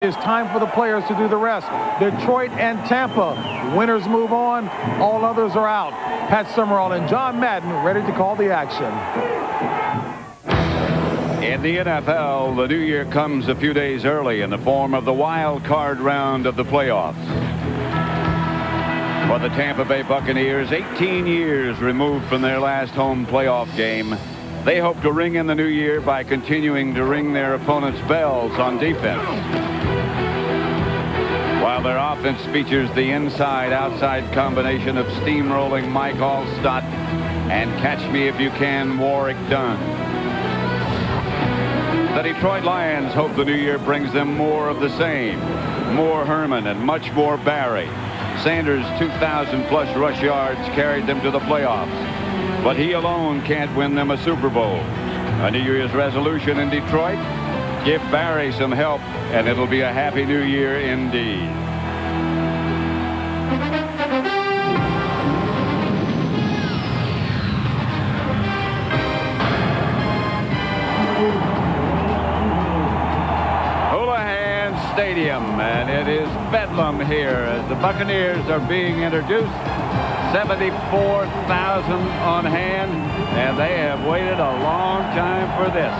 It's time for the players to do the rest. Detroit and Tampa. Winners move on. All others are out. Pat Summerall and John Madden ready to call the action. In the NFL, the new year comes a few days early in the form of the wild card round of the playoffs. For the Tampa Bay Buccaneers, 18 years removed from their last home playoff game, they hope to ring in the new year by continuing to ring their opponents' bells on defense. While their offense features the inside-outside combination of steamrolling Mike Allstott and catch-me-if-you-can Warrick Dunn. The Detroit Lions hope the new year brings them more of the same. More Herman and much more Barry. Sanders' 2,000-plus rush yards carried them to the playoffs. But he alone can't win them a Super Bowl. A New Year's resolution in Detroit? Give Barry some help, and it'll be a happy new year indeed. Houlihan Stadium, and it is bedlam here as the Buccaneers are being introduced. 74,000 on hand, and they have waited a long time for this.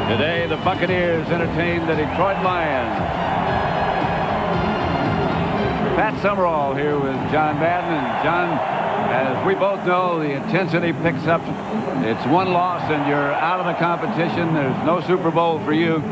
Today, the Buccaneers entertain the Detroit Lions. Pat Summerall here with John Madden. And John, as we both know, the intensity picks up. It's one loss and you're out of the competition. There's no Super Bowl for you.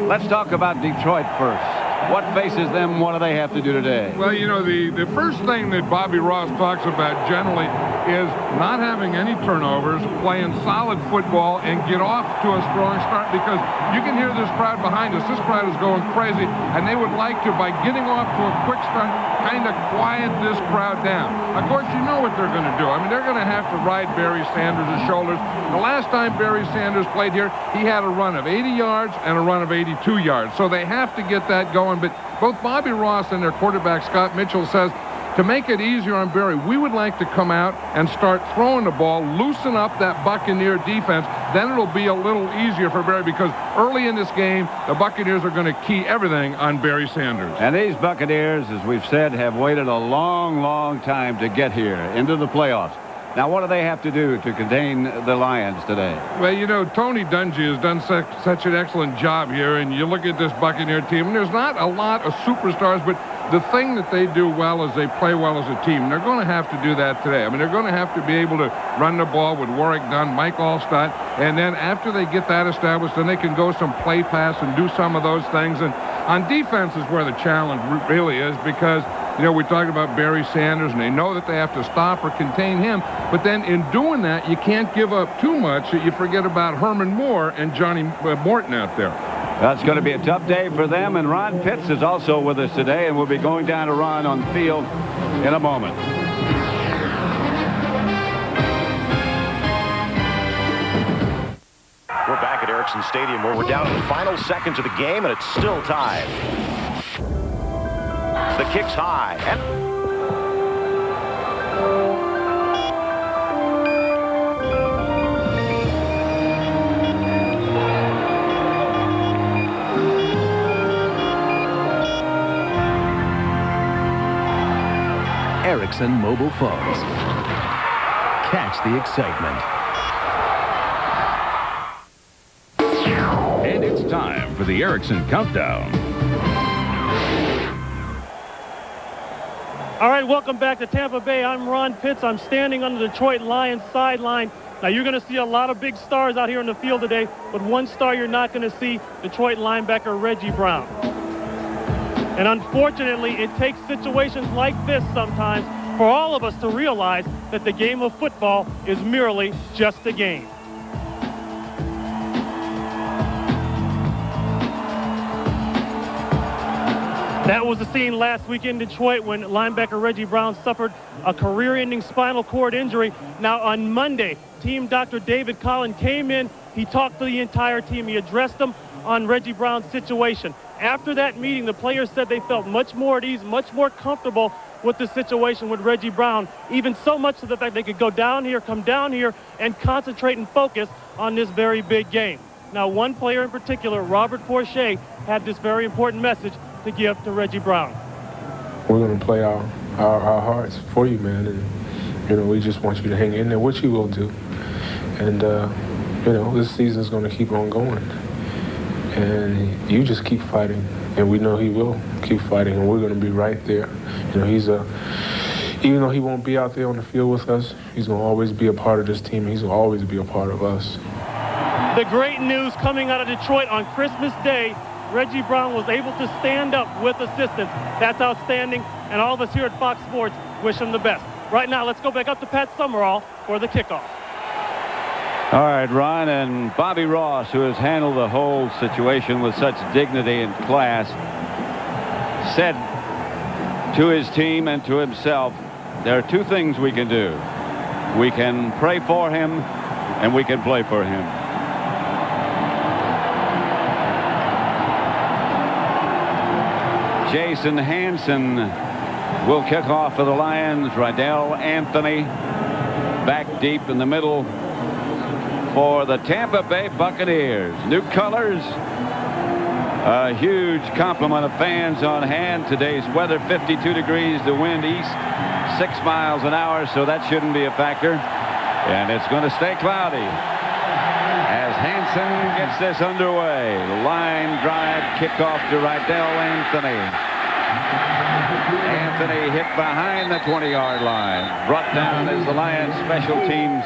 Let's talk about Detroit first. What faces them? What do they have to do today? Well, you know, the first thing that Bobby Ross talks about generally is not having any turnovers, playing solid football, and get off to a strong start, because you can hear this crowd behind us. This crowd is going crazy, and they would like to, by getting off to a quick start, kind of quiet this crowd down. Of course, you know what they're going to do. I mean, they're going to have to ride Barry Sanders' shoulders. The last time Barry Sanders played here, he had a run of 80 yards and a run of 82 yards. So they have to get that going. But both Bobby Ross and their quarterback, Scott Mitchell, says to make it easier on Barry, we would like to come out and start throwing the ball, loosen up that Buccaneer defense. Then it'll be a little easier for Barry, because early in this game, the Buccaneers are going to key everything on Barry Sanders. And these Buccaneers, as we've said, have waited a long, long time to get here into the playoffs. Now, what do they have to do to contain the Lions today? Well, you know, Tony Dungy has done such an excellent job here, and you look at this Buccaneer team, and there's not a lot of superstars, but the thing that they do well is they play well as a team. And they're going to have to do that today. I mean, they're going to have to be able to run the ball with Warrick Dunn, Mike Allstott, and then after they get that established, then they can go some play pass and do some of those things. And on defense is where the challenge really is, because you know, we talked about Barry Sanders, and they know that they have to stop or contain him. But then in doing that, you can't give up too much that you forget about Herman Moore and Johnny Morton out there. That's going to be a tough day for them. And Ron Pitts is also with us today, and we'll be going down to Ron on the field in a moment. We're back at Erickson Stadium, where we're down to the final seconds of the game, and it's still tied. The kick's high. Erickson mobile phones. Catch the excitement. And it's time for the Erickson Countdown. All right, welcome back to Tampa Bay. I'm Ron Pitts. I'm standing on the Detroit Lions sideline. Now, you're going to see a lot of big stars out here in the field today, but one star you're not going to see, Detroit linebacker Reggie Brown. And unfortunately, it takes situations like this sometimes for all of us to realize that the game of football is merely just a game. That was the scene last week in Detroit when linebacker Reggie Brown suffered a career-ending spinal cord injury. Now, on Monday, team Dr. David Collin came in. He talked to the entire team. He addressed them on Reggie Brown's situation. After that meeting, the players said they felt much more at ease, much more comfortable with the situation with Reggie Brown, even so much to the fact they could go down here, come down here, and concentrate and focus on this very big game. Now, one player in particular, Robert Forshea, had this very important message to give to Reggie Brown. We're going to play our hearts for you, man, and you know, we just want you to hang in there, which you will do. And you know, this season is going to keep on going, and you just keep fighting, and we know he will keep fighting, and we're going to be right there. You know, even though he won't be out there on the field with us, he's going to always be a part of this team. He's going to always be a part of us. The great news coming out of Detroit on Christmas Day, Reggie Brown was able to stand up with assistance. That's outstanding, and all of us here at Fox Sports wish him the best. Right now, let's go back up to Pat Summerall for the kickoff. All right, Ron, and Bobby Ross, who has handled the whole situation with such dignity and class, said to his team and to himself, there are two things we can do. We can pray for him, and we can play for him. Jason Hansen will kick off for the Lions. Rydell Anthony back deep in the middle for the Tampa Bay Buccaneers. New colors. A huge complement of fans on hand. Today's weather, 52 degrees. The wind east, 6 miles an hour, so that shouldn't be a factor. And it's going to stay cloudy as Hansen gets this underway. Line drive kickoff to Rydell Anthony. Anthony hit behind the 20-yard line. Brought down as the Lions special teams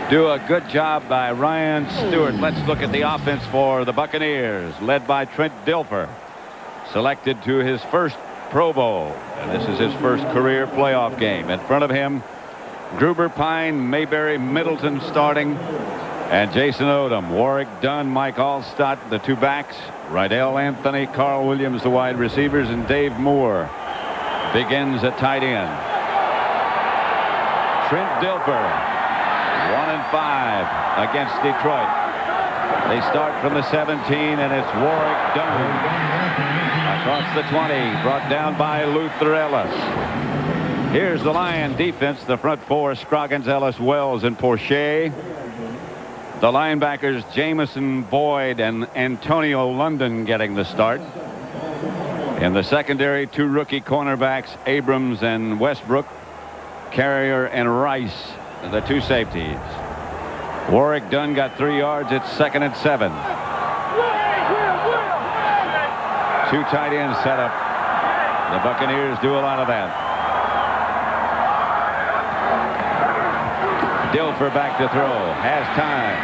do a good job by Ryan Stewart. Let's look at the offense for the Buccaneers, led by Trent Dilfer, selected to his first Pro Bowl. And this is his first career playoff game. In front of him, Gruber, Pine, Mayberry, Middleton starting, and Jason Odom, Warwick Dunn, Mike Allstott, the two backs, Rydell Anthony, Carl Williams, the wide receivers, and Dave Moore begins at tight end. Trent Dilfer, 1-5 against Detroit. They start from the 17, and it's Warwick Dunn across the 20, brought down by Luther Ellis. Here's the Lion defense, the front four, Scroggins, Ellis, Wells, and Forshea. The linebackers, Jamison, Boyd, and Antonio London getting the start. In the secondary, two rookie cornerbacks, Abrams and Westbrook, Carrier and Rice, the two safeties. Warwick Dunn got 3 yards. It's 2nd and 7. Two tight ends set up. The Buccaneers do a lot of that. Dilfer back to throw. Has time.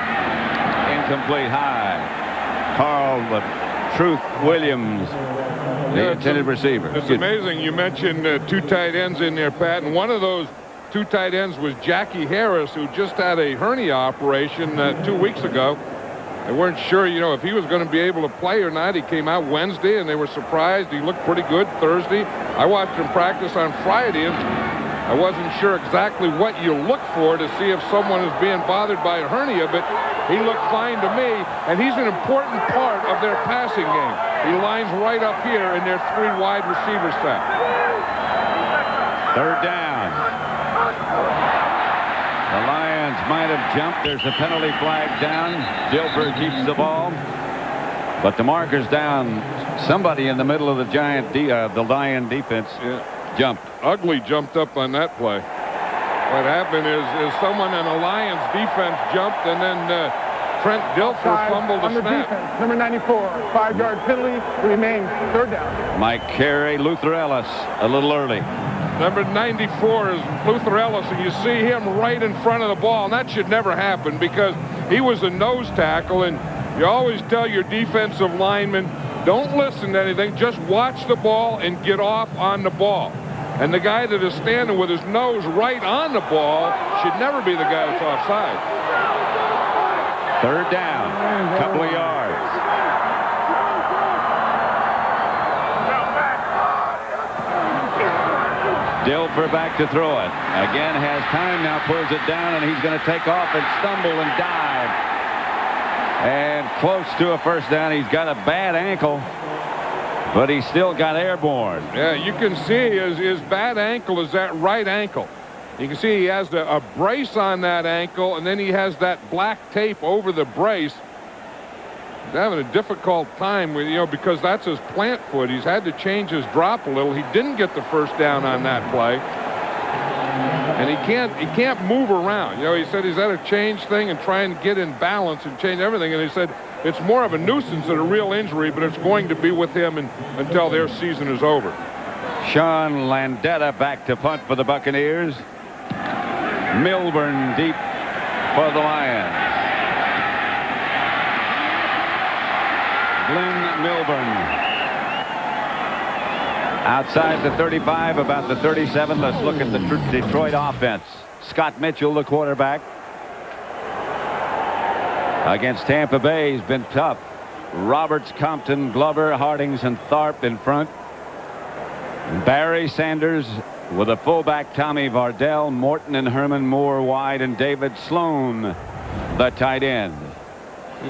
Incomplete high. Carl the Truth Williams, the intended receiver. It's amazing. You mentioned two tight ends in there, Pat, and one of those two tight ends was Jackie Harris, who just had a hernia operation 2 weeks ago. They weren't sure, you know, if he was going to be able to play or not. He came out Wednesday, and they were surprised. He looked pretty good Thursday. I watched him practice on Friday, and I wasn't sure exactly what you look for to see if someone is being bothered by a hernia, but he looked fine to me, and he's an important part of their passing game. He lines right up here in their 3 wide receiver set. 3rd down. The Lions might have jumped. There's a penalty flag down. Dilfer keeps the ball, but the marker's down. Somebody in the middle of the Lion defense jumped. Ugly jumped up on that play. What happened is someone in the Lions defense jumped, and then Trent Dilfer fumbled the snap. Defense, number 94, 5-yard penalty, remains 3rd down. Mike Carey, Luther Ellis, a little early. Number 94 is Luther Ellis, and you see him right in front of the ball, and that should never happen because he was a nose tackle, and you always tell your defensive linemen, don't listen to anything, just watch the ball and get off on the ball. And the guy that is standing with his nose right on the ball should never be the guy that's offside. 3rd down, couple of yards. Dilfer back to throw it. Again has time now, pulls it down, and he's going to take off and stumble and dive. And close to a 1st down. He's got a bad ankle, but he still got airborne. Yeah, you can see his bad ankle is that right ankle. You can see he has a brace on that ankle, and then he has that black tape over the brace. having a difficult time with, because that's his plant foot. He's had to change his drop a little. He didn't get the first down on that play. And he can't move around. He said he's had to change thing and try and get in balance and change everything. And he said it's more of a nuisance than a real injury, but it's going to be with him until their season is over. Sean Landeta back to punt for the Buccaneers. Milburn deep for the Lions. Glenn Milburn. Outside the 35, about the 37. Let's look at the Detroit offense. Scott Mitchell, the quarterback. Against Tampa Bay, he's been tough. Roberts, Compton, Glover, Hardings, and Tharp in front. Barry Sanders with a fullback, Tommy Vardell, Morton and Herman Moore wide, and David Sloan, the tight end.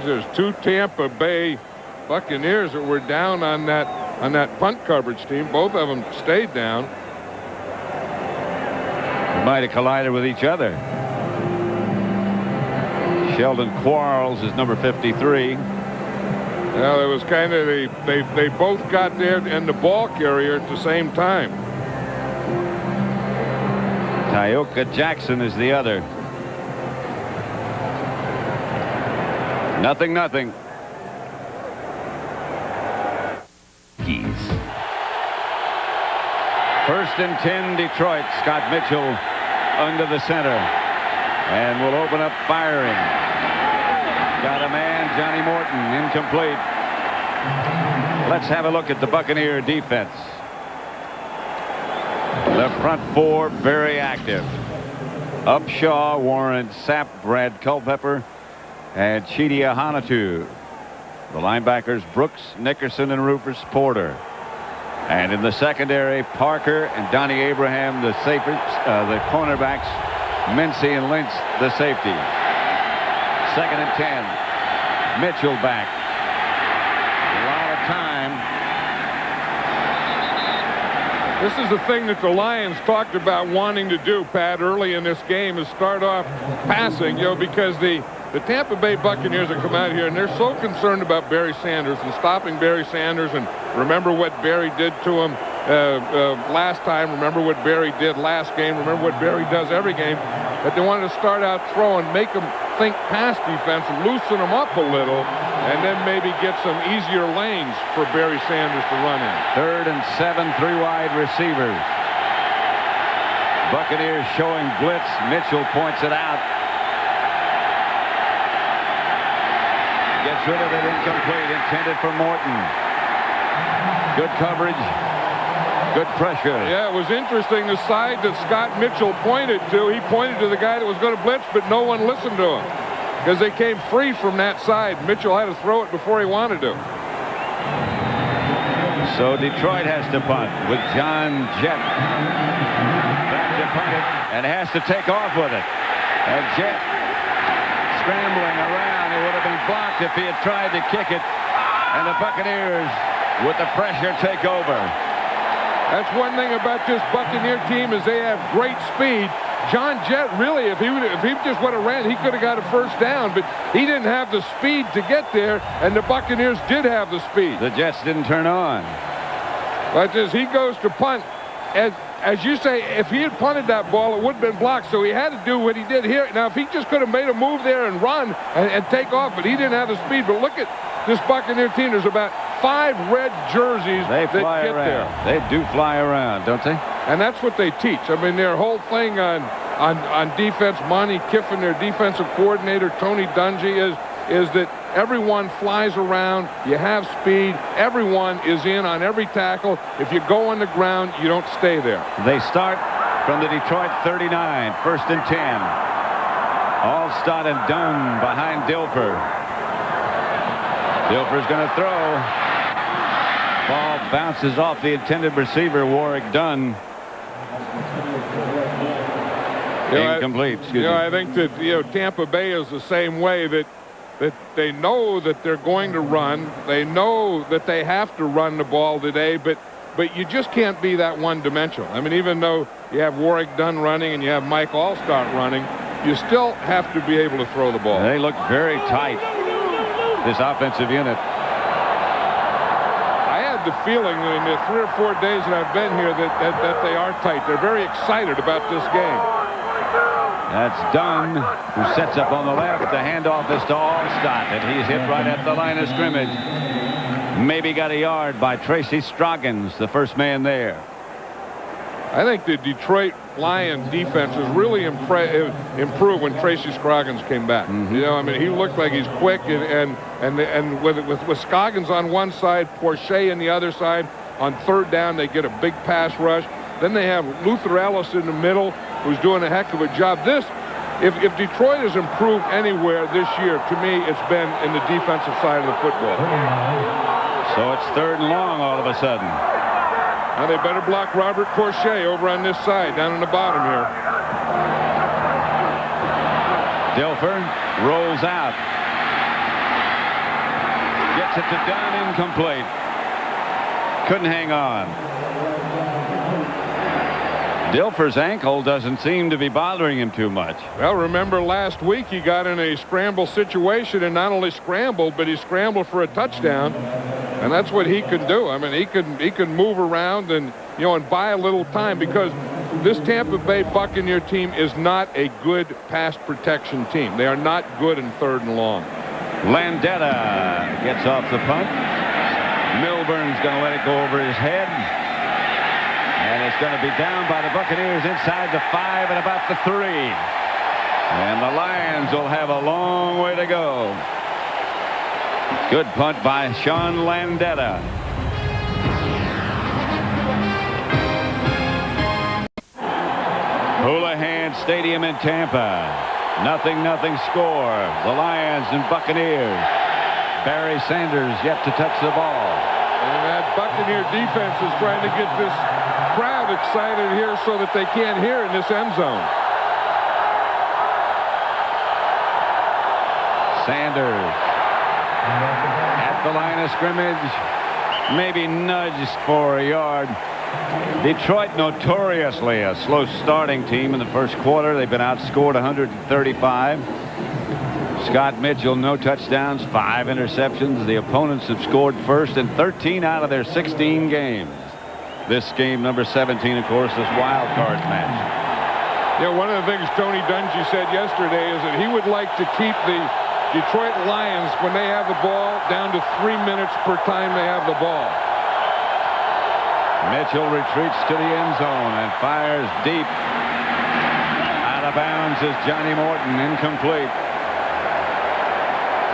There's 2 Tampa Bay Buccaneers that were down on that punt coverage team. Both of them stayed down. Might have collided with each other. Sheldon Quarles is number 53. Well, it was kind of they both got there and the ball carrier at the same time. Tyoka Jackson is the other. 0-0. First and 10, Detroit. Scott Mitchell under the center and will open up firing. Got a man, Johnny Morton, incomplete. Let's have a look at the Buccaneer defense. The front 4 very active. Upshaw, Warren Sapp, Brad Culpepper, and Chidi Ahanatu. The linebackers Brooks, Nickerson, and Rufus Porter. And in the secondary, Parker and Donnie Abraham, the cornerbacks, Mincy and Lynch, the safety. 2nd and 10. Mitchell back. A lot of time. This is the thing that the Lions talked about wanting to do, Pat, early in this game, is start off passing, because the Tampa Bay Buccaneers have come out here and they're so concerned about Barry Sanders and stopping Barry Sanders. And remember what Barry did to him last time. Remember what Barry did last game. Remember what Barry does every game. But they wanted to start out throwing, make them think pass defense, loosen them up a little, and then maybe get some easier lanes for Barry Sanders to run in. 3rd and 7, 3 wide receivers. Buccaneers showing blitz. Mitchell points it out. Gets rid of it, incomplete, intended for Morton. Good coverage, good pressure. Yeah, it was interesting the side that Scott Mitchell pointed to. He pointed to the guy that was going to blitz, but no one listened to him because they came free from that side. Mitchell had to throw it before he wanted to. So Detroit has to punt with John Jett back to punt it and has to take off with it. And Jett scrambling around. It would have been blocked if he had tried to kick it. And the Buccaneers, with the pressure, take over. That's one thing about this Buccaneer team is they have great speed. John Jett, really, if he just would have ran, he could have got a first down, but he didn't have the speed to get there, and the Buccaneers did have the speed. The Jets didn't turn on. But as he goes to punt, as you say, if he had punted that ball, it would have been blocked, so he had to do what he did here. Now, if he just could have made a move there and run and take off, but he didn't have the speed. But look at this Buccaneer team. There's about 5 red jerseys that fly get around. There. They do fly around, don't they? And that's what they teach. I mean, their whole thing on defense, Monty Kiffin, their defensive coordinator, Tony Dungy, is that everyone flies around. You have speed. Everyone is in on every tackle. If you go on the ground, you don't stay there. They start from the Detroit 39, 1st and 10. Allstott and Dunn behind Dilfer. Dilfer's going to throw. Ball bounces off the intended receiver, Warwick Dunn. Incomplete. I think that Tampa Bay is the same way, that they know that they're going to run. They know that they have to run the ball today, but you just can't be that one-dimensional. I mean, even though you have Warwick Dunn running and you have Mike Allstott running, you still have to be able to throw the ball. They look very tight. this offensive unit. I had the feeling that in the 3 or 4 days that I've been here that they are tight. They're very excited about this game. That's Dunn, who sets up on the left. The handoff is to Allstott, and he's hit right at the line of scrimmage. Maybe got a yard by Tracy Scroggins, the first man there. I think the Detroit Lions defense has really improved when Tracy Scroggins came back. You know, I mean, he looked like he's quick, and with Scroggins on one side, Porcher on the other side. On third down, they get a big pass rush. Then they have Luther Ellis in the middle, who's doing a heck of a job. If Detroit has improved anywhere this year, to me, it's been in the defensive side of the football. So it's 3rd and long all of a sudden. Now they better block Robert Porcher over on this side, down in the bottom here. Dilfer rolls out. Gets it to Dunn, incomplete. Couldn't hang on. Dilfer's ankle doesn't seem to be bothering him too much. Well, remember last week he got in a scramble situation, and not only scrambled, but he scrambled for a touchdown. And that's what he can do. I mean, he can move around and, you know, and buy a little time, because this Tampa Bay Buccaneer team is not a good pass protection team. They are not good in 3rd and long. Landetta gets off the punt. Milburn's going to let it go over his head. And it's going to be down by the Buccaneers inside the 5 and about the 3. And the Lions will have a long way to go. Good punt by Sean Landetta. Houlihan Stadium in Tampa. 0-0 score. The Lions and Buccaneers. Barry Sanders yet to touch the ball. And that Buccaneer defense is trying to get this crowd excited here so that they can't hear in this end zone. Sanders at the line of scrimmage, maybe nudged for a yard. Detroit notoriously a slow starting team in the first quarter. They've been outscored 135. Scott Mitchell, no touchdowns, 5 interceptions. The opponents have scored first in 13 out of their 16 games. This game, number 17, of course, this wild card match. Yeah, one of the things Tony Dungy said yesterday is that he would like to keep the Detroit Lions, when they have the ball, down to 3 minutes per time they have the ball. Mitchell retreats to the end zone and fires deep. Out of bounds is Johnny Morton, incomplete.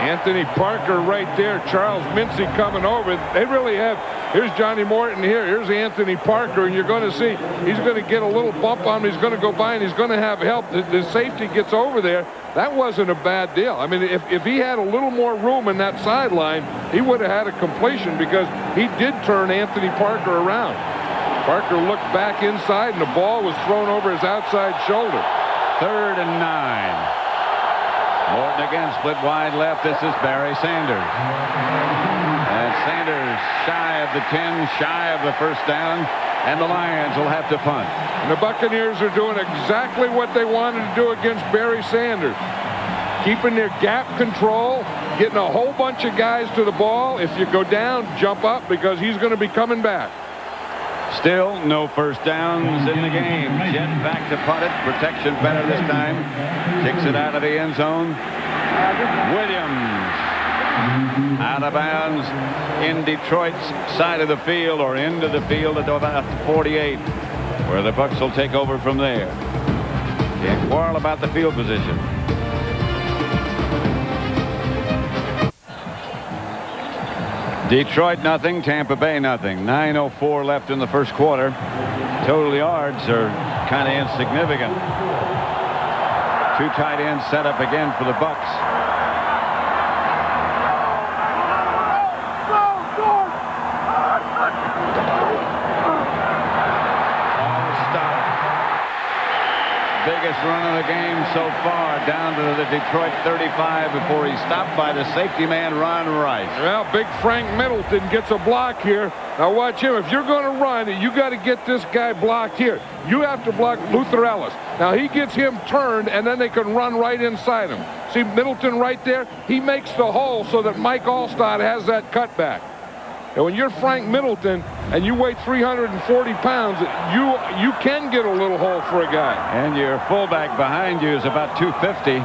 Anthony Parker right there. Charles Mincy coming over. They really have. Here's Johnny Morton here. Here's Anthony Parker. And you're going to see he's going to get a little bump on him. He's going to go by and he's going to have help. The safety gets over there. That wasn't a bad deal. I mean, if he had a little more room in that sideline, he would have had a completion, because he did turn Anthony Parker around. Parker looked back inside and the ball was thrown over his outside shoulder. 3rd and 9. Morton again split wide left. This is Barry Sanders. And Sanders shy of the 10, shy of the first down, and the Lions will have to punt. And the Buccaneers are doing exactly what they wanted to do against Barry Sanders. Keeping their gap control, getting a whole bunch of guys to the ball. If you go down, jump up, because he's going to be coming back. Still no first downs in the game. Jet back to punt it. Protection better this time. Kicks it out of the end zone. Williams out of bounds in Detroit's side of the field, or into the field at about the 48, where the Bucs will take over from there. Can't quarrel about the field position. Detroit nothing, Tampa Bay nothing. 9:04 left in the first quarter. Total yards are kind of insignificant. 2 tight ends set up again for the Bucs. Biggest run of the game so far, down to the Detroit 35 before he's stopped by the safety man, Ron Rice. Well, big Frank Middleton gets a block here. Now watch him. If you're going to run, you got to get this guy blocked here. You have to block Luther Ellis. Now he gets him turned, and then they can run right inside him. See Middleton right there? He makes the hole so that Mike Alstott has that cutback. And when you're Frank Middleton and you weigh 340 pounds, you can get a little hole for a guy. And your fullback behind you is about 250. He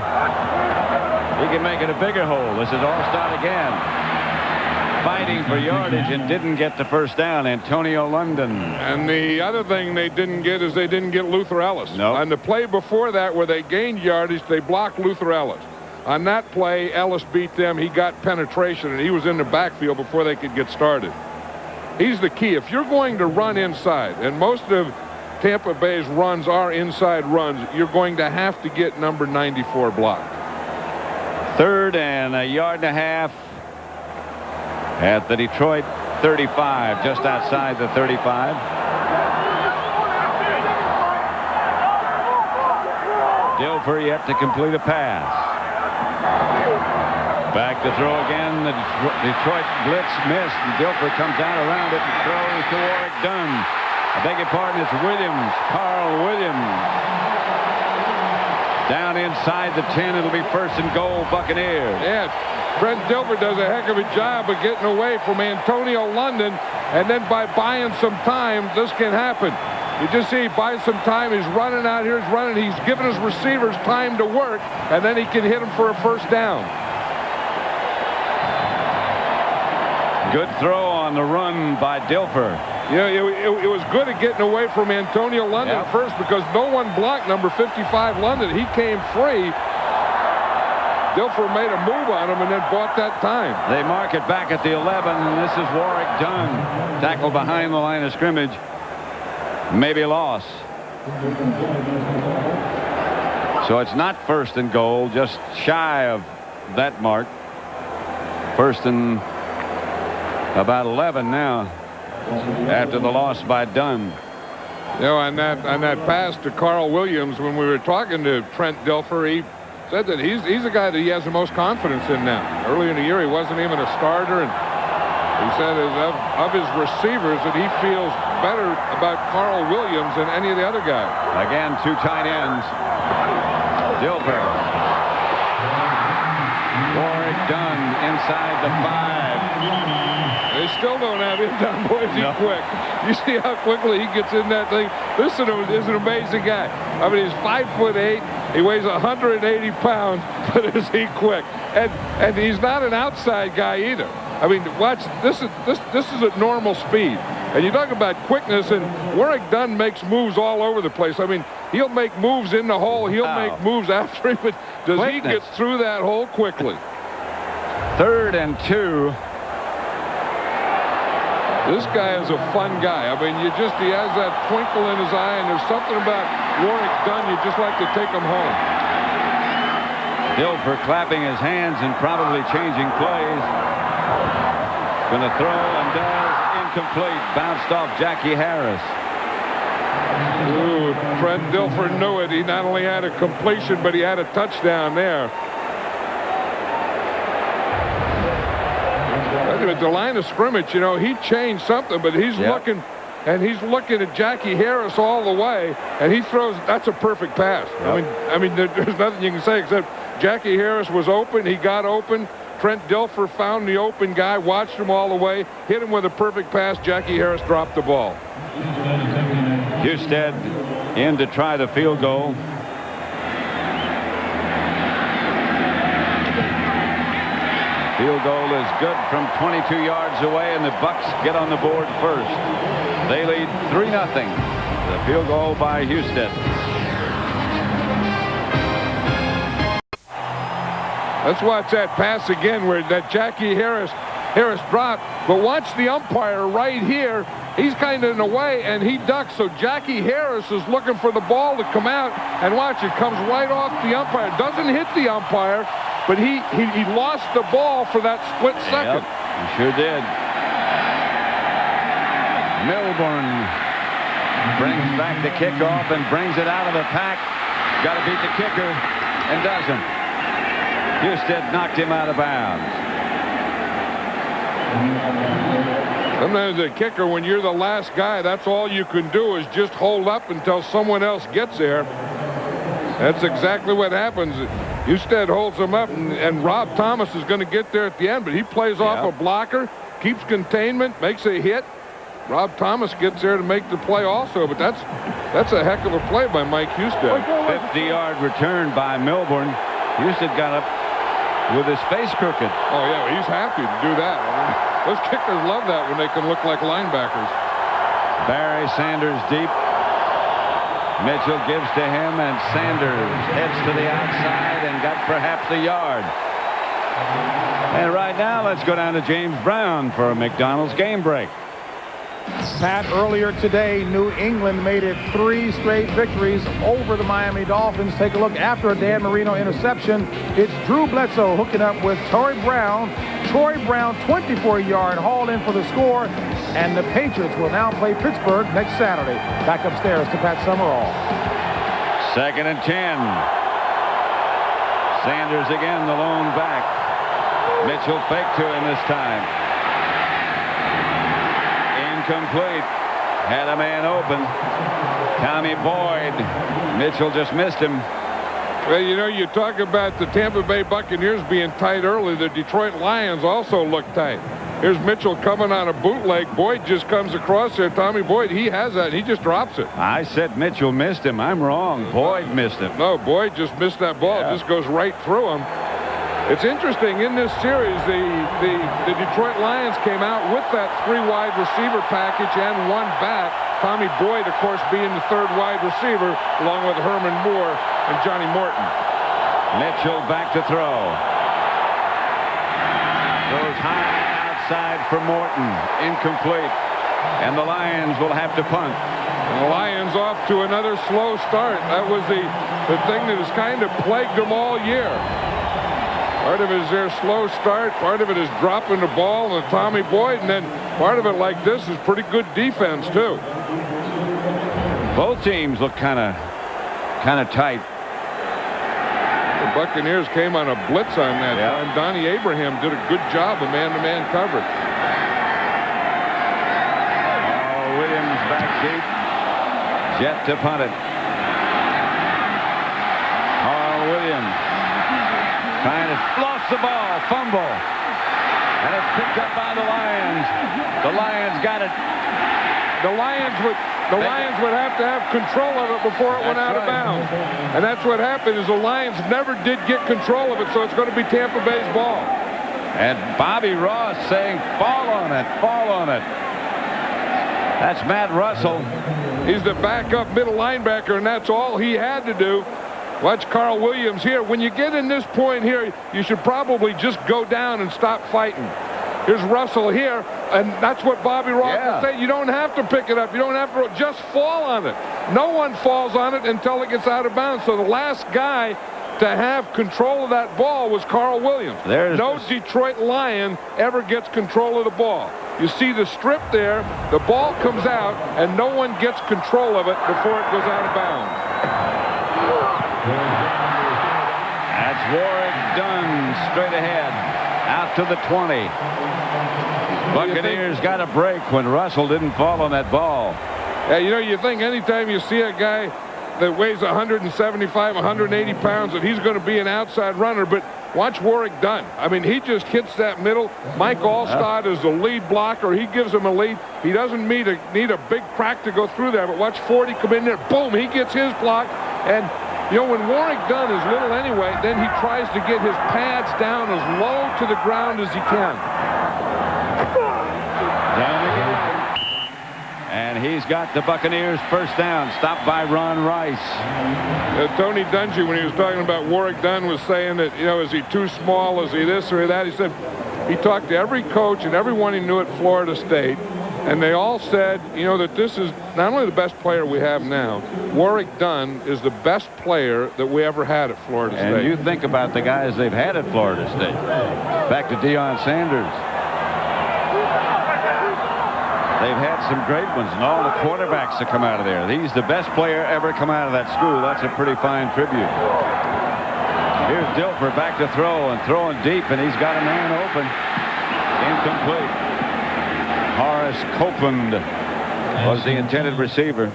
can make it a bigger hole. This is Alstott again. Fighting for yardage and didn't get the first down. Antonio London. And the other thing they didn't get is they didn't get Luther Ellis. No. On the play before that where they gained yardage, they blocked Luther Ellis. On that play, Ellis beat them. He got penetration, and he was in the backfield before they could get started. He's the key. If you're going to run inside, and most of Tampa Bay's runs are inside runs, you're going to have to get number 94 blocked. 3rd and a yard and a half at the Detroit 35, just outside the 35. Dilfer yet to complete a pass. Back to throw again. The Detroit blitz missed. And Dilfer comes out around it and throws to Warwick Dunn. I beg your pardon, it's Williams. Carl Williams. Down inside the 10. It'll be 1st and goal, Buccaneers. Yes. Trent Dilfer does a heck of a job of getting away from Antonio London. And then by buying some time, this can happen. You just see he buys some time. He's running out here. He's running. He's giving his receivers time to work. And then he can hit them for a first down. Good throw on the run by Dilfer. Yeah, it was good at getting away from Antonio London first because no one blocked number 55 London. He came free. Dilfer made a move on him and then bought that time. They mark it back at the 11, and this is Warwick Dunn. Tackled behind the line of scrimmage. Maybe loss. So it's not 1st and goal, just shy of that mark. 1st and about 11 now after the loss by Dunn. You know, on that pass to Carl Williams, when we were talking to Trent Dilfer, he said that he's the guy that he has the most confidence in now. Earlier in the year, he wasn't even a starter, and he said of his receivers that he feels better about Carl Williams than any of the other guys. Again, 2 tight ends. Dilfer. Warwick Dunn inside the 5. They still don't have him down, boys. He's quick. You see how quickly he gets in that thing. This is an amazing guy. I mean, he's 5'8". He weighs 180 pounds, but is he quick? And he's not an outside guy either. I mean, watch, this is at normal speed. And you talk about quickness, and Warwick Dunn makes moves all over the place. I mean, he'll make moves in the hole. He'll make moves after him, but does he get through that hole quickly? 3rd and 2. This guy is a fun guy. I mean, he has that twinkle in his eye, and there's something about Warwick Dunn, you just like to take him home. Dilfer clapping his hands and probably changing plays. Going to throw and does. Incomplete. Bounced off Jackie Harris. Ooh, Trent Dilfer knew it. He not only had a completion, but he had a touchdown there. At the line of scrimmage, you know, he changed something, but he's looking, and he's looking at Jackie Harris all the way, and he throws. That's a perfect pass. I mean, there's nothing you can say except Jackie Harris was open. He got open. Trent Dilfer found the open guy, watched him all the way, hit him with a perfect pass. Jackie Harris dropped the ball. Husted in to try the field goal. Field goal is good from 22 yards away, and the Bucs get on the board first. They lead 3-0. The field goal by Husted. Let's watch that pass again where that Jackie Harris dropped. But watch the umpire right here. He's kind of in the way, and he ducks. So Jackie Harris is looking for the ball to come out. And watch, it comes right off the umpire. Doesn't hit the umpire, but he lost the ball for that split second. He sure did. Milburn brings back the kickoff and brings it out of the pack. Got to beat the kicker and doesn't. Husted knocked him out of bounds. Sometimes a kicker, when you're the last guy, that's all you can do is just hold up until someone else gets there. That's exactly what happens. Husted holds him up, and Rob Thomas is going to get there at the end, but he plays off a blocker, keeps containment, makes a hit. Rob Thomas gets there to make the play also, but that's a heck of a play by Mike Husted. 50-yard return by Milburn. Husted got up with his face crooked. Oh, yeah, he's happy to do that. I mean, those kickers love that when they can look like linebackers. Barry Sanders deep. Mitchell gives to him, and Sanders heads to the outside and got perhaps a yard. And right now, let's go down to James Brown for a McDonald's game break. Pat, earlier today, New England made it 3 straight victories over the Miami Dolphins. Take a look after a Dan Marino interception. It's Drew Bledsoe hooking up with Troy Brown. Troy Brown, 24-yard haul in for the score. And the Patriots will now play Pittsburgh next Saturday. Back upstairs to Pat Summerall. 2nd and 10. Sanders again, the lone back. Mitchell fake to him this time. Incomplete. Had a man open. Tommy Boyd. Mitchell just missed him. Well, you know, you talk about the Tampa Bay Buccaneers being tight early. The Detroit Lions also look tight. Here's Mitchell coming on a bootleg. Boyd just comes across there. Tommy Boyd, he has that. He just drops it. I said Mitchell missed him. I'm wrong. Boyd missed him. No, Boyd just missed that ball. It just goes right through him. It's interesting, in this series, the Detroit Lions came out with that 3 wide receiver package and 1 back. Tommy Boyd, of course, being the 3rd wide receiver, along with Herman Moore and Johnny Morton. Mitchell back to throw. Goes high outside for Morton. Incomplete. And the Lions will have to punt. And the Lions off to another slow start. That was the thing that has kind of plagued them all year. Part of it is their slow start. Part of it is dropping the ball to Tommy Boyd. And then part of it, like this, is pretty good defense, too. Both teams look kind of tight. The Buccaneers came on a blitz on that time. Donnie Abraham did a good job of man-to-man coverage. Oh, Williams back deep. Jet to punt it. Oh, Williams. Trying to lost the ball, fumble, and it's picked up by the Lions. The Lions got it. The Lions would have to have control of it before it went out of bounds, and that's what happened. Is the Lions never did get control of it, so it's going to be Tampa Bay's ball. And Bobby Ross saying, "Fall on it, fall on it." That's Matt Russell. He's the backup middle linebacker, and that's all he had to do. Watch Carl Williams here. When you get in this point here, you should probably just go down and stop fighting. Here's Russell here, and that's what Bobby Ross was saying. You don't have to pick it up. You don't have to just fall on it. No one falls on it until it gets out of bounds. So the last guy to have control of that ball was Carl Williams. No Detroit Lion ever gets control of the ball. You see the strip there, the ball comes out, and no one gets control of it before it goes out of bounds. That's Warwick Dunn straight ahead, out to the 20. Buccaneers got a break when Russell didn't fall on that ball. Yeah, you know, you think anytime you see a guy that weighs 175, 180 pounds, that he's going to be an outside runner, but watch Warwick Dunn. I mean, he just hits that middle. Mike Allstott is the lead blocker. He gives him a lead. He doesn't need a big crack to go through there, but watch 40 come in there. Boom, he gets his block. And, you know, when Warwick Dunn is little anyway, then he tries to get his pads down as low to the ground as he can. Down again. And he's got the Buccaneers first down, stopped by Ron Rice. Tony Dungy, when he was talking about Warwick Dunn, was saying that, you know, is he too small? Is he this or that? He said he talked to every coach and everyone he knew at Florida State, and they all said, you know, that this is not only the best player we have now, Warwick Dunn is the best player that we ever had at Florida State. And you think about the guys they've had at Florida State. Back to Deion Sanders. They've had some great ones, and all the quarterbacks that come out of there. He's the best player ever come out of that school. That's a pretty fine tribute. Here's Dilfer back to throw, and throwing deep, and he's got a man open. Incomplete. Horace Copeland was the intended receiver.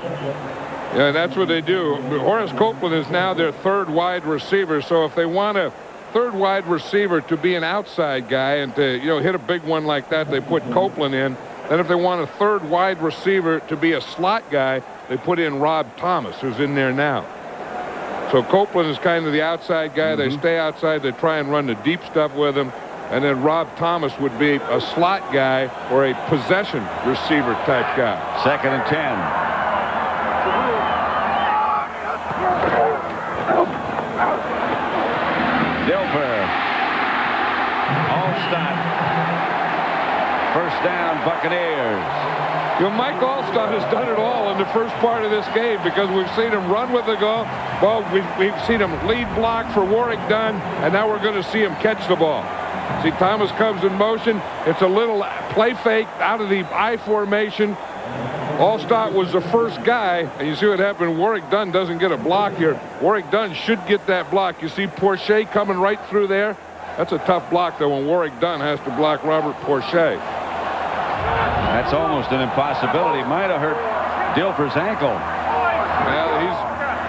Yeah, that's what they do. Horace Copeland is now their third wide receiver. So if they want a third wide receiver to be an outside guy and to, hit a big one like that, they put Copeland in. Then if they want a third wide receiver to be a slot guy, they put in Rob Thomas, who's in there now. So Copeland is kind of the outside guy. They stay outside. They try and run the deep stuff with him. And then Rob Thomas would be a slot guy or a possession receiver type guy. 2nd and 10. Dilfer. Allstott. First down, Buccaneers. Mike Allstott has done it all in the first part of this game because we've seen him run with the ball. Well, we've seen him lead block for Warrick Dunn, and now we're going to see him catch the ball. See, Thomas comes in motion. It's a little play fake out of the I formation. Allstott was the first guy, and you see what happened. Warrick Dunn doesn't get a block here. Warrick Dunn should get that block. You see Porcher coming right through there. That's a tough block, though, when Warrick Dunn has to block Robert Porcher. That's almost an impossibility. Might have hurt Dilfer's ankle.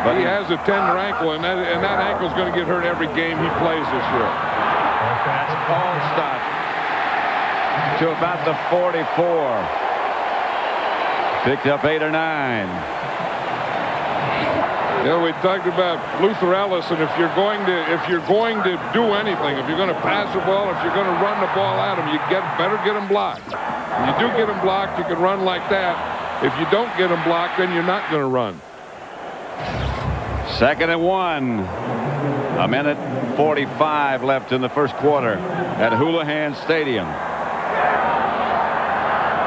Well, he has a tender ankle, and that ankle is going to get hurt every game he plays this year. That's Allstott to about the 44. Picked up 8 or 9. We talked about Luther Ellis, and if you're going to do anything, if you're going to pass the ball, if you're going to run the ball at him, you better get him blocked. When you do get him blocked, you can run like that. If you don't get him blocked, then you're not going to run. 2nd and 1. A minute 45 left in the first quarter at Houlihan Stadium.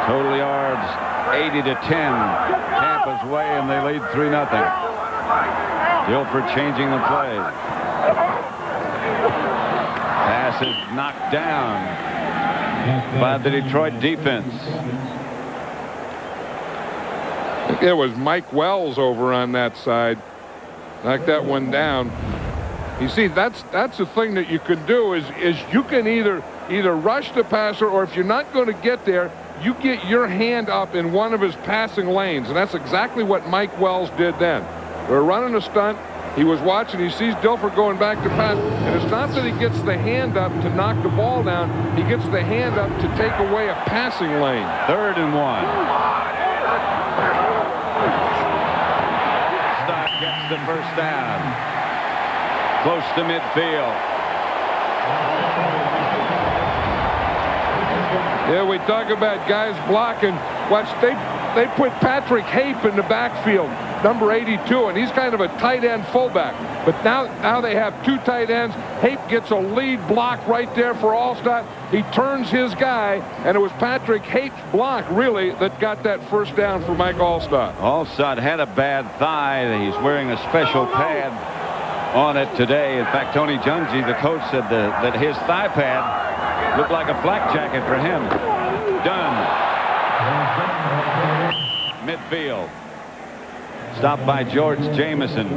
Total yards 80 to 10. Tampa's way, and they lead 3-0. Dilfer changing the play. Pass is knocked down by the Detroit defense. It was Mike Wells over on that side. Knocked that one down. You see, that's the thing that you can do is you can either rush the passer, or if you're not going to get there, you get your hand up in one of his passing lanes, and that's exactly what Mike Wells did then. They're running a stunt. He was watching. He sees Dilfer going back to pass, and it's not that he gets the hand up to knock the ball down. He gets the hand up to take away a passing lane. 3rd and 1. Stock gets the first down. Close to midfield. Yeah, we talk about guys blocking. Watch, they put Patrick Hape in the backfield, number 82, and he's kind of a tight end fullback. But now they have 2 tight ends. Hape gets a lead block right there for Allstott. He turns his guy, and it was Patrick Hape's block, really, that got that first down for Mike Allstott. Allstott had a bad thigh. He's wearing a special pad on it today. In fact, Tony Junji, the coach, said that his thigh pad looked like a flak jacket for him. Dunn. Midfield. Stopped by George Jameson.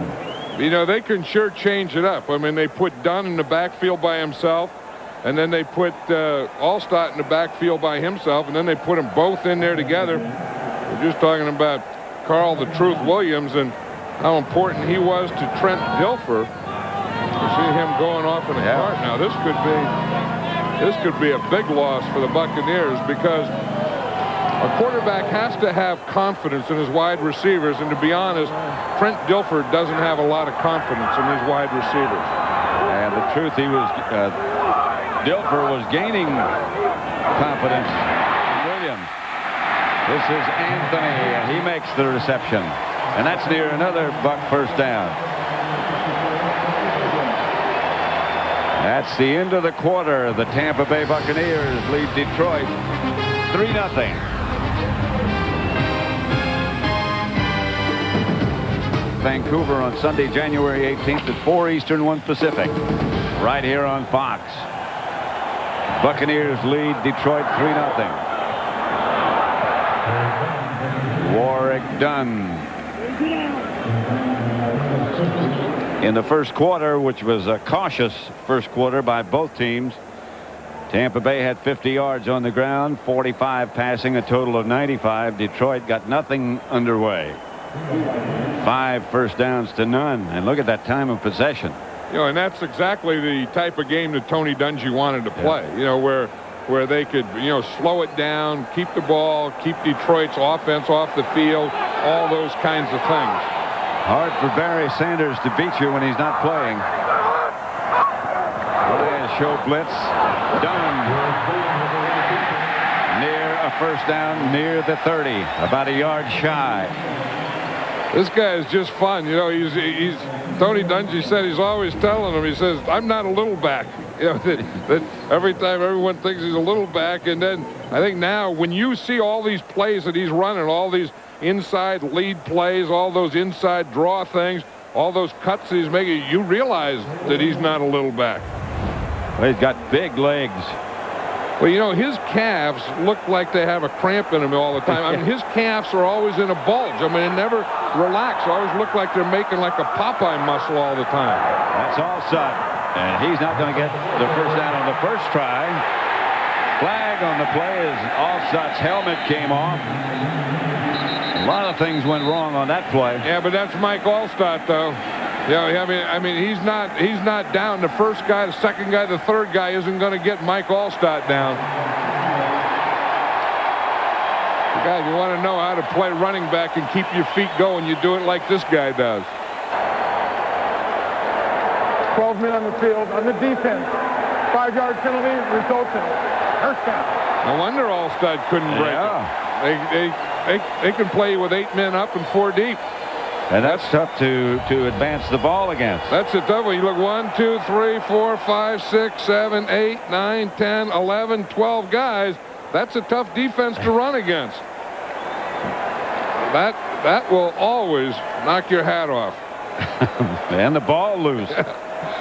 They can sure change it up. I mean, they put Dunn in the backfield by himself, and then they put Allstott in the backfield by himself, and then they put them both in there together. We're just talking about Carl the Truth Williams and how important he was to Trent Dilfer. You see him going off in a cart now. This could be a big loss for the Buccaneers, because a quarterback has to have confidence in his wide receivers, and to be honest, Trent Dilfer doesn't have a lot of confidence in his wide receivers. And the truth, Dilfer was gaining confidence in Williams. This is Anthony, and he makes the reception. And that's near another Buck first down. That's the end of the quarter. The Tampa Bay Buccaneers lead Detroit 3-0. Vancouver on Sunday, January 18th at 4 Eastern, 1 Pacific. Right here on Fox. Buccaneers lead Detroit 3-0. Warrick Dunn. In the first quarter, which was a cautious first quarter by both teams, Tampa Bay had 50 yards on the ground, 45 passing, a total of 95. Detroit got nothing underway. 5 first downs to none. And look at that time of possession. You know, and that's exactly the type of game that Tony Dungy wanted to play. You know, where they could, you know, slow it down, keep the ball, keep Detroit's offense off the field, all those kinds of things. Hard for Barry Sanders to beat you when he's not playing. Lions show blitz. Done. Near a first down, near the 30, about a yard shy. This guy is just fun. You know, he's Tony Dungy said he's always telling him, he says, I'm not a little back. You know, that every time everyone thinks he's a little back. And then I think now when you see all these plays that he's running, all these inside lead plays, all those inside draw things, all those cuts that he's making, you realize that he's not a little back. Well, he's got big legs. Well, you know, his calves look like they have a cramp in them all the time. I mean, his calves are always in a bulge. I mean, they never relax. They always look like they're making like a Popeye muscle all the time. That's Allstott. And he's not going to get the first down on the first try. Flag on the play as Allstott's helmet came off. A lot of things went wrong on that play. Yeah, but that's Mike Allstott, though. Yeah, I mean, he's not down. The first guy, the second guy, the third guy isn't going to get Mike Allstott down. Guys, you want to know how to play running back and keep your feet going, you do it like this guy does. 12 men on the field on the defense. 5-yard penalty results in first down. No wonder Allstott couldn't break it. They can play with 8 men up and 4 deep. And that's tough to advance the ball against. That's a tough one. You look 1, 2, 3, 4, 5, 6, 7, 8, 9, 10, 11, 12 guys. That's a tough defense to run against. That will always knock your hat off. And the ball loose.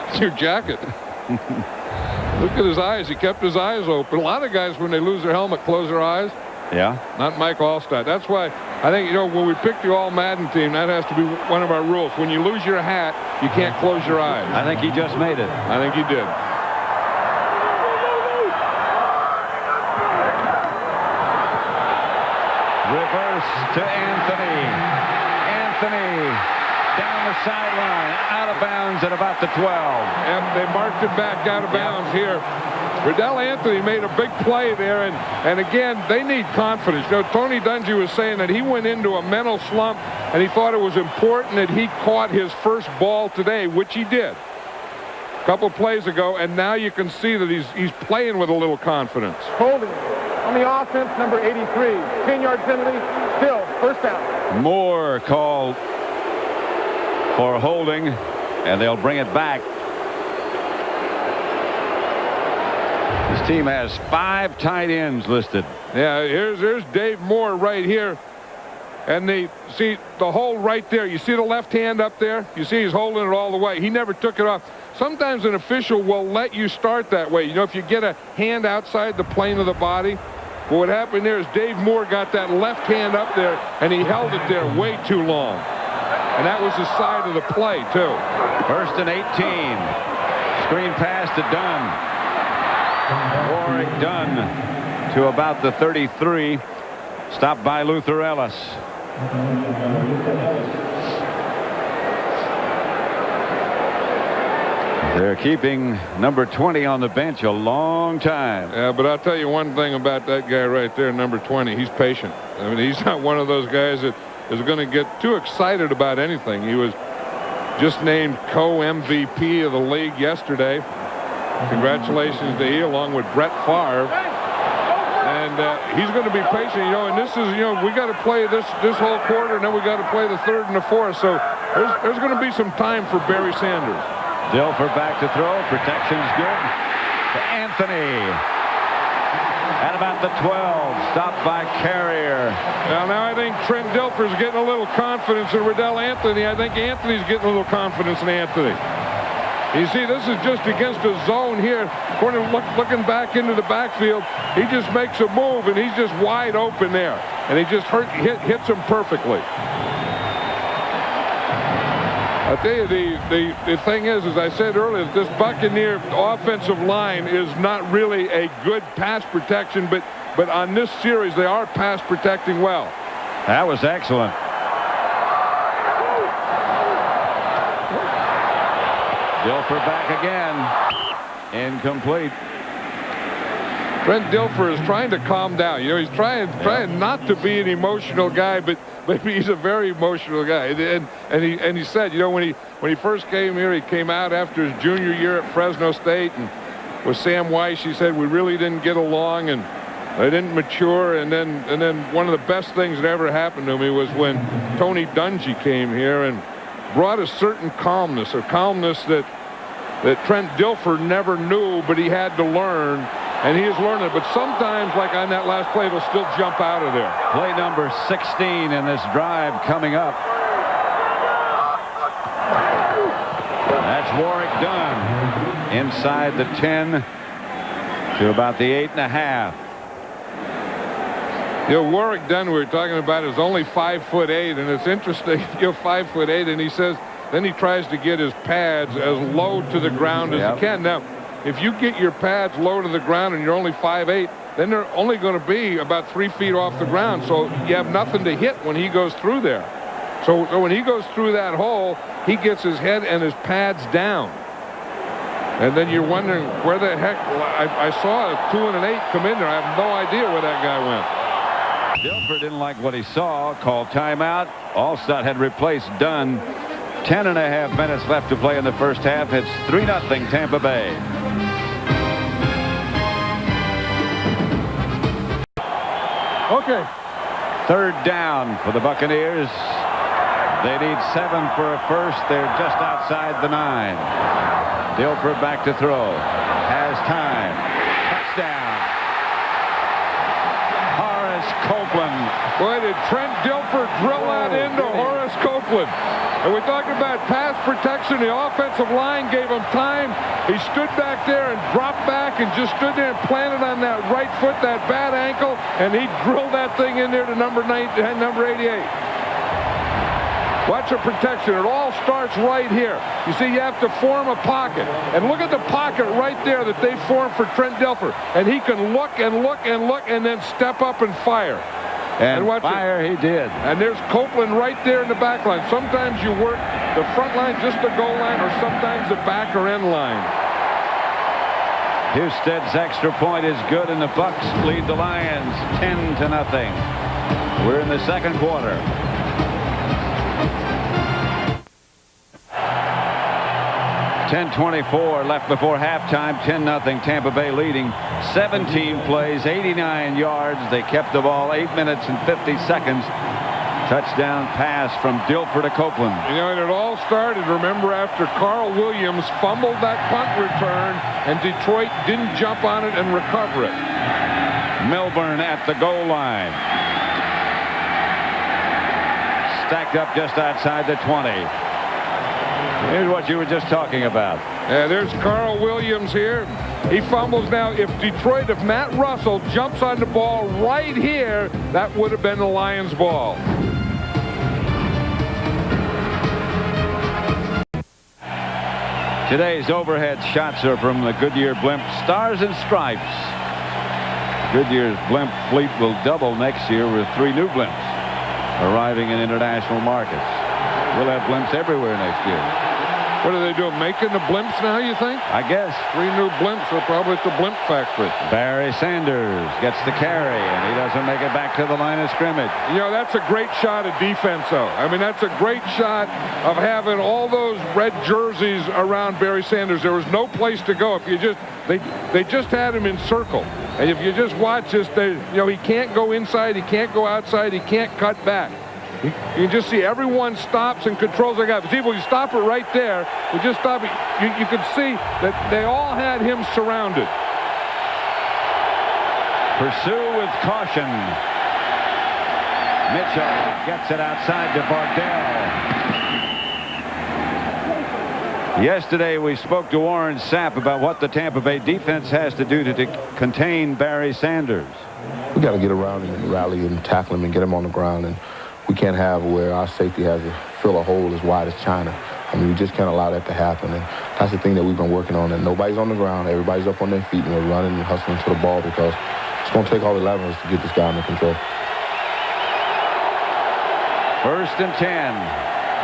It's your jacket. Look at his eyes. He kept his eyes open. A lot of guys, when they lose their helmet, close their eyes. Yeah. Not Mike Allstott. That's why I think, you know, when we pick the All-Madden team, that has to be one of our rules. When you lose your hat, you can't close your eyes. I think he just made it. I think he did. Reverse to Anthony. Anthony down the sideline, out of bounds at about the 12. And they marked it back out of bounds here. Riddell Anthony made a big play there, and again, they need confidence. You know, Tony Dungy was saying that he went into a mental slump, and he thought it was important that he caught his first ball today, which he did a couple plays ago, and now you can see that he's playing with a little confidence. Holding on the offense, number 83. 10-yard penalty, still first down. Moore called for holding, and they'll bring it back. This team has 5 tight ends listed. Yeah, here's Dave Moore right here. And see the hold right there. You see the left hand up there? You see he's holding it all the way. He never took it off. Sometimes an official will let you start that way. You know, if you get a hand outside the plane of the body. But what happened there is Dave Moore got that left hand up there, and he held it there way too long. And that was the side of the play, too. 1st and 18. Screen pass to Dunn. Warwick Dunn to about the 33. Stopped by Luther Ellis. They're keeping number 20 on the bench a long time. Yeah, but I'll tell you one thing about that guy right there, number 20. He's patient. I mean, he's not one of those guys that is going to get too excited about anything. He was just named co-MVP of the league yesterday. Congratulations to he, along with Brett Favre. And he's going to be patient, you know, and this is, you know, we got to play this whole quarter, and then we got to play the 3rd and the 4th. So there's going to be some time for Barry Sanders. Dilfer back to throw. Protection's good. To Anthony. At about the 12. Stopped by Carrier. Now I think Trent Dilfer's getting a little confidence in Riddell Anthony. I think Anthony's getting a little confidence in Anthony. You see, this is just against a zone here. Looking back into the backfield, he just makes a move, and he's just wide open there. And he just hits him perfectly. I'll tell you, the thing is, as I said earlier, this Buccaneer offensive line is not really a good pass protection, but on this series, they are pass protecting well. That was excellent. Dilfer back again. Incomplete. Trent Dilfer is trying to calm down. You know, he's trying not to be an emotional guy, but maybe he's a very emotional guy. And he said, you know, when he first came here, he came out after his junior year at Fresno State, and with Sam Weiss, he said we really didn't get along and they didn't mature. And then one of the best things that ever happened to me was when Tony Dungy came here and brought a certain calmness, that Trent Dilfer never knew, but he had to learn. And he is learning it, but sometimes, like on that last play, it'll still jump out of there. Play number 16 in this drive coming up. That's Warwick Dunn inside the 10 to about the 8.5. You know, Warwick Dunn, we were talking about, is only 5'8", and it's interesting. You're 5'8", and he says then he tries to get his pads as low to the ground as he can. Now, if you get your pads low to the ground and you're only 5'8", then they're only going to be about 3 feet off the ground. So you have nothing to hit when he goes through there. So when he goes through that hole, he gets his head and his pads down. And then you're wondering where the heck. I saw a 2 and an 8 come in there. I have no idea where that guy went. Dilfer didn't like what he saw. Called timeout. Allstott had replaced Dunn. 10.5 minutes left to play in the first half. It's 3-0 Tampa Bay. Okay. Third down for the Buccaneers. They need 7 for a first. They're just outside the 9. Dilfer back to throw. Has time. Touchdown. Horace Copeland. Boy, did Trent Dilfer drill that into Horace Copeland. And we're talking about pass protection. The offensive line gave him time. He stood back there and dropped back and just stood there and planted on that right foot, that bad ankle, and he drilled that thing in there to number 88. Watch the protection. It all starts right here. You see, you have to form a pocket. And look at the pocket right there that they formed for Trent Dilfer. And he can look and look and look and then step up and fire. And fire he did. And there's Copeland right there in the back line. Sometimes you work the front line, just the goal line, or sometimes the back or end line. Husted's extra point is good, and the Bucs lead the Lions 10-0. We're in the second quarter. .10:24 left before halftime. 10-0 Tampa Bay leading. 17 plays, 89 yards. They kept the ball 8 minutes and 50 seconds. Touchdown pass from Dilfer to Copeland. You know, and it all started, remember, after Carl Williams fumbled that punt return and Detroit didn't jump on it and recover it. Milburn at the goal line. Stacked up just outside the 20. Here's what you were just talking about. Yeah, there's Carl Williams here. He fumbles now. If Matt Russell jumps on the ball right here, that would have been the Lions' ball. Today's overhead shots are from the Goodyear blimp Stars and Stripes. Goodyear's blimp fleet will double next year with 3 new blimps arriving in international markets. We'll have blimps everywhere next year. What are they doing? Making the blimps now, you think? I guess. 3 new blimps are probably at the blimp factory. Barry Sanders gets the carry, and he doesn't make it back to the line of scrimmage. You know, that's a great shot of defense, though. I mean, that's a great shot of having all those red jerseys around Barry Sanders. There was no place to go. If you just, they just had him encircled. And if you just watch this, he can't go inside, he can't go outside, he can't cut back. You can just see everyone stops and controls the guy. But see, when you stop it right there, you just stop it. You can see that they all had him surrounded. Pursue with caution. Mitchell gets it outside to Bardell. Yesterday, we spoke to Warren Sapp about what the Tampa Bay defense has to do to contain Barry Sanders. We got to get around him and rally and tackle him and get him on the ground. And we can't have where our safety has to fill a hole as wide as China. I mean, we just can't allow that to happen. And that's the thing that we've been working on. And nobody's on the ground. Everybody's up on their feet, and we're running and hustling to the ball because it's going to take all 11 of us to get this guy under control. 1st and 10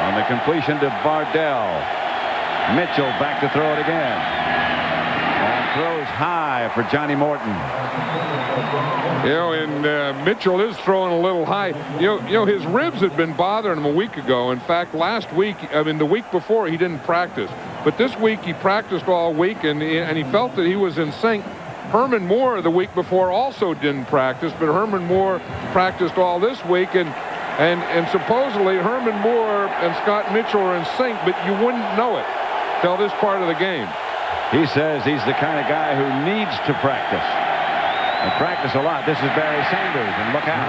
on the completion to Bardell. Mitchell back to throw it again. And throws high for Johnny Morton. You know, and Mitchell is throwing a little high. You know, his ribs had been bothering him a week ago. In fact, last week, the week before, he didn't practice. But this week, he practiced all week, and he felt that he was in sync. Herman Moore, the week before, also didn't practice, but Herman Moore practiced all this week, and supposedly Herman Moore and Scott Mitchell are in sync, but you wouldn't know it till this part of the game. He says he's the kind of guy who needs to practice. And practice a lot. This is Barry Sanders, and look out.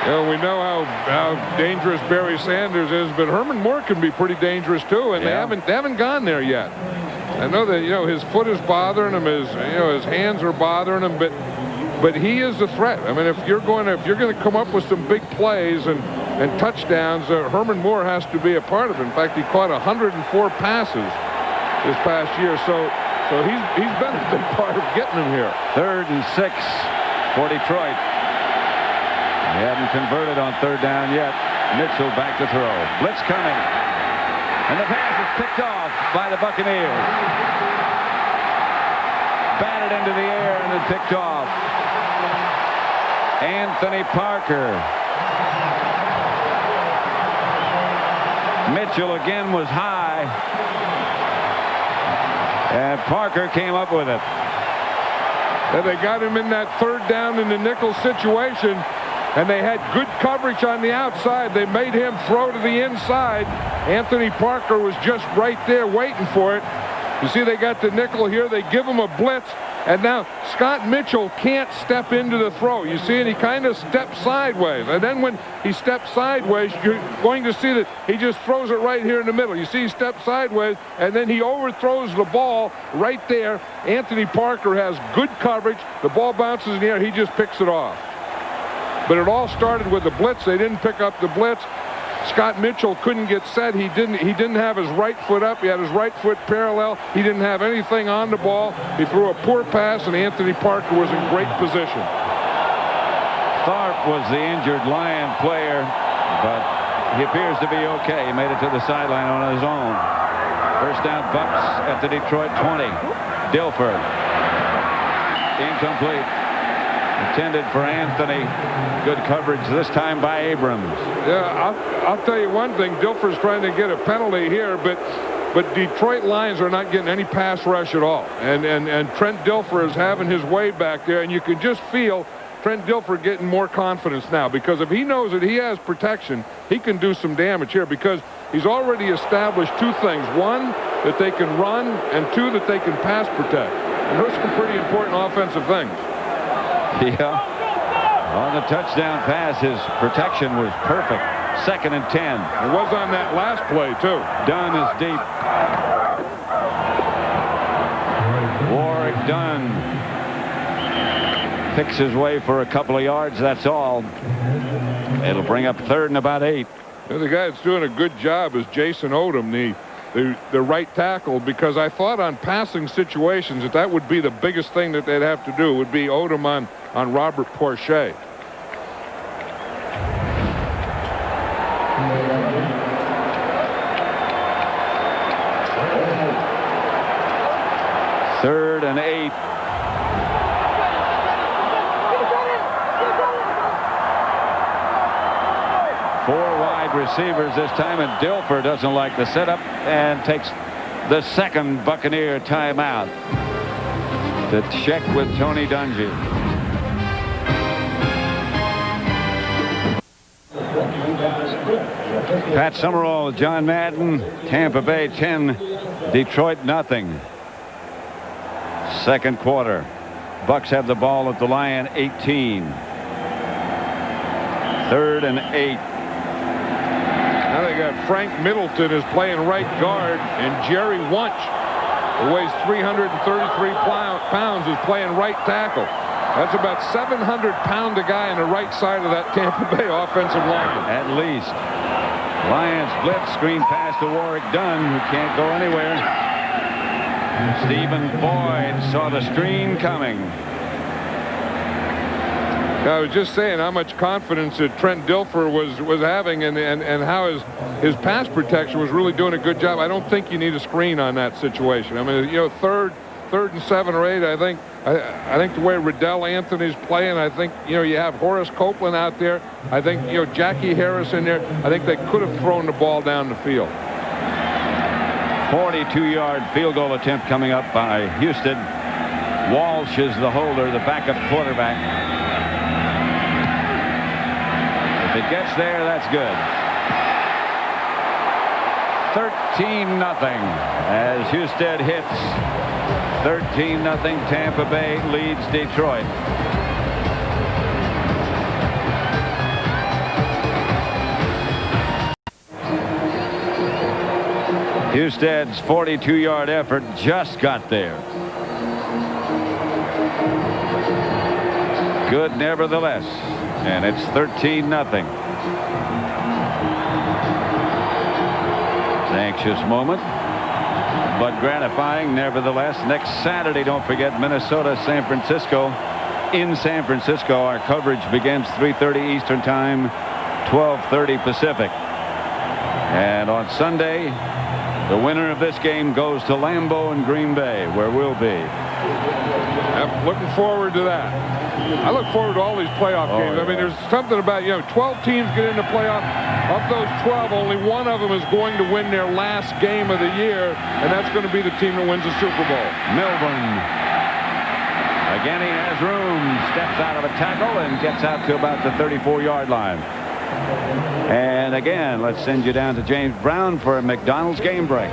You know, we know how dangerous Barry Sanders is, but Herman Moore can be pretty dangerous too, and yeah. they haven't gone there yet. I know that, you know, his foot is bothering him, his hands are bothering him, but he is a threat. I mean, if you're going to come up with some big plays and touchdowns, Herman Moore has to be a part of it. In fact, he caught 104 passes this past year, so he's been a big part of getting him here. 3rd and 6 for Detroit. They haven't converted on 3rd down yet. Mitchell back to throw. Blitz coming. And the pass is picked off by the Buccaneers. Batted into the air and then picked off. Anthony Parker. Mitchell again was high. And Parker came up with it. And they got him in that 3rd down in the nickel situation, and they had good coverage on the outside. They made him throw to the inside. Anthony Parker was just right there waiting for it. You see, they got the nickel here. They give him a blitz, and now Scott Mitchell can't step into the throw. You see, and he kind of steps sideways. And then when he steps sideways, you're going to see that he just throws it right here in the middle. You see, he steps sideways, and then he overthrows the ball right there. Anthony Parker has good coverage. The ball bounces in the air. He just picks it off. But it all started with the blitz. They didn't pick up the blitz. Scott Mitchell couldn't get set. He didn't have his right foot up. He had his right foot parallel. He didn't have anything on the ball. He threw a poor pass, and Anthony Parker was in great position. Tharp was the injured Lion player, but he appears to be okay. He made it to the sideline on his own. 1st down, Bucks at the Detroit 20. Dilfer. Incomplete. Intended for Anthony. Good coverage this time by Abrams. Yeah, I'll tell you one thing. Dilfer's trying to get a penalty here, but Detroit Lions are not getting any pass rush at all. And Trent Dilfer is having his way back there, and you can just feel Trent Dilfer getting more confidence now, because if he knows that he has protection, he can do some damage here, because he's already established 2 things. 1, that they can run, and 2, that they can pass protect. And those are pretty important offensive things. Yeah. On the touchdown pass, his protection was perfect. 2nd and 10. It was on that last play, too. Dunn is deep. Warwick Dunn picks his way for a couple of yards. That's all. It'll bring up 3rd and about 8. The guy that's doing a good job is Jason Odom, the right tackle, because I thought on passing situations that would be the biggest thing that they'd have to do, would be Odom on Robert Porcher. Third and 8. Four wide receivers this time, and Dilfer doesn't like the setup and takes the 2nd Buccaneer timeout to check with Tony Dungy. Pat Summerall, John Madden, Tampa Bay 10, Detroit nothing. 2nd quarter. Bucks have the ball at the Lion 18. 3rd and 8. Now they got Frank Middleton is playing right guard, and Jerry Wunsch, who weighs 333 pounds, is playing right tackle. That's about 700-pound a guy on the right side of that Tampa Bay offensive line. At least. Lions blitz, screen pass to Warwick Dunn, who can't go anywhere. Stephen Boyd saw the screen coming. I was just saying how much confidence that Trent Dilfer was having, and how his pass protection was really doing a good job. I don't think you need a screen on that situation. I mean, you know, third and 7 or 8. I think the way Riddell Anthony's playing, I think, you know, you have Horace Copeland out there. I think, you know, Jackie Harris in there. I think they could have thrown the ball down the field. 42-yard field goal attempt coming up by Houston. Walsh is the holder, the backup quarterback. If it gets there, that's good. 13-0 as Houston hits. 13-0. Tampa Bay leads Detroit. Houston's 42-yard effort just got there. Good nevertheless, and it's 13-0. Anxious moment, but gratifying nevertheless. Next Saturday, don't forget, Minnesota, San Francisco. In San Francisco, our coverage begins 3:30 Eastern Time, 12:30 Pacific. And on Sunday, the winner of this game goes to Lambeau in Green Bay, where we'll be. I'm looking forward to that. I look forward to all these playoff games. I mean, there's something about, you know, 12 teams get into playoff. Of those 12, only one of them is going to win their last game of the year, and that's going to be the team that wins the Super Bowl. Milburn. Again, he has room. Steps out of a tackle and gets out to about the 34-yard line. And again, let's send you down to James Brown for a McDonald's game break.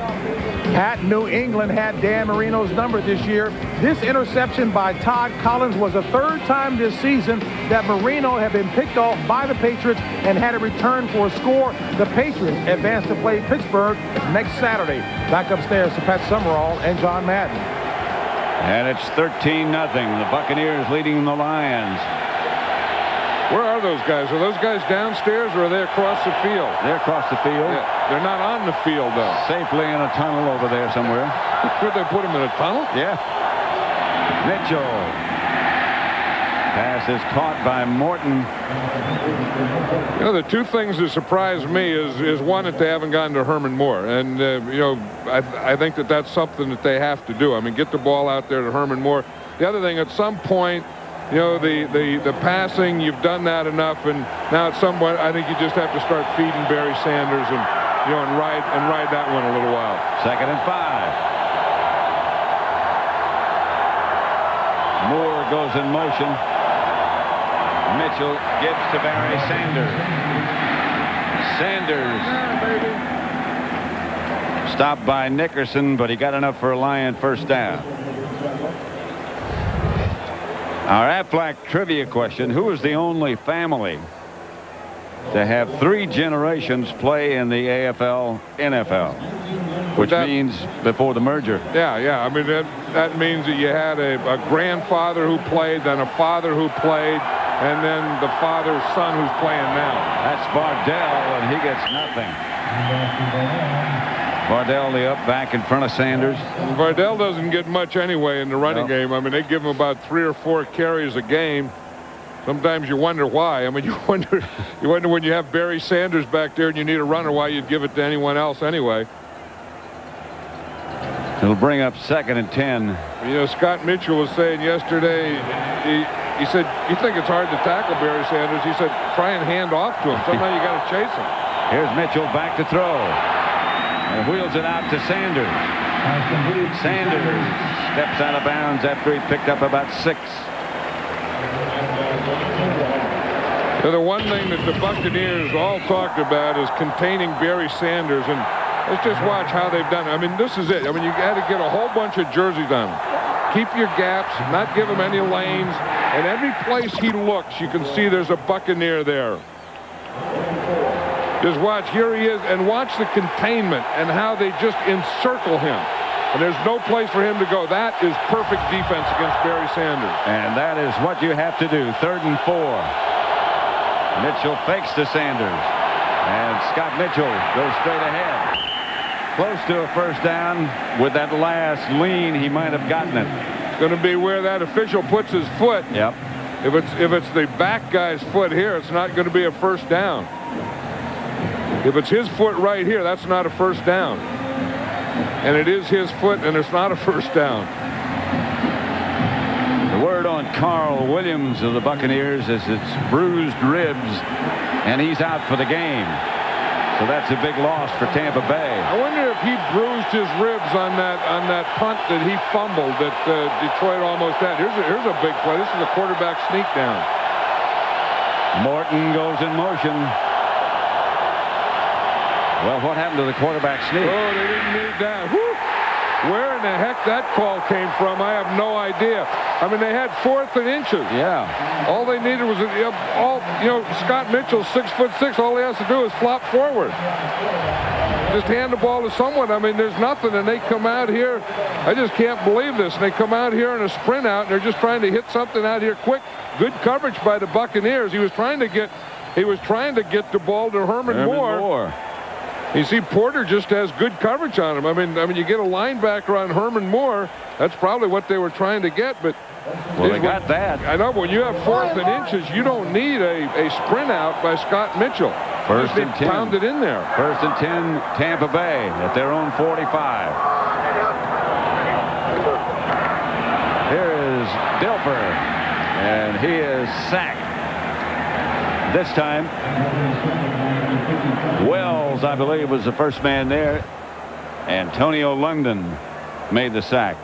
Pat, New England had Dan Marino's number this year. This interception by Todd Collins was the 3rd time this season that Marino had been picked off by the Patriots and had a return for a score. The Patriots advance to play Pittsburgh next Saturday. Back upstairs to Pat Summerall and John Madden. And it's 13-0. The Buccaneers leading the Lions. Where are those guys? Are those guys downstairs or are they across the field? They're across the field. Yeah, they're not on the field, though. Safely in a tunnel over there somewhere. Could they put them in a tunnel? Yeah. Mitchell. Pass is caught by Morton. You know, the two things that surprise me is one, that they haven't gotten to Herman Moore. And, you know, I think that that's something that they have to do. I mean, get the ball out there to Herman Moore. The other thing, at some point, you know, the passing, you've done that enough, and now at some point, I think you just have to start feeding Barry Sanders and, you know, and ride that one a little while. 2nd and 5. Moore goes in motion. Mitchell gives to Barry Sanders. Sanders stopped by Nickerson, but he got enough for a Lion first down. Our Aflac trivia question: who is the only family to have 3 generations play in the AFL NFL? Which means before the merger. Yeah. I mean, that means that you had a grandfather who played, then a father who played, and then the father's son who's playing now. That's Bardell, and he gets nothing. Bardell, the up back in front of Sanders. Bardell doesn't get much anyway in the running game. I mean, they give him about 3 or 4 carries a game. Sometimes you wonder why. I mean, you wonder when you have Barry Sanders back there and you need a runner, why you'd give it to anyone else anyway. It'll bring up 2nd and 10. You know, Scott Mitchell was saying yesterday, he said, you think it's hard to tackle Barry Sanders? He said, try and hand off to him. Sometimes you got to chase him. Here's Mitchell back to throw. And wheels it out to Sanders. Sanders steps out of bounds after he picked up about 6. Now, the one thing that the Buccaneers all talked about is containing Barry Sanders, and let's just watch how they've done it. I mean, this is it. I mean, you got to get a whole bunch of jerseys on him. Keep your gaps, not give him any lanes, and every place he looks, you can see there's a Buccaneer there. Just watch, here he is, and watch the containment and how they just encircle him. And there's no place for him to go. That is perfect defense against Barry Sanders. And that is what you have to do. 3rd and 4. Mitchell fakes to Sanders. And Scott Mitchell goes straight ahead. Close to a first down. With that last lean, he might have gotten it. It's going to be where that official puts his foot. Yep. If it's the back guy's foot here, it's not going to be a first down. If it's his foot right here, that's not a first down. And it is his foot, and it's not a first down. The word on Carl Williams of the Buccaneers is it's bruised ribs, and he's out for the game. So that's a big loss for Tampa Bay. I wonder if he bruised his ribs on that punt that he fumbled that Detroit almost had. Here's a big play. This is a quarterback sneak down. Morton goes in motion. Well, what happened to the quarterback sneak? Oh, they didn't need that. Whew. Where in the heck that call came from, I have no idea. I mean, they had 4th and inches. Yeah. All they needed was Scott Mitchell's 6'6". All he has to do is flop forward. Just hand the ball to someone. I mean, there's nothing, and they come out here. I just can't believe this. And they come out here in a sprint out, and they're just trying to hit something out here quick. Good coverage by the Buccaneers. He was trying to get the ball to Herman Moore. You see, Porter just has good coverage on him. I mean, you get a linebacker on Herman Moore. That's probably what they were trying to get, but well, they got that. I know, but when you have 4th and inches, you don't need a sprint out by Scott Mitchell. First and 10. Pound it in there. First and 10, Tampa Bay at their own 45. Here is Dilfer, and he is sacked. This time, Wells, I believe, was the first man there. Antonio London made the sack.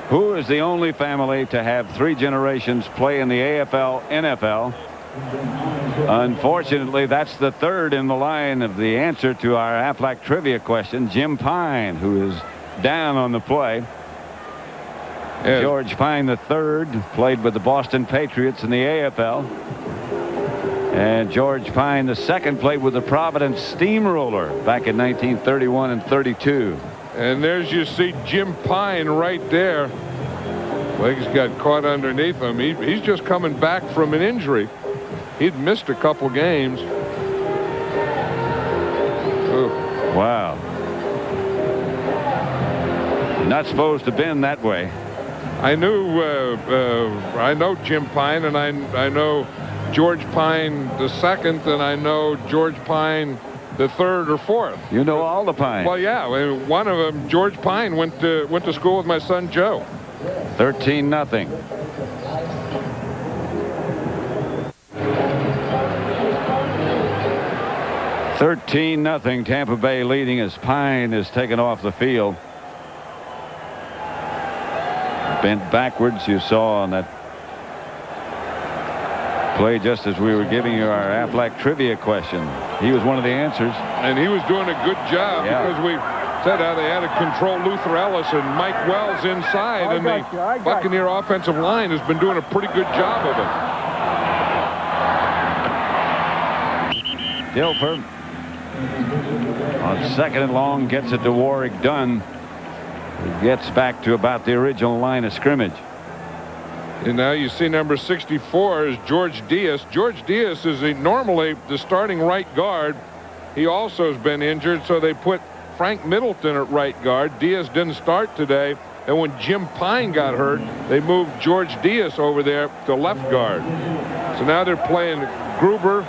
Who is the only family to have 3 generations play in the AFL, NFL? Unfortunately, that's the third in the line of the answer to our Aflac trivia question. Jim Pine, who is down on the play. Yes. George Pine III played with the Boston Patriots in the AFL. And George Pine II played with the Providence Steamroller back in 1931 and 32. And there's you see Jim Pine right there. Legs got caught underneath him. He's just coming back from an injury. He'd missed a couple games. Ooh. Wow. Not supposed to bend that way. I know Jim Pine, and I know George Pine II, and I know George Pine the 3rd or 4th. You know all the Pines. Well, yeah. One of them, George Pine, went to school with my son Joe. 13-0. Tampa Bay leading as Pine is taken off the field. Bent backwards, you saw on that play just as we were giving you our Aflac trivia question. He was one of the answers. And he was doing a good job because we said how they had to control Luther Ellis and Mike Wells inside, and the Buccaneer offensive line has been doing a pretty good job of it. Dilfer on 2nd and long gets it to Warwick Dunn. He gets back to about the original line of scrimmage. And now you see number 64 is George Diaz. George Diaz is normally the starting right guard. He also has been injured, so they put Frank Middleton at right guard. Diaz didn't start today, and when Jim Pine got hurt, they moved George Diaz over there to left guard. So now they're playing Gruber,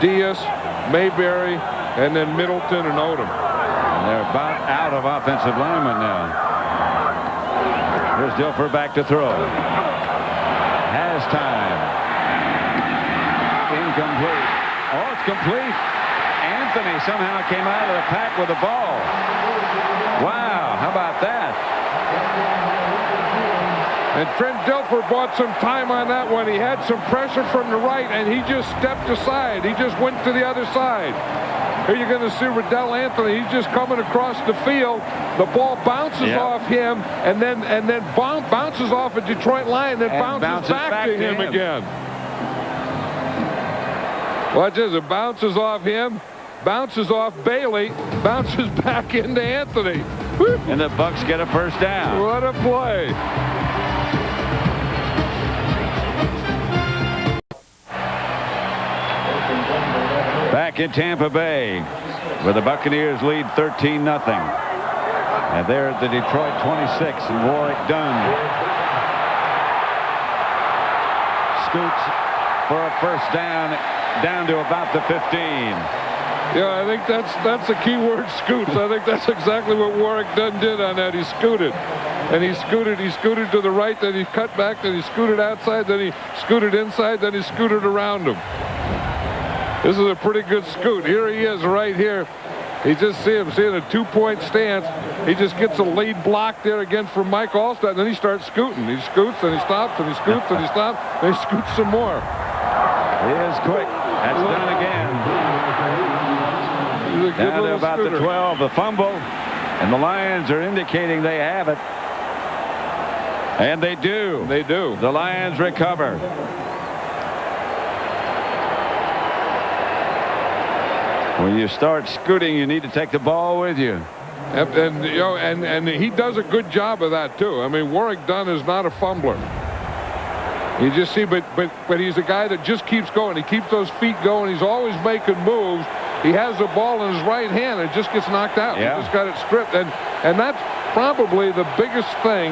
Diaz, Mayberry, and then Middleton and Odom. And they're about out of offensive linemen now. Here's Dilfer back to throw. Has time. Incomplete. Oh, it's complete. Anthony somehow came out of the pack with the ball. Wow, how about that? And Trent Dilfer bought some time on that one. He had some pressure from the right, and he just stepped aside. He just went to the other side. Here you're going to see Riddell Anthony. He's just coming across the field. The ball bounces off him, and then bounces off a Detroit Lion, then bounces back to him again. Watch this. It bounces off him, bounces off Bailey, bounces back into Anthony. And the Bucks get a first down. What a play. Back in Tampa Bay, where the Buccaneers lead 13-0. And they're at the Detroit 26, and Warwick Dunn scoots for a first down to about the 15. Yeah, I think that's the key word, scoots. I think that's exactly what Warrick Dunn did on that. He scooted. And he scooted to the right, then he cut back, then he scooted outside, then he scooted inside, then he scooted around him. This is a pretty good scoot. Here he is right here. You just see him in a 2-point stance. He just gets a lead block there again from Mike Allstott, and then he starts scooting. He scoots, and he stops, and he scoots, and he stops, and he scoots some more. He is quick. That's done again. Down to about the 12, the fumble, and the Lions are indicating they have it. And they do. They do. The Lions recover. When you start scooting, you need to take the ball with you. And you know, and he does a good job of that too. I mean, Warrick Dunn is not a fumbler. You just see, but he's a guy that just keeps going. He keeps those feet going. He's always making moves. He has the ball in his right hand and it just gets knocked out. Yeah. He just got it stripped. And that's probably the biggest thing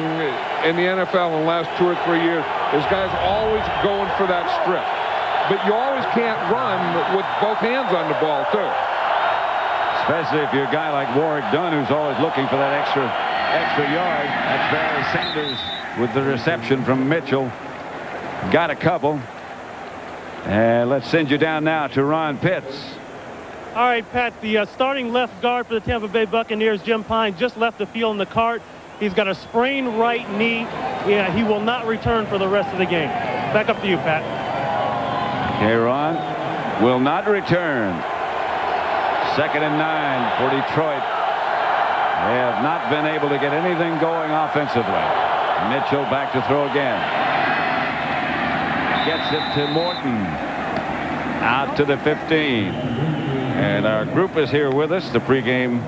in the NFL in the last 2 or 3 years is guys always going for that strip. But you always can't run with both hands on the ball, too. Especially if you're a guy like Warrick Dunn, who's always looking for that extra yard. That's Barry Sanders with the reception from Mitchell. Got a couple. And let's send you down now to Ron Pitts. All right, Pat, the starting left guard for the Tampa Bay Buccaneers, Jim Pine, just left the field in the cart. He's got a sprained right knee. Yeah, he will not return for the rest of the game. Back up to you, Pat. Okay, Ron will not return. 2nd and 9 for Detroit. They have not been able to get anything going offensively. Mitchell back to throw again. Gets it to Morton. Out to the 15. And our group is here with us, the pregame,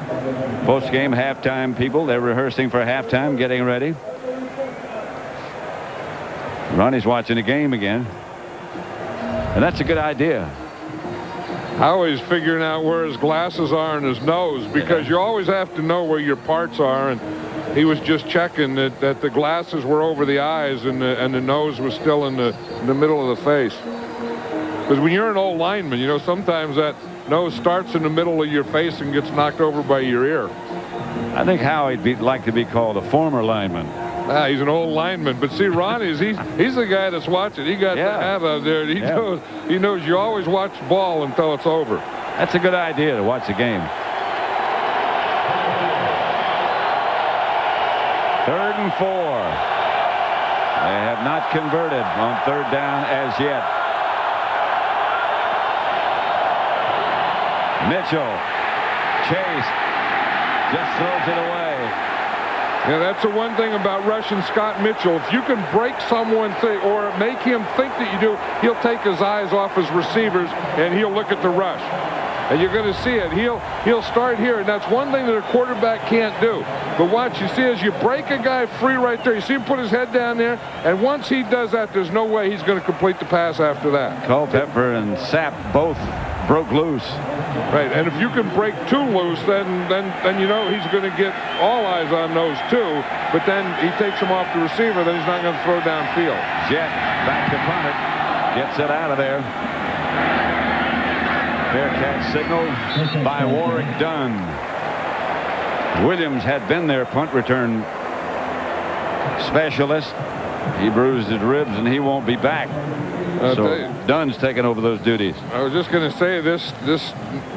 postgame, halftime people. They're rehearsing for halftime, getting ready. Ronnie's watching the game again. And that's a good idea. Howie's figuring out where his glasses are and his nose, because you always have to know where your parts are. And he was just checking that the glasses were over the eyes and the nose was still in the middle of the face. Because when you're an old lineman, you know, sometimes that nose starts in the middle of your face and gets knocked over by your ear. I think Howie'd like to be called a former lineman. He's an old lineman. But see, Ronnie's he's the guy that's watching. He got the hat out there. He knows you always watch ball until it's over. That's a good idea to watch the game. 3rd and 4. They have not converted on 3rd down as yet. Mitchell, Chase, just throws it away. Yeah, that's the one thing about rushing Scott Mitchell. If you can break someone or make him think that you do, he'll take his eyes off his receivers and he'll look at the rush. And you're going to see it. He'll start here, and that's one thing that a quarterback can't do. But watch, you see, as you break a guy free right there, you see him put his head down there, and once he does that, there's no way he's going to complete the pass after that. Culpepper and Sapp both broke loose. Right, and if you can break two loose, then you know he's going to get all eyes on those two. But then he takes them off the receiver, then he's not going to throw downfield. Jet back to punt it, gets it out of there. Fair catch signal by Warrick Dunn. Williams had been their punt return specialist. He bruised his ribs and he won't be back. So Dunn's taking over those duties. I was just going to say this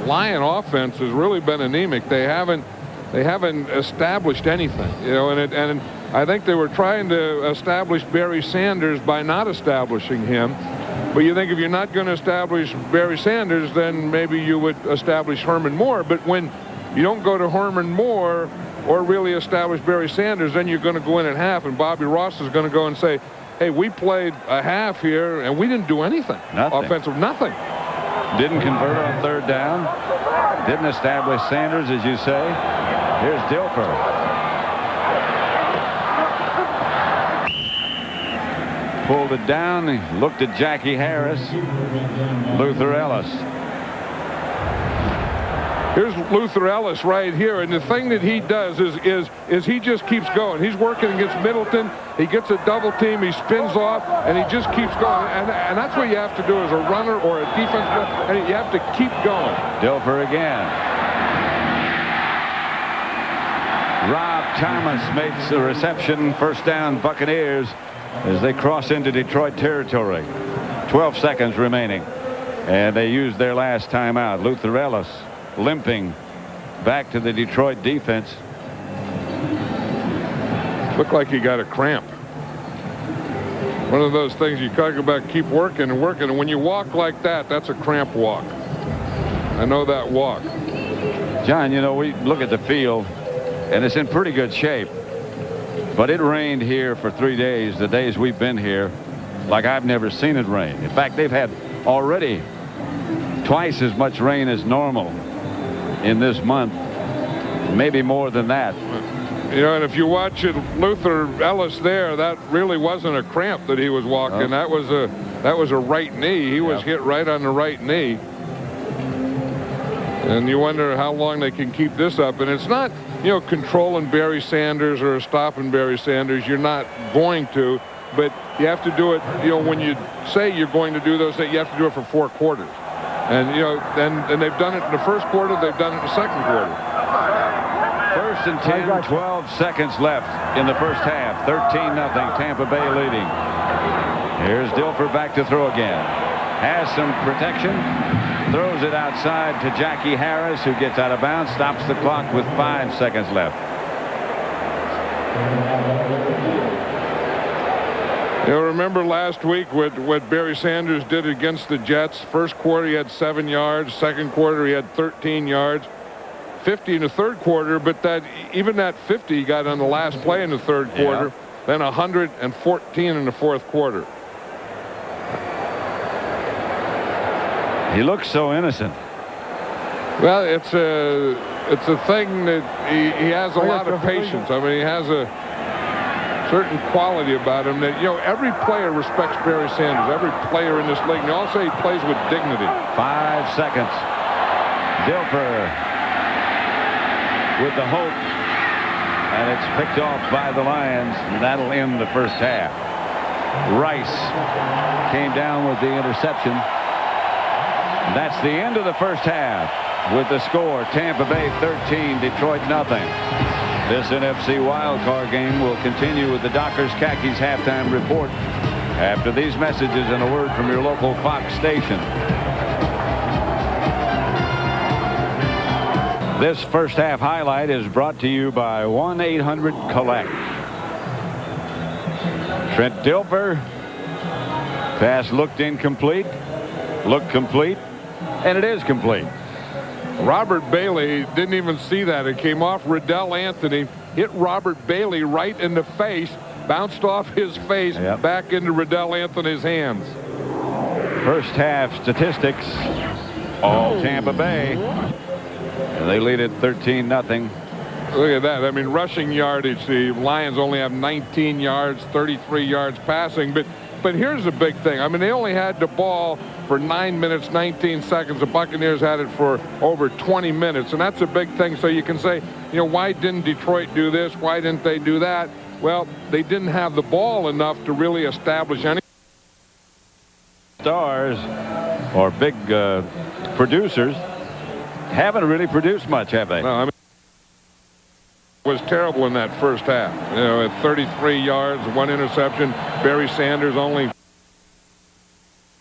Lion offense has really been anemic. They haven't established anything, you know, and I think they were trying to establish Barry Sanders by not establishing him. But you think if you're not going to establish Barry Sanders, then maybe you would establish Herman Moore. But when you don't go to Herman Moore or really establish Barry Sanders, then you're going to go in at half, and Bobby Ross is going to go and say, hey, we played a half here, and we didn't do anything. Offensive, nothing. Didn't convert on 3rd down. Didn't establish Sanders, as you say. Here's Dilfer. Pulled it down. He looked at Jackie Harris. Luther Ellis. Here's Luther Ellis right here, and the thing that he does is he just keeps going. He's working against Middleton. He gets a double team. He spins off, and he just keeps going. And that's what you have to do as a runner or a defensive, and you have to keep going. Dilfer again. Rob Thomas makes the reception. First down, Buccaneers, as they cross into Detroit territory. 12 seconds remaining, and they use their last timeout. Luther Ellis limping back to the Detroit defense. Looked like he got a cramp. One of those things you talk about, keep working and working, and when you walk like that, that's a cramp walk. I know that walk. John, you know, we look at the field, and it's in pretty good shape. But it rained here for 3 days, the days we've been here, like I've never seen it rain. In fact, they've had already twice as much rain as normal in this month, maybe more than that. You know, and if you watch it, Luther Ellis there, that really wasn't a cramp that he was walking. That was a right knee. He was hit right on the right knee. And you wonder how long they can keep this up. And it's not, you know, controlling Barry Sanders or stopping Barry Sanders. You're not going to, but you have to do it, you know, when you say you're going to do those things, you have to do it for 4 quarters. And, you know, and they've done it in the first quarter, they've done it in the second quarter. First and 10, 12 seconds left in the first half. 13-0, Tampa Bay leading. Here's Dilfer back to throw again. Has some protection. Throws it outside to Jackie Harris, who gets out of bounds, stops the clock with 5 seconds left. You know, remember last week what Barry Sanders did against the Jets? First quarter, he had 7 yards. Second quarter, he had 13 yards. 50 in the third quarter, but even that 50 he got on the last play in the third quarter. Then 114 in the fourth quarter. He looks so innocent. Well, it's a thing that he has a lot of patience. I mean, he has a certain quality about him that, you know, every player respects Barry Sanders. Every player in this league. And they all say he plays with dignity. 5 seconds. Dilfer with the hope, and it's picked off by the Lions, and that'll end the first half. Rice came down with the interception. And that's the end of the first half with the score, Tampa Bay 13, Detroit nothing. This NFC wildcard game will continue with the Dockers Khakis halftime report after these messages and a word from your local Fox station. This first half highlight is brought to you by 1-800-COLLECT. Trent Dilfer. Pass looked incomplete. Looked complete. And it is complete. Robert Bailey didn't even see that. It came off Riddell Anthony. Hit Robert Bailey right in the face. Bounced off his face. Back into Riddell Anthony's hands. First half statistics. All Tampa Bay. And they lead it 13-0. Look at that. I mean, rushing yardage. The Lions only have 19 yards, 33 yards passing. But here's the big thing. I mean, they only had the ball for 9 minutes, 19 seconds. The Buccaneers had it for over 20 minutes. And that's a big thing. So you can say, you know, why didn't Detroit do this? Why didn't they do that? Well, they didn't have the ball enough to really establish any stars or big producers. Haven't really produced much, have they? No, I mean, it was terrible in that first half. You know, at 33 yards, 1 interception. Barry Sanders only.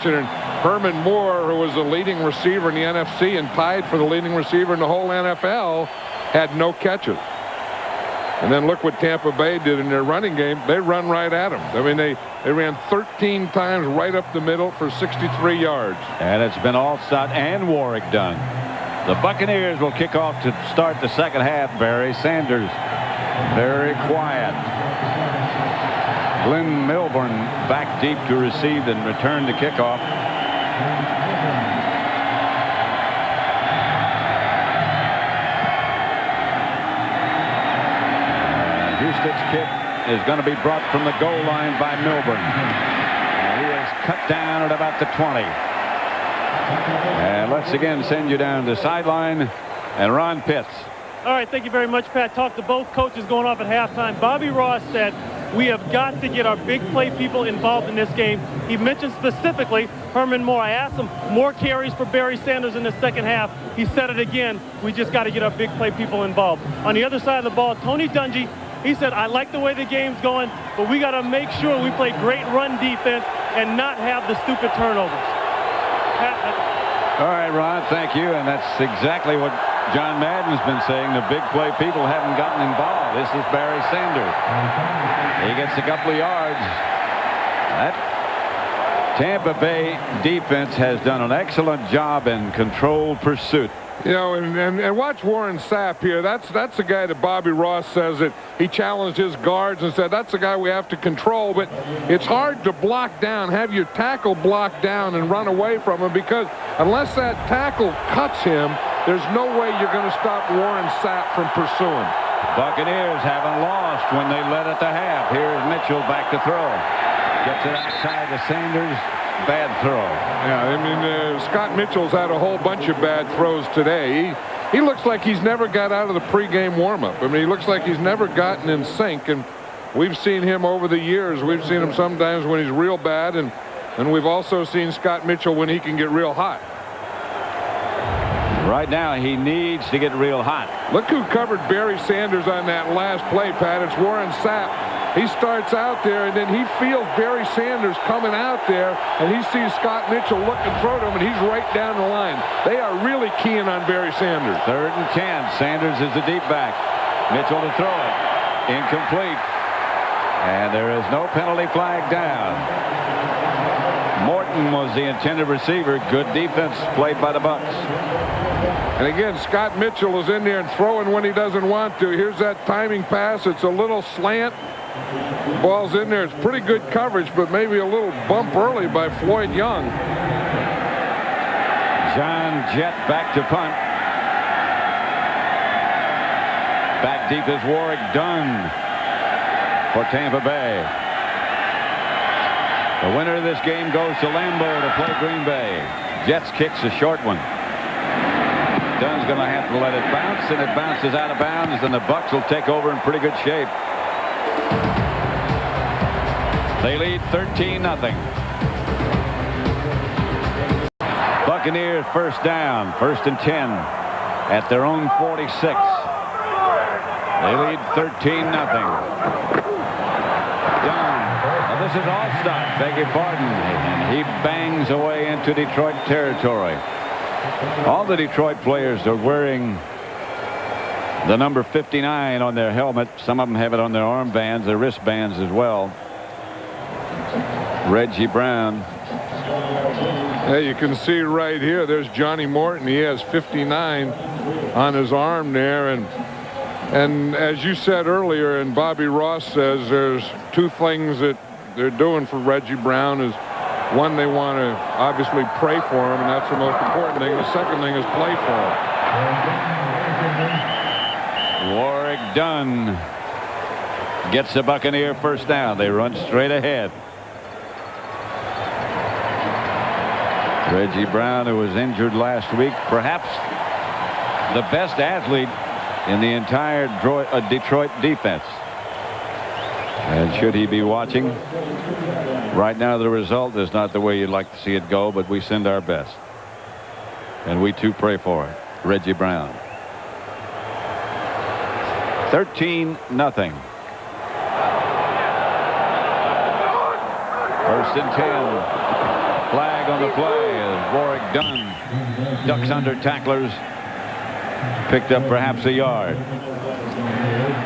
And Herman Moore, who was the leading receiver in the NFC and tied for the leading receiver in the whole NFL, had no catches. And then look what Tampa Bay did in their running game. They run right at him. I mean, they ran 13 times right up the middle for 63 yards. And it's been Allstott and Warwick done. The Buccaneers will kick off to start the second half. Barry Sanders very quiet. Glenn Milburn back deep to receive and return to kickoff. Houston's kick is going to be brought from the goal line by Milburn. And he is cut down at about the 20. And let's again send you down to the sideline And Ron Pitts. All right, thank you very much, Pat. Talked to both coaches going off at halftime. Bobby Ross said, we have got to get our big play people involved in this game. He mentioned specifically Herman Moore. I asked him more carries for Barry Sanders in the second half. He said it again. We just got to get our big play people involved. On the other side of the ball, Tony Dungy, he said, I like the way the game's going, but we got to make sure we play great run defense and not have the stupid turnovers. All right, Ron, thank you. And that's exactly what John Madden's been saying. The big play people haven't gotten involved. This is Barry Sanders. He gets a couple of yards. That Tampa Bay defense has done an excellent job in controlled pursuit. You know, and watch Warren Sapp here. That's the guy that Bobby Ross says that he challenged his guards and said that's the guy we have to control. But it's hard to block down, have your tackle block down and run away from him, because unless that tackle cuts him, there's no way you're going to stop Warren Sapp from pursuing. Buccaneers haven't lost when they led at the half. Here's Mitchell back to throw. Gets it outside to Sanders. Bad throw. Yeah, I mean, Scott Mitchell's had a whole bunch of bad throws today. He looks like he's never got out of the pregame warm-up. I mean, he looks like he's never gotten in sync, and we've seen him over the years. We've seen him sometimes when he's real bad, and we've also seen Scott Mitchell when he can get real hot. Right now, he needs to get real hot. Look who covered Barry Sanders on that last play, Pat. It's Warren Sapp. He starts out there, and then he feels Barry Sanders coming out there, and he sees Scott Mitchell look and throw to him, and he's right down the line. They are really keying on Barry Sanders. 3rd and 10. Sanders is the deep back. Mitchell to throw it. Incomplete. And there is no penalty flag down. Morton was the intended receiver. Good defense played by the Bucs. And again, Scott Mitchell is in there and throwing when he doesn't want to. Here's that timing pass. It's a little slant. Ball's in there. It's pretty good coverage, but maybe a little bump early by Floyd Young. John Jett back to punt. Back deep is Warwick Dunn for Tampa Bay. The winner of this game goes to Lambeau to play Green Bay. Jets kicks a short one. Dunn's going to have to let it bounce, and it bounces out of bounds, and the Bucs will take over in pretty good shape. They lead 13-0. Buccaneers first down, 1st and 10 at their own 46. They lead 13-0. Dunn. Now this is Allstott, beg your pardon. And he bangs away into Detroit territory. All the Detroit players are wearing the number 59 on their helmet. Some of them have it on their armbands, their wristbands as well. Reggie Brown. Yeah, you can see right here, there's Johnny Morton. He has 59 on his arm there. And as you said earlier, and Bobby Ross says, there's two things that they're doing for Reggie Brown. Is one, they want to obviously pray for him, and that's the most important thing. The second thing is play for him. Warwick Dunn gets the Buccaneer first down. They run straight ahead. Reggie Brown, who was injured last week, perhaps the best athlete in the entire Detroit defense. And should he be watching? Right now the result is not the way you'd like to see it go, but we send our best. And we too pray for it. Reggie Brown. 13-0. 1st and 10. Flag on the play as Warwick Dunn ducks under tacklers. Picked up perhaps a yard.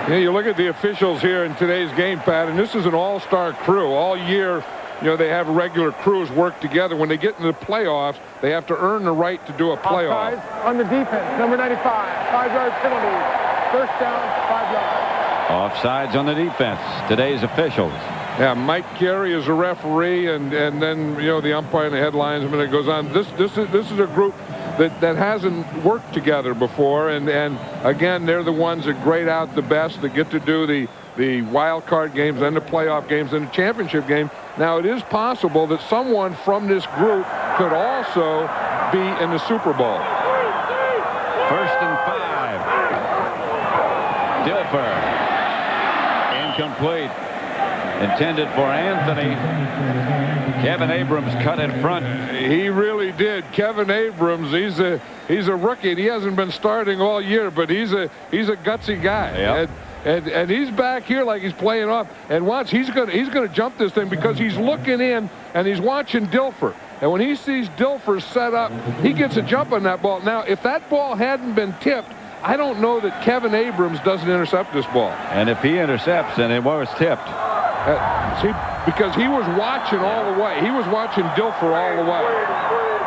Yeah, you look at the officials here in today's game, Pat, and this is an all-star crew. All year, you know, they have regular crews work together. When they get into the playoffs, they have to earn the right to do a playoff. Offside on the defense, number 95, 5-yard penalty. First down, 5 yards. Offsides on the defense. Today's officials. Yeah, Mike Carey is a referee, and then, you know, the umpire and the headlines. I mean, it goes on. This is a group that hasn't worked together before, and again, they're the ones that grade out the best, that get to do the wild card games and the playoff games and the championship game. Now, it is possible that someone from this group could also be in the Super Bowl. 1st and 5. Dilfer. Incomplete. Intended for Anthony. Kevin Abrams cut in front. He really did. Kevin Abrams, he's a rookie, and he hasn't been starting all year, but he's a gutsy guy. Yep. And he's back here like he's playing off. And watch, he's gonna jump this thing because he's looking in and he's watching Dilfer. And when he sees Dilfer set up, he gets a jump on that ball. Now, if that ball hadn't been tipped, I don't know that Kevin Abrams doesn't intercept this ball. And if he intercepts and it was tipped. See, because he was watching all the way. He was watching Dilfer all the way.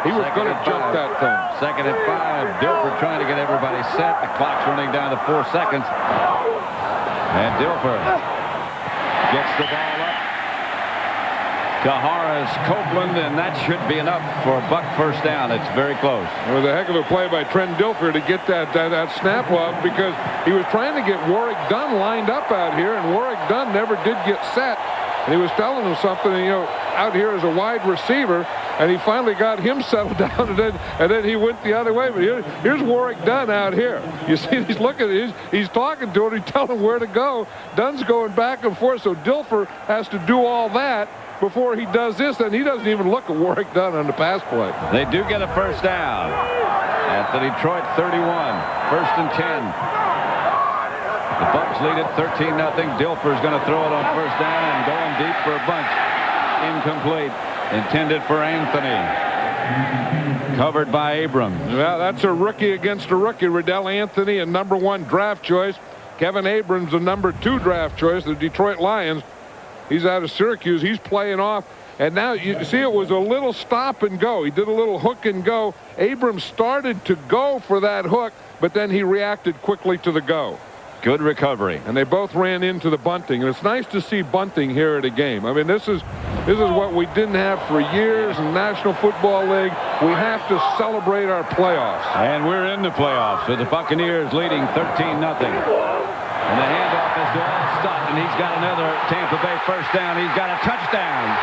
He was going to jump that thing. 2nd and 5. Dilfer trying to get everybody set. The clock's running down to 4 seconds. And Dilfer gets the ball up to Horace Copeland, and that should be enough for a Buck first down. It's very close. It was a heck of a play by Trent Dilfer to get that snap off because he was trying to get Warwick Dunn lined up out here, and Warwick Dunn never did get set. And he was telling him something, you know, out here as a wide receiver, and he finally got him settled down, and then he went the other way. But here's Warwick Dunn out here. You see, he's looking, he's talking to him, he's telling him where to go. Dunn's going back and forth, so Dilfer has to do all that before he does this, and he doesn't even look at Warwick Dunn on the pass play. They do get a first down at the Detroit 31. 1st and 10. The Bucks lead it 13-0. Dilfer's going to throw it on first down and going deep for a bunch. Incomplete. Intended for Anthony. Covered by Abrams. Well, that's a rookie against a rookie. Riddell Anthony, a #1 draft choice. Kevin Abrams, a #2 draft choice. The Detroit Lions. He's out of Syracuse. He's playing off. And now you see it was a little stop and go. He did a little hook and go. Abrams started to go for that hook, but then he reacted quickly to the go. Good recovery. And they both ran into the bunting. And it's nice to see bunting here at a game. I mean, this is what we didn't have for years in the National Football League. We have to celebrate our playoffs. And we're in the playoffs with the Buccaneers leading 13-0. And the handoff is to Allstott, and he's got another Tampa Bay first down. He's got a touchdown.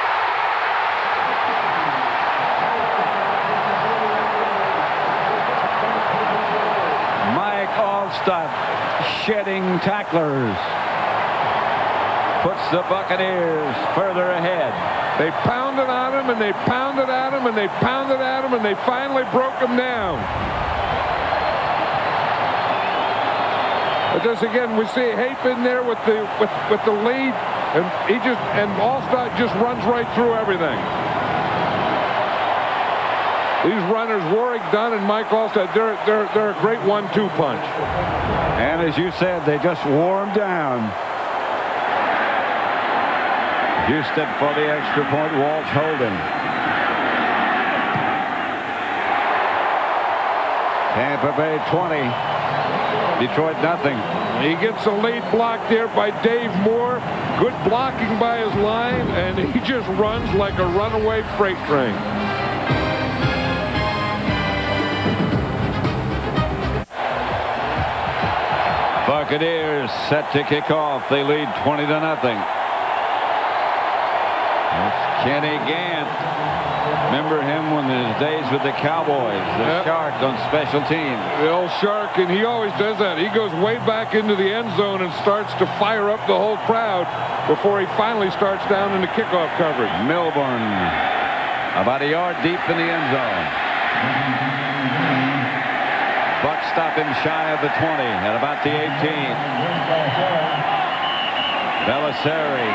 Mike Allstott shedding tacklers. Puts the Buccaneers further ahead. They pounded on him, and they pounded at him, and they pounded at him, and they finally broke him down. But just again, we see Hape in there with the lead, and Allstott just runs right through everything. These runners, Warwick Dunn and Mike Allstott, they're a great 1-2 punch. And as you said, they just wore him down. Houston for the extra point. Walsh holding. Tampa Bay 20. Detroit nothing. He gets a late block there by Dave Moore. Good blocking by his line, and he just runs like a runaway freight train. Buccaneers set to kick off. They lead 20-0. It's Kenny Gant. Remember him when his days with the Cowboys, the Shark on special teams. The old Shark, and he always does that. He goes way back into the end zone and starts to fire up the whole crowd before he finally starts down in the kickoff coverage. Milburn about a yard deep in the end zone. Bucks stop him shy of the 20 at about the 18. Belisari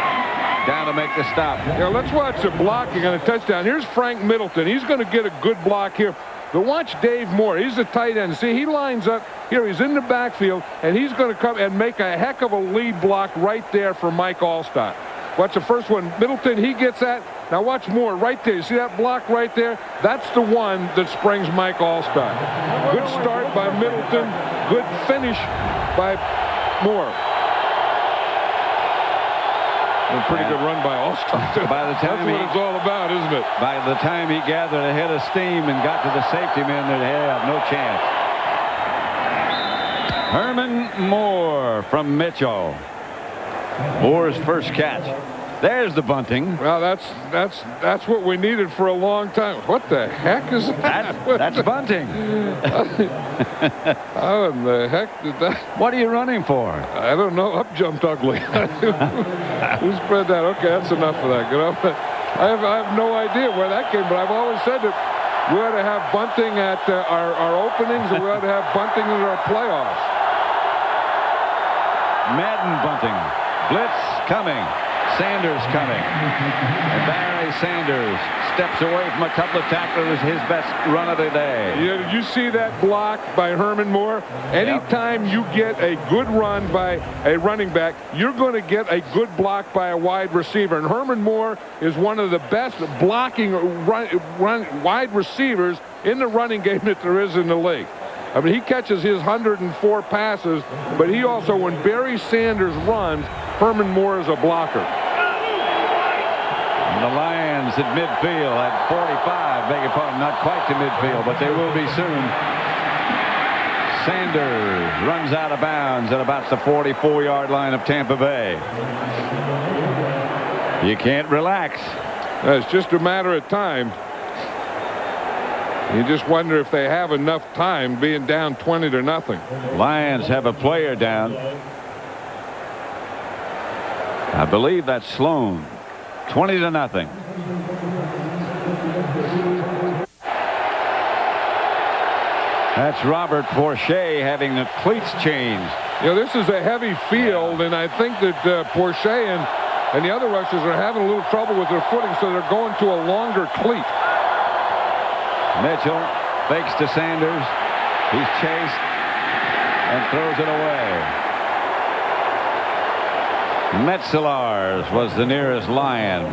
down to make the stop. Yeah, let's watch the blocking on a touchdown. Here's Frank Middleton. He's going to get a good block here. But watch Dave Moore. He's the tight end. See, he lines up here. He's in the backfield, and he's going to come and make a heck of a lead block right there for Mike Allstott. Watch the first one. Middleton, he gets that. Now watch Moore right there. You see that block right there? That's the one that springs Mike Allstott. Good start by Middleton. Good finish by Moore. A pretty good run by Allstott. By the time that's what it's all about, isn't it? By the time he gathered a head of steam and got to the safety men, they had no chance. Herman Moore from Mitchell. Moore's first catch. There's the bunting. Well, that's what we needed for a long time. What the heck is that? That's bunting. How in the heck did that? What are you running for? I don't know. Up jumped ugly. Who spread that? Okay, that's enough of that. Get up. I have no idea where that came, but I've always said that we ought to have bunting at our openings, and we ought to have bunting at our playoffs. Madden bunting. Blitz coming. Sanders coming. And Barry Sanders steps away from a couple of tacklers. His best run of the day. Yeah, did you see that block by Herman Moore? Anytime you get a good run by a running back, you're going to get a good block by a wide receiver. And Herman Moore is one of the best blocking wide receivers in the running game that there is in the league. I mean, he catches his 104 passes, but he also, when Barry Sanders runs, Herman Moore is a blocker. And the Lions at midfield at 45. Beg your pardon, not quite to midfield, but they will be soon. Sanders runs out of bounds at about the 44-yard line of Tampa Bay. You can't relax. It's just a matter of time. You just wonder if they have enough time being down 20-0. Lions have a player down. I believe that's Sloan. 20-0. That's Robert Porcher having the cleats changed. You know, this is a heavy field, and I think that Porcher and the other rushers are having a little trouble with their footing, so they're going to a longer cleat. Mitchell fakes to Sanders. He's chased and throws it away. Metzelaars was the nearest Lion.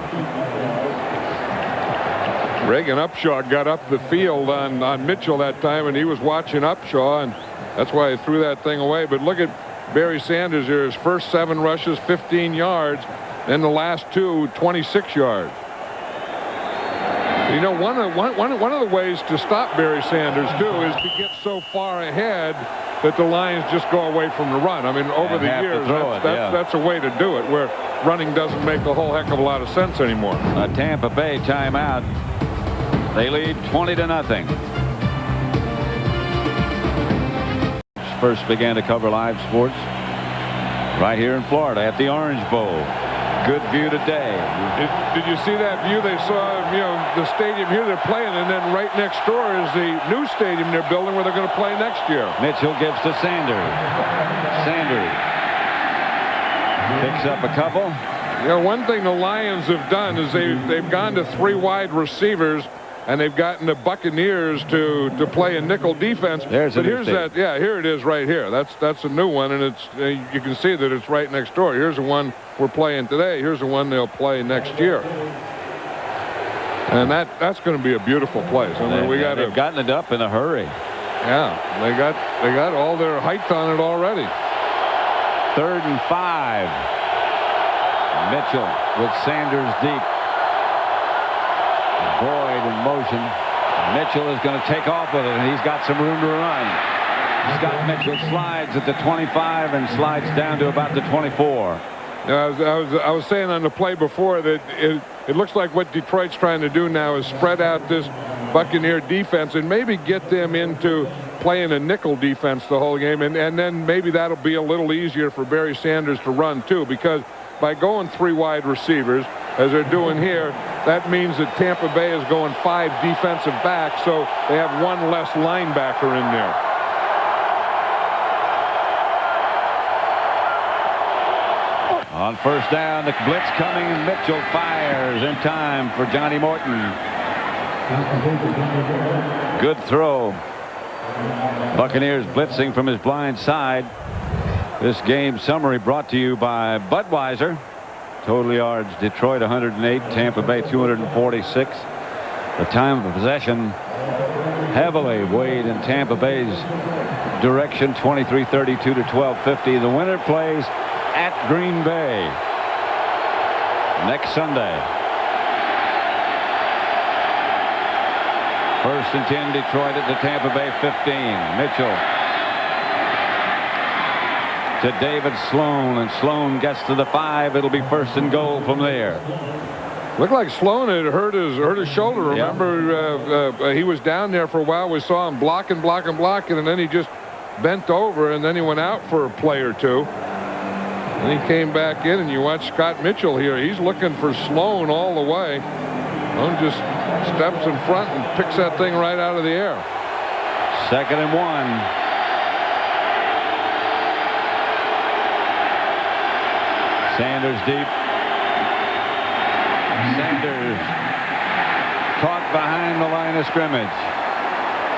Reagan Upshaw got up the field on Mitchell that time, and he was watching Upshaw, and that's why he threw that thing away. But look at Barry Sanders here. His first 7 rushes, 15 yards, then the last 2, 26 yards. You know, one of the ways to stop Barry Sanders, too, is to get so far ahead that the Lions just go away from the run. I mean, over the years, that's a way to do it, where running doesn't make a whole heck of a lot of sense anymore. A Tampa Bay timeout. They lead 20-0. First began to cover live sports right here in Florida at the Orange Bowl. Good view today. Did you see that view? They saw, you know, the stadium here they're playing, and then right next door is the new stadium they're building where they're going to play next year. Mitchell gives to Sanders. Sanders picks up a couple. You know, one thing the Lions have done is they've gone to 3 wide receivers, and they've gotten the Buccaneers to play a nickel defense. But here's that. Yeah, here it is right here. That's a new one, and it's you can see that it's right next door. Here's the one we're playing today. Here's the one they'll play next year. And that's going to be a beautiful place. I mean, they've gotten it up in a hurry. Yeah, they got all their height on it already. 3rd and 5. Mitchell with Sanders deep. Boyd in motion. Mitchell is going to take off with it, and he's got some room to run. Scott Mitchell slides at the 25 and slides down to about the 24. I was saying on the play before that it looks like what Detroit's trying to do now is spread out this Buccaneer defense and maybe get them into playing a nickel defense the whole game, and then maybe that'll be a little easier for Barry Sanders to run too, because by going 3 wide receivers as they're doing here, that means that Tampa Bay is going 5 defensive backs, so they have 1 less linebacker in there. On first down, the blitz coming, and Mitchell fires in time for Johnny Morton. Good throw. Buccaneers blitzing from his blind side. This game summary brought to you by Budweiser. Total yards, Detroit 108, Tampa Bay 246. The time of possession heavily weighed in Tampa Bay's direction, 23-32 to 12-50. The winner plays at Green Bay next Sunday. 1st and 10, Detroit at the Tampa Bay 15. Mitchell to David Sloan, and Sloan gets to the 5. It'll be 1st and goal from there. Looked like Sloan had hurt his shoulder. Remember, he was down there for a while. We saw him blocking, and then he just bent over, and then he went out for a play or two. And he came back in, and you watch Scott Mitchell here. He's looking for Sloan all the way. Sloan just steps in front and picks that thing right out of the air. 2nd and 1. Sanders deep. Sanders caught behind the line of scrimmage.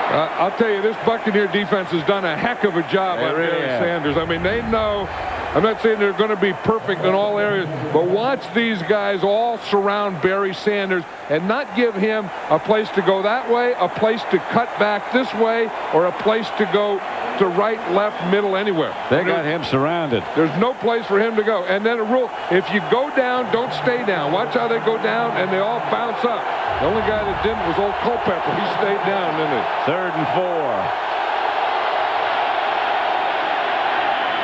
I'll tell you, this Buccaneer defense has done a heck of a job on Barry Sanders. I mean, they know. I'm not saying they're going to be perfect in all areas, but watch these guys all surround Barry Sanders and not give him a place to go that way, a place to cut back this way, or a place to go to right, left, middle, anywhere. They got him surrounded. There's no place for him to go. And then a rule, if you go down, don't stay down. Watch how they go down, and they all bounce up. The only guy that didn't was old Culpepper. He stayed down, didn't he? 3rd and 4.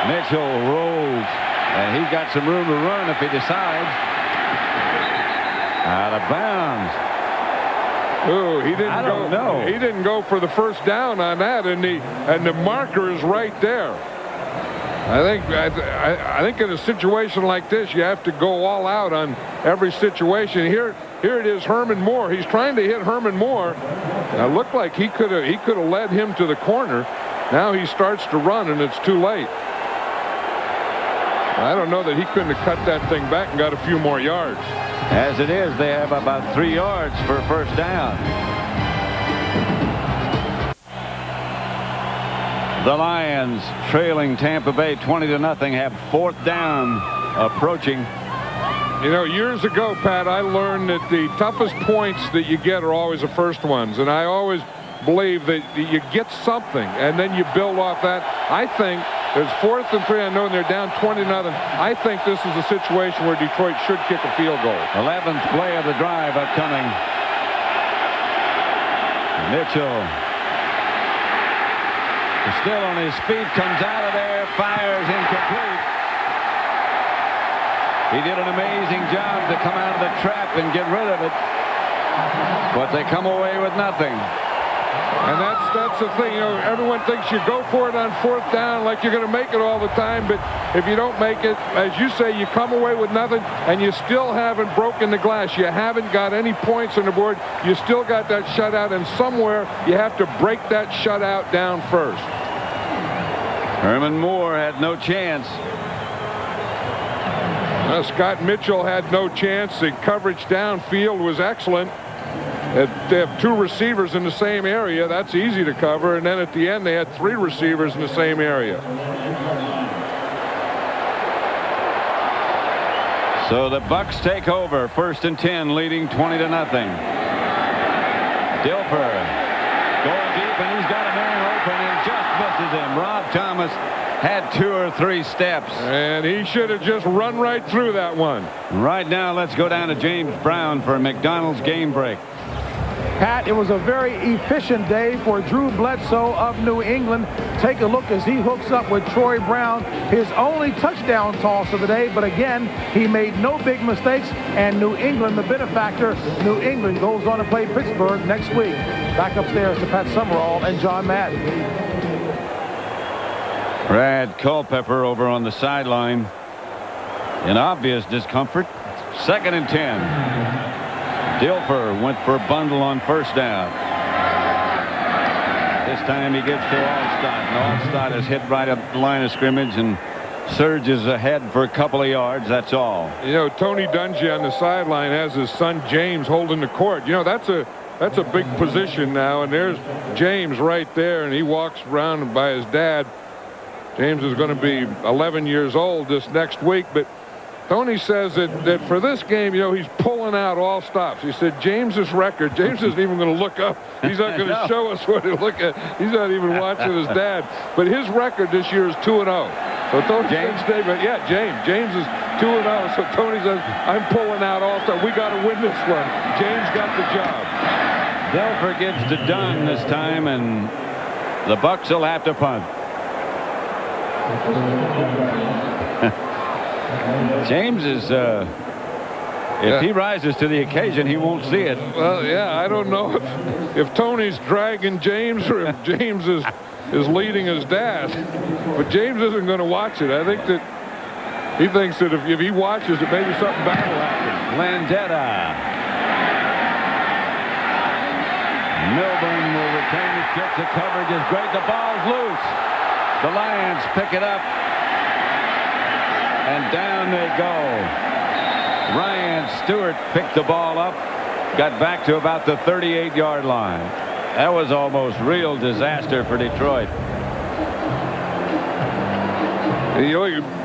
Mitchell rolls, and he's got some room to run if he decides. Out of bounds. Oh, he didn't go. He didn't go for the 1st down on that, and the marker is right there. I think in a situation like this, you have to go all out on every situation. Here it is, Herman Moore. He's trying to hit Herman Moore. It looked like he could have led him to the corner. Now he starts to run, and it's too late. I don't know that he couldn't have cut that thing back and got a few more yards. As it is, they have about 3 yards for a 1st down. The Lions, trailing Tampa Bay 20-0, have 4th down approaching. You know, years ago, Pat, I learned that the toughest points that you get are always the first ones, and I always believe that you get something and then you build off that. I think there's 4th and 3. I know they're down 20-0. I think this is a situation where Detroit should kick a field goal. 11th play of the drive upcoming. Mitchell is still on his feet, comes out of there, fires incomplete. He did an amazing job to come out of the trap and get rid of it, but they come away with nothing. And that's the thing, you know, everyone thinks you go for it on 4th down like you're going to make it all the time, but if you don't make it, as you say, you come away with nothing, and you still haven't broken the glass. You haven't got any points on the board. You still got that shutout, and somewhere you have to break that shutout down first. Herman Moore had no chance. Scott Mitchell had no chance. The coverage downfield was excellent. They have 2 receivers in the same area. That's easy to cover. And then at the end, they had 3 receivers in the same area. So the Bucs take over. 1st and 10, leading 20-0. Dilfer going deep, and he's got a man open and just misses him. Rob Thomas had 2 or 3 steps. And he should have just run right through that one. Right now, let's go down to James Brown for a McDonald's game break. Pat, it was a very efficient day for Drew Bledsoe of New England. Take a look as he hooks up with Troy Brown, his only touchdown toss of the day. But again, he made no big mistakes, and New England, the benefactor, New England goes on to play Pittsburgh next week. Back upstairs to Pat Summerall and John Madden. Brad Culpepper over on the sideline in obvious discomfort. 2nd and 10. Dilfer went for a bundle on 1st down. This time he gets to Allstott, and Allstott is hit right up the line of scrimmage and surges ahead for a couple of yards. That's all. You know, Tony Dungy on the sideline has his son James holding the court. You know, that's a big position now, and there's James right there, and he walks around by his dad. James is going to be 11 years old this next week, but Tony says that for this game, you know, he's pulling out all stops. He said James's record, James isn't even going to look up. He's not going to show us what to look at. He's not even watching his dad. But his record this year is 2-0. So Tony said, statement, yeah, James is 2-0. So Tony says, I'm pulling out all stops. We got to win this one. James got the job. Dilfer gets to Dunn this time, and the Bucs will have to punt. James is, if he rises to the occasion, he won't see it. Well, yeah, I don't know if Tony's dragging James or if James is leading his dad. But James isn't going to watch it. I think that he thinks that if he watches it, maybe something bad will happen. Landetta. Milburn will retain the kick. The coverage is great. The ball's loose. The Lions pick it up. And down they go. Ryan Stewart picked the ball up. Got back to about the 38-yard line. That was almost real disaster for Detroit.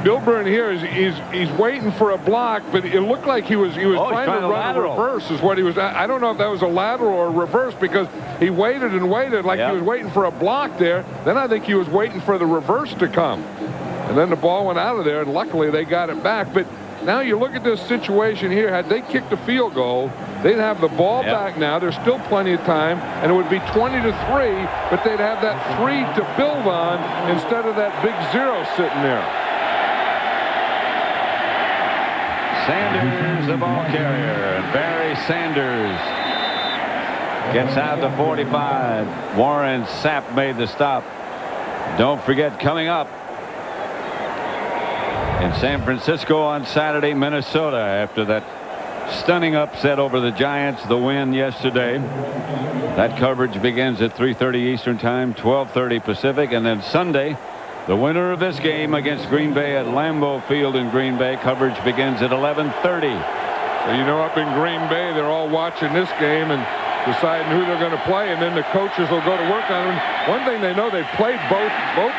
Milburn here he's waiting for a block, but it looked like he was trying to run a reverse is what he was. I don't know if that was a lateral or a reverse because he waited and waited like he was waiting for a block there. Then I think he was waiting for the reverse to come. And then the ball went out of there, and luckily they got it back. But now you look at this situation here. Had they kicked a field goal, they'd have the ball back now. There's still plenty of time, and it would be 20-3, but they'd have that 3 to build on instead of that big 0 sitting there. Sanders, the ball carrier, and Barry Sanders gets out to 45. Warren Sapp made the stop. Don't forget, coming up in San Francisco on Saturday, Minnesota, after that stunning upset over the Giants, the win yesterday. That coverage begins at 3:30 Eastern Time, 12:30 Pacific, and then Sunday, the winner of this game against Green Bay at Lambeau Field in Green Bay. Coverage begins at 11:30. So up in Green Bay, they're all watching this game and deciding who they're going to play, and then the coaches will go to work on them. One thing they know, they've played both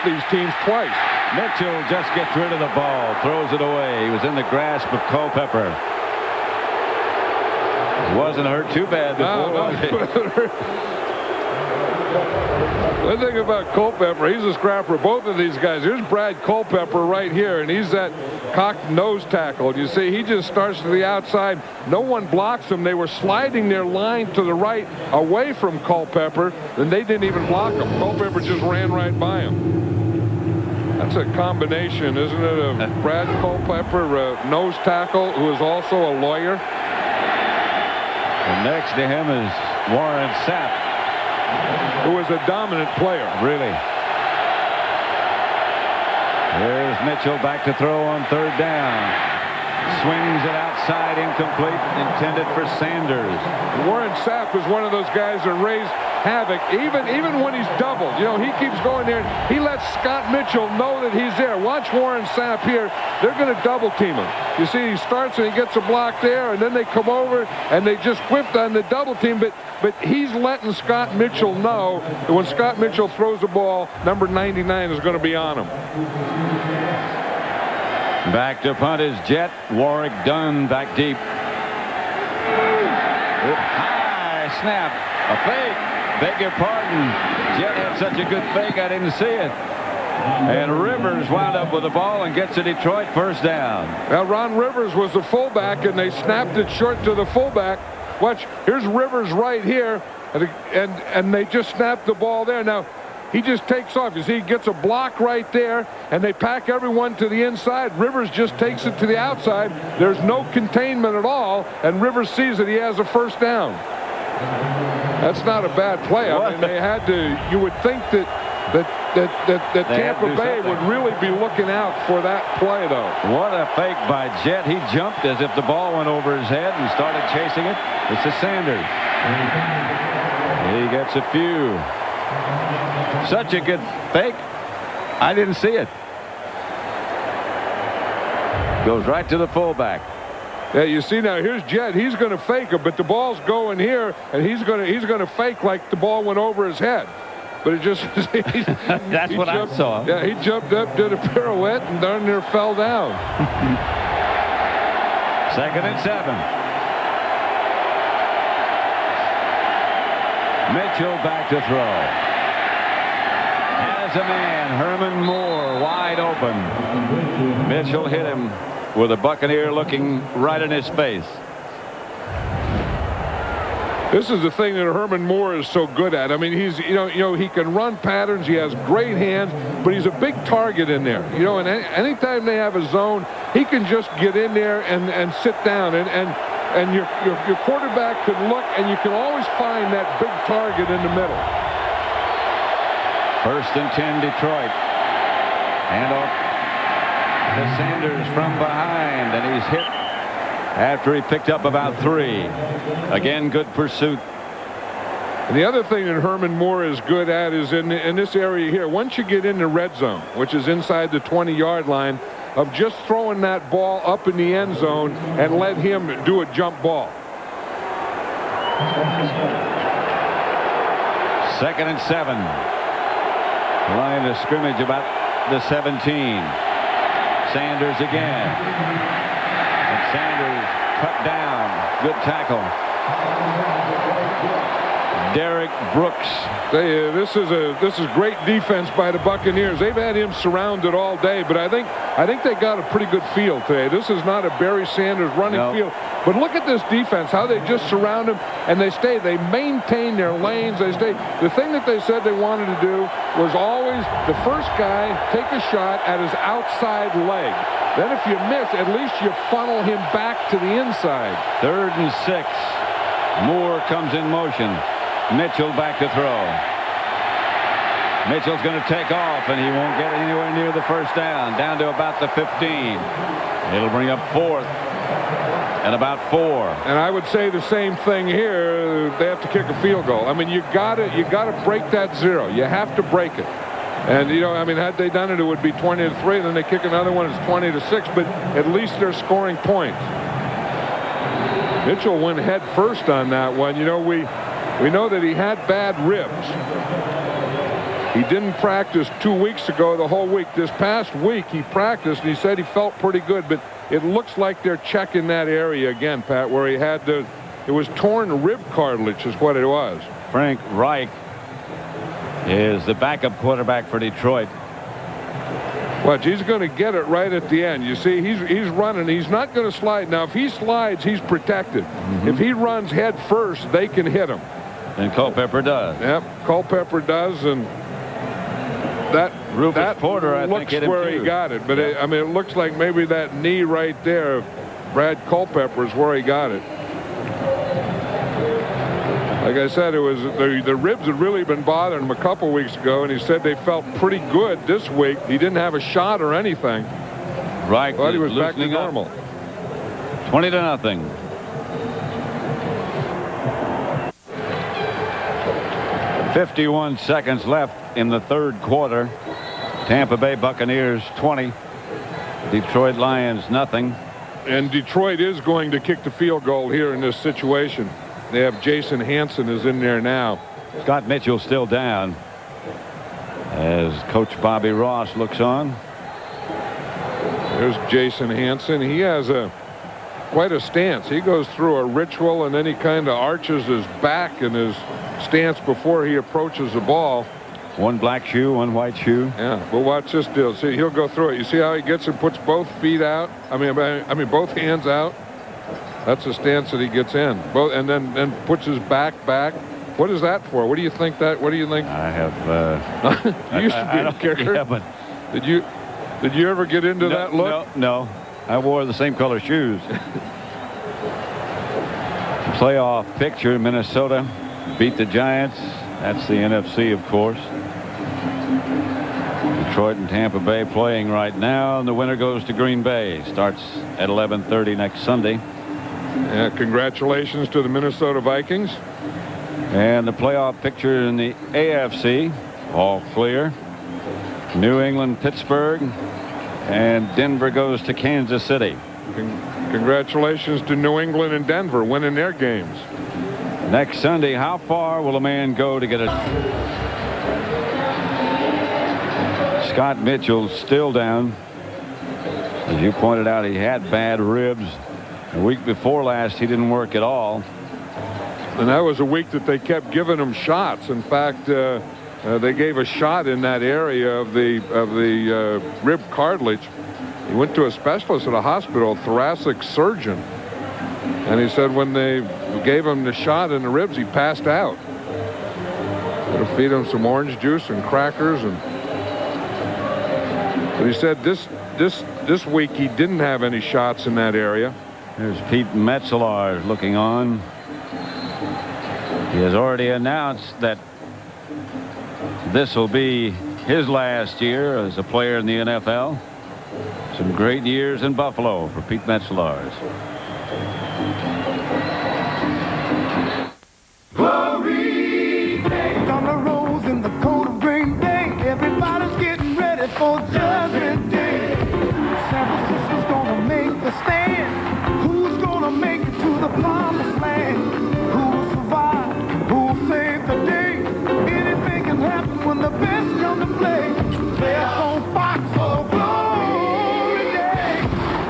these teams twice. Mitchell just gets rid of the ball, throws it away. He was in the grasp of Culpepper. He wasn't hurt too bad before. The thing about Culpepper, he's a scrapper. Both of these guys. Here's Brad Culpepper right here, and he's that cocked nose tackle. You see, he just starts to the outside. No one blocks him. They were sliding their line to the right away from Culpepper, and they didn't even block him. Culpepper just ran right by him. That's a combination, isn't it, of Brad Culpepper, a nose tackle, who is also a lawyer. And next to him is Warren Sapp, who is a dominant player. Really. There's Mitchell back to throw on third down. Swings it outside, incomplete, intended for Sanders. Warren Sapp is one of those guys that raise havoc, even when he's doubled. He keeps going there. He lets Scott Mitchell know that he's there. Watch Warren Sapp here. They're going to double team him. You see, he starts and he gets a block there, and then they come over and they just whipped on the double team. But he's letting Scott Mitchell know that when Scott Mitchell throws the ball, number 99 is going to be on him. Back to punt is Jet. Warwick Dunn back deep. High snap. A fake. Beg your pardon. Jet had such a good fake, I didn't see it. And Rivers wound up with the ball and gets a Detroit first down. Now, Ron Rivers was the fullback, and they snapped it short to the fullback. Watch, here's Rivers right here, and they just snapped the ball there. Now, he just takes off. You see, he gets a block right there, and they pack everyone to the inside. Rivers just takes it to the outside. There's no containment at all, and Rivers sees that he has a first down. That's not a bad play. I mean, they had to. You would think that Tampa Bay would really be looking out for that play, though. What a fake by Jet. He jumped as if the ball went over his head and started chasing it. It's to Sanders. He gets a few. Such a good fake. I didn't see it. Goes right to the fullback. Yeah, you see now, here's Jet. He's going to fake it, but the ball's going here, and he's going to fake like the ball went over his head. But it just that's what I saw. Yeah, he jumped up, did a pirouette, and darn near fell down. 2nd and 7. Mitchell back to throw. Has a man, Herman Moore, wide open. Mitchell hit him with a Buccaneer looking right in his face. This is the thing that Herman Moore is so good at. I mean, he's, he can run patterns. He has great hands, but he's a big target in there. And anytime they have a zone, he can just get in there and sit down. And your quarterback can look, and you can always find that big target in the middle. 1st and 10, Detroit. Hand off to Sanders from behind, and he's hit after he picked up about 3. Again, good pursuit. And the other thing that Herman Moore is good at is in this area here. Once you get in the red zone, which is inside the 20-yard line, of just throwing that ball up in the end zone and let him do a jump ball. 2nd and 7. Line of scrimmage about the 17. Sanders again. And Sanders cut down. Good tackle. Derek Brooks. This is great defense by the Buccaneers. They've had him surrounded all day, but I think they got a pretty good feel today. This is not a Barry Sanders running field. But look at this defense, how they just surround him, and they maintain their lanes. They stay. The thing that they said they wanted to do was always the first guy take a shot at his outside leg. Then if you miss, at least you funnel him back to the inside. 3rd and 6. Moore comes in motion. Mitchell back to throw. Mitchell's going to take off, and he won't get anywhere near the first down. Down to about the 15. It'll bring up 4th and about 4. And I would say the same thing here. They have to kick a field goal. I mean, you gotta break that 0. You have to break it. And I mean, had they done it, it would be 20-3. And then they kick another one, it's 20-6. But at least they're scoring points. Mitchell went head first on that one. We know that he had bad ribs. He didn't practice 2 weeks ago the whole week. This past week he practiced, and he said he felt pretty good, but it looks like they're checking that area again, Pat, where he had it was torn rib cartilage is what it was. Frank Reich is the backup quarterback for Detroit. But he's going to get it right at the end. You see, he's running. He's not going to slide. Now, if he slides, he's protected. If he runs head first, they can hit him. And Culpepper does. Yep, Culpepper does, and that Porter, I looks think, where he got it. But I mean, it looks like maybe that knee right there, Brad Culpepper, is where he got it. Like I said, it was the ribs had really been bothering him a couple weeks ago, and he said they felt pretty good this week. He didn't have a shot or anything. Right, but he was back to normal. 20-0. 51 seconds left in the 3rd quarter. Tampa Bay Buccaneers 20. Detroit Lions nothing. And Detroit is going to kick the field goal here in this situation. They have Jason Hansen is in there now. Scott Mitchell still down as Coach Bobby Ross looks on. There's Jason Hansen. He has quite a stance. He goes through a ritual, and then he kind of arches his back in his stance before he approaches the ball. One black shoe, one white shoe. Yeah, but watch this deal. See, he'll go through it. You see how he gets and puts both feet out? I mean both hands out. That's the stance that he gets in. Both, and then puts his back. What is that for? What do you think that? What do you think? I have. You used to be a kicker. Yeah, but did you ever get into that look? No. I wore the same color shoes. Playoff picture: Minnesota beat the Giants. That's the NFC, of course. Detroit and Tampa Bay playing right now, and the winner goes to Green Bay. Starts at 11:30 next Sunday. Yeah, congratulations to the Minnesota Vikings. And the playoff picture in the AFC, all clear. New England, Pittsburgh, and Denver goes to Kansas City. Congratulations to New England and Denver winning their games. Next Sunday, how far will a man go to get a... Scott Mitchell still down. As you pointed out, he had bad ribs. The week before last, he didn't work at all. And that was a week that they kept giving him shots. In fact, they gave a shot in that area of the rib cartilage. He went to a specialist at a hospital, thoracic surgeon. And he said when they gave him the shot in the ribs, he passed out. Going to feed him some orange juice and crackers. But he said this week he didn't have any shots in that area. There's Pete Metzelaar looking on. He has already announced that this will be his last year as a player in the NFL. Some great years in Buffalo for Pete Metzelaar. Glory days on the roads in the cold rain day. Everybody's getting ready for Judgment Day. San Francisco's gonna make the stand. Who's gonna make it to the promised land? Who'll survive? Who'll save the day? Anything can happen when the best come to play. There's on Fox, oh glory day.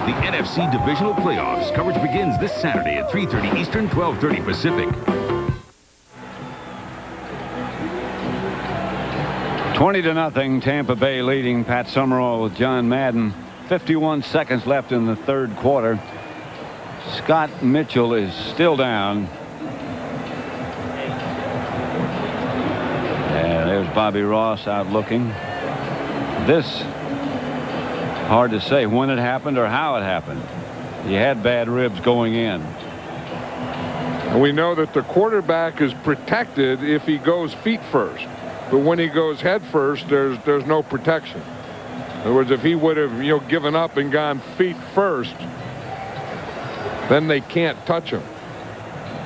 The NFC Divisional Playoffs coverage begins this Saturday at 3:30 Eastern, 12:30 Pacific. 20-0, Tampa Bay leading. Pat Summerall with John Madden. 51 seconds left in the third quarter. Scott Mitchell is still down. Yeah, there's Bobby Ross out looking. This, hard to say when it happened or how it happened. He had bad ribs going in. And we know that the quarterback is protected if he goes feet first. But when he goes head first, there's no protection. In other words, if he would have given up and gone feet first, then they can't touch him.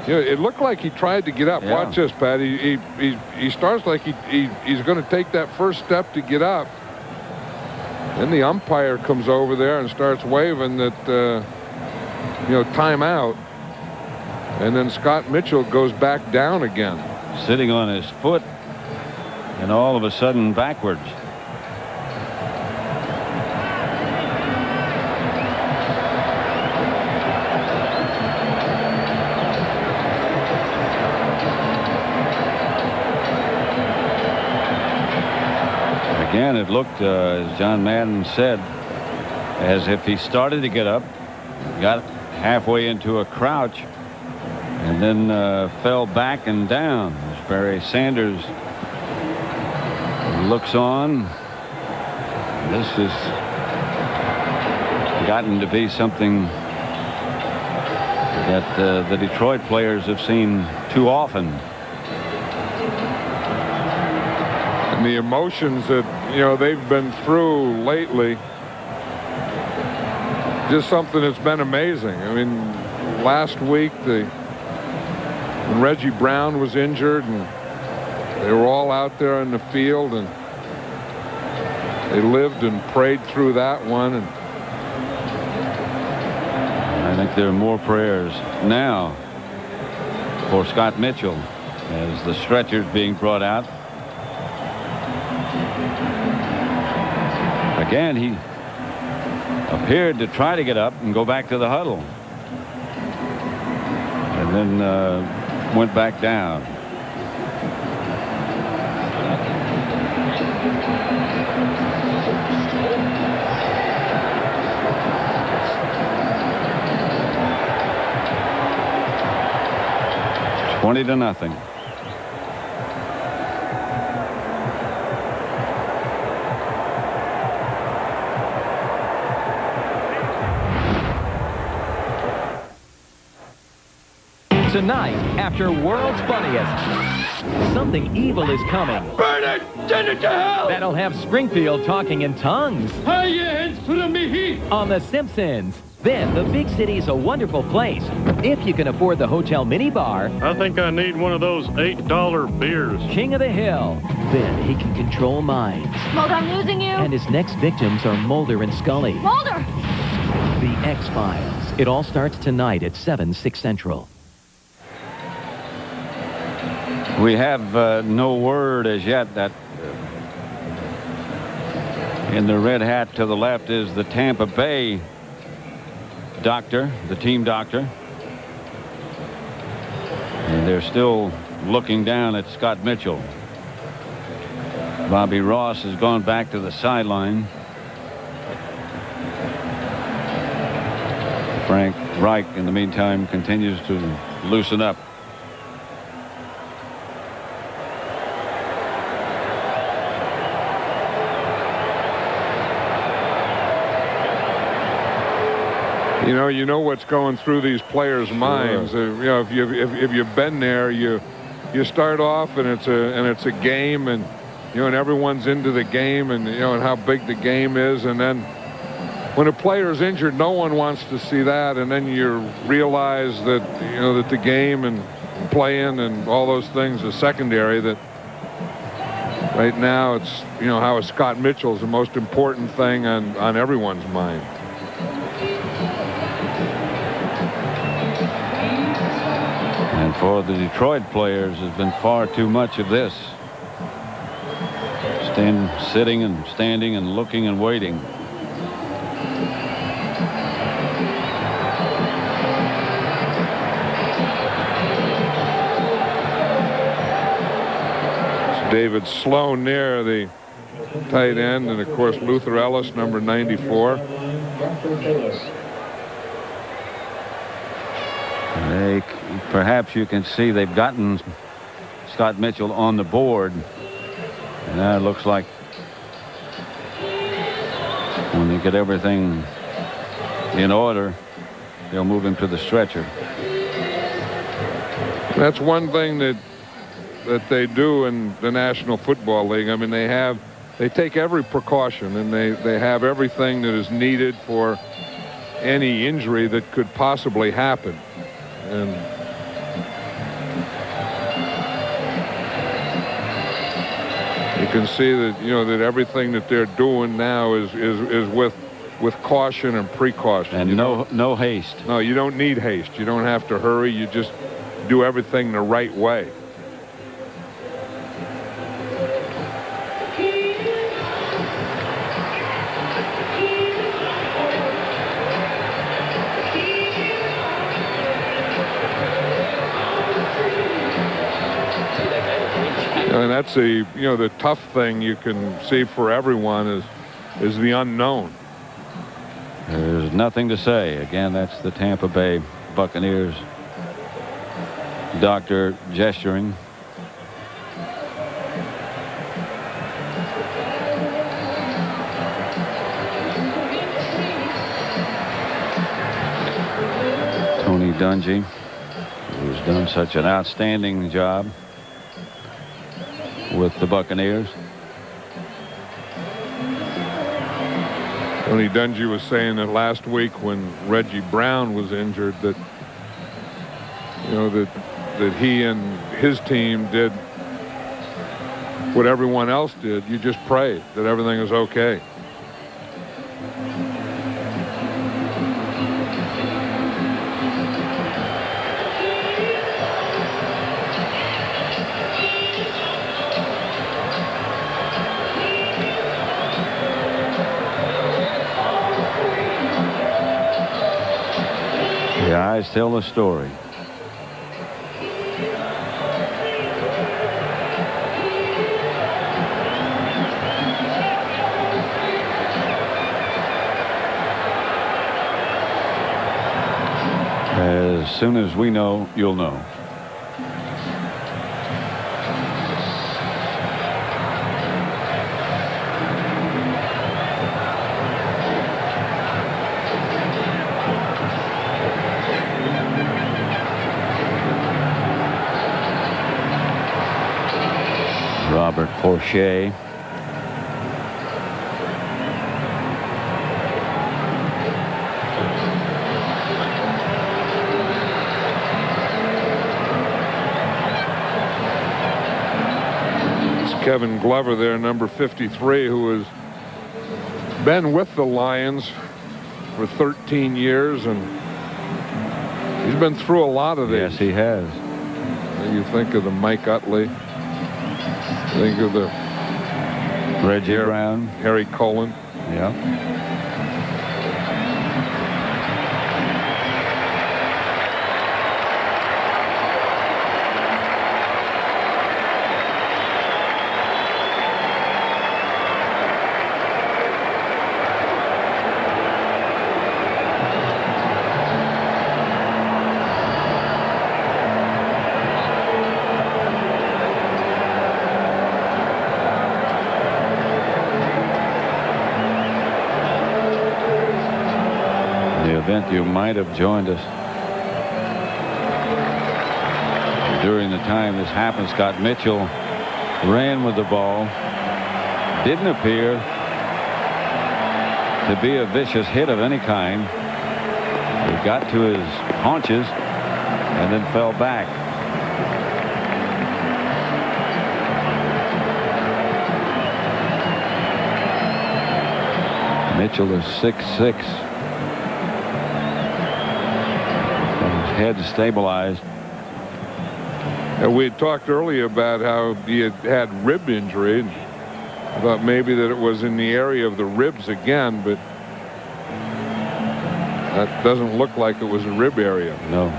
It looked like he tried to get up. Yeah. Watch this, Pat. He starts like he's going to take that first step to get up. Then the umpire comes over there and starts waving that timeout. And then Scott Mitchell goes back down again, sitting on his foot, and all of a sudden backwards. Again, it looked, as John Madden said, as if he started to get up, got halfway into a crouch, and then fell back and down. As Barry Sanders looks on. This has gotten to be something that the Detroit players have seen too often. And the emotions that they've been through lately, just something that's been amazing. I mean, last week when Reggie Brown was injured, and they were all out there in the field, and they lived and prayed through that one. And I think there are more prayers now for Scott Mitchell as the stretcher's being brought out. Again, he appeared to try to get up and go back to the huddle, and then went back down. $20 to nothing. Tonight, after World's Funniest, something evil is coming. Burn it! Send it to hell! That'll have Springfield talking in tongues. High your hands for me! On The Simpsons. Then, the big city's a wonderful place, if you can afford the hotel minibar. I think I need one of those $8 beers. King of the Hill. Then he can control minds. Mulder, I'm losing you. And his next victims are Mulder and Scully. Mulder! The X-Files. It all starts tonight at 7, 6 Central. We have no word as yet that in the red hat to the left is the Tampa Bay doctor, the team doctor. And they're still looking down at Scott Mitchell. Bobby Ross has gone back to the sideline. Frank Reich, in the meantime, continues to loosen up. You know what's going through these players' minds. If you've been there, you start off and it's a game, and and everyone's into the game, and and how big the game is, and then when a player's injured, no one wants to see that, and then you realize that that the game and playing and all those things are secondary. That right now it's how Scott Mitchell's the most important thing on everyone's mind. And for the Detroit players, there's been far too much of this. Sitting and standing and looking and waiting. It's David Sloan there, the tight end, and of course Luther Ellis, number 94. Perhaps you can see they've gotten Scott Mitchell on the board. And now it looks like when they get everything in order, they'll move him to the stretcher. That's one thing that they do in the National Football League. I mean, they take every precaution, and they have everything that is needed for any injury that could possibly happen. And you can see that that everything that they're doing now is with caution and precaution. And no haste. No, you don't need haste. You don't have to hurry. You just do everything the right way. And that's the tough thing you can see for everyone is the unknown. There's nothing to say. Again, that's the Tampa Bay Buccaneers doctor gesturing. Tony Dungy, who's done such an outstanding job with the Buccaneers. Tony Dungy was saying that last week when Reggie Brown was injured that that he and his team did what everyone else did. You just prayed that everything is okay. The eyes tell the story. As soon as we know, you'll know. Robert Porcher. It's Kevin Glover there, number 53, who has been with the Lions for 13 years, and he's been through a lot of these. Yes, he has. You think of the Mike Utley. Think of the Reggie Brown, Harry Cullen. Yeah. event, you might have joined us during the time this happened. Scott Mitchell ran with the ball. Didn't appear to be a vicious hit of any kind. He got to his haunches and then fell back. Mitchell is 6'6". And his head stabilized. And we had talked earlier about how he had rib injury. I thought maybe that it was in the area of the ribs again, but that doesn't look like it was a rib area. No.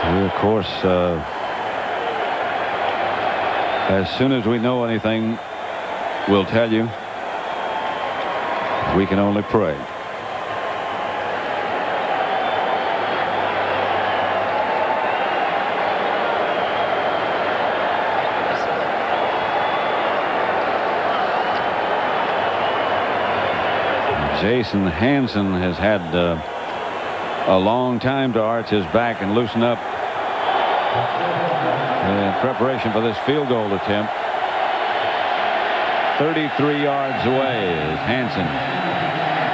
We, of course, as soon as we know anything, we'll tell you. We can only pray. Jason Hansen has had a long time to arch his back and loosen up in preparation for this field goal attempt. 33 yards away is Hansen.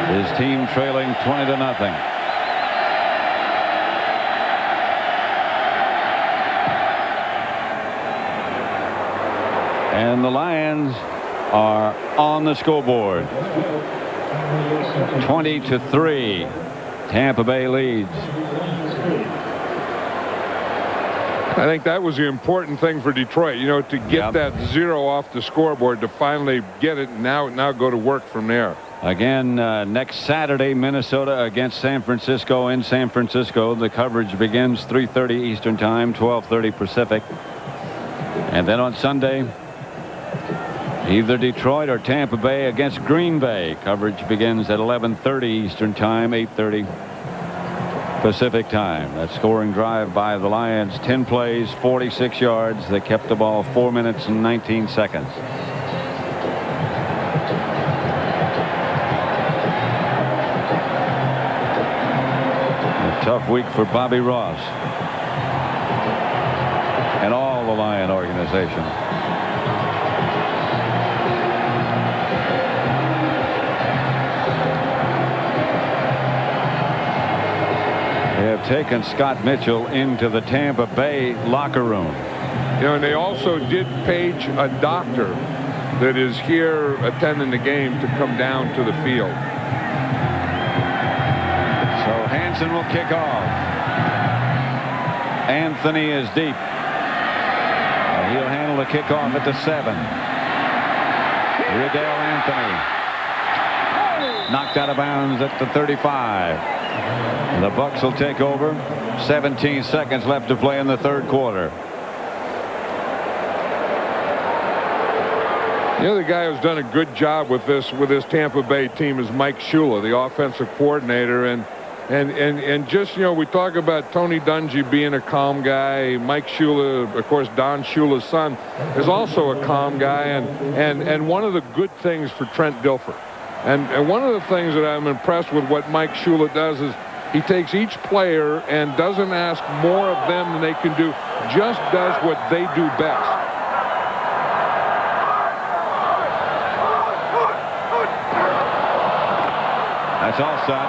His team trailing 20-0. And the Lions are on the scoreboard. 20-3. Tampa Bay leads. I think that was the important thing for Detroit, you know, to get that 0 off the scoreboard, to finally get it, and now go to work from there. Again, next Saturday, Minnesota against San Francisco in San Francisco. The coverage begins 3:30 Eastern Time, 12:30 Pacific. And then on Sunday, either Detroit or Tampa Bay against Green Bay. Coverage begins at 11:30 Eastern Time, 8:30 Pacific Time. That scoring drive by the Lions, 10 plays, 46 yards. They kept the ball 4 minutes and 19 seconds. A tough week for Bobby Ross and all the Lion organization. They have taken Scott Mitchell into the Tampa Bay locker room. You know, and they also did page a doctor that is here attending the game to come down to the field. So Hansen will kick off. Anthony is deep. He'll handle the kickoff at the 7. Riddell Anthony knocked out of bounds at the 35. The Bucs will take over. 17 seconds left to play in the third quarter. The other guy who's done a good job with this Tampa Bay team is Mike Shula, the offensive coordinator, and just, you know, we talk about Tony Dungy being a calm guy. Mike Shula, of course, Don Shula's son, is also a calm guy, and one of the good things for Trent Dilfer. And one of the things that I'm impressed with what Mike Shula does is he takes each player and doesn't ask more of them than they can do, just does what they do best. That's all set.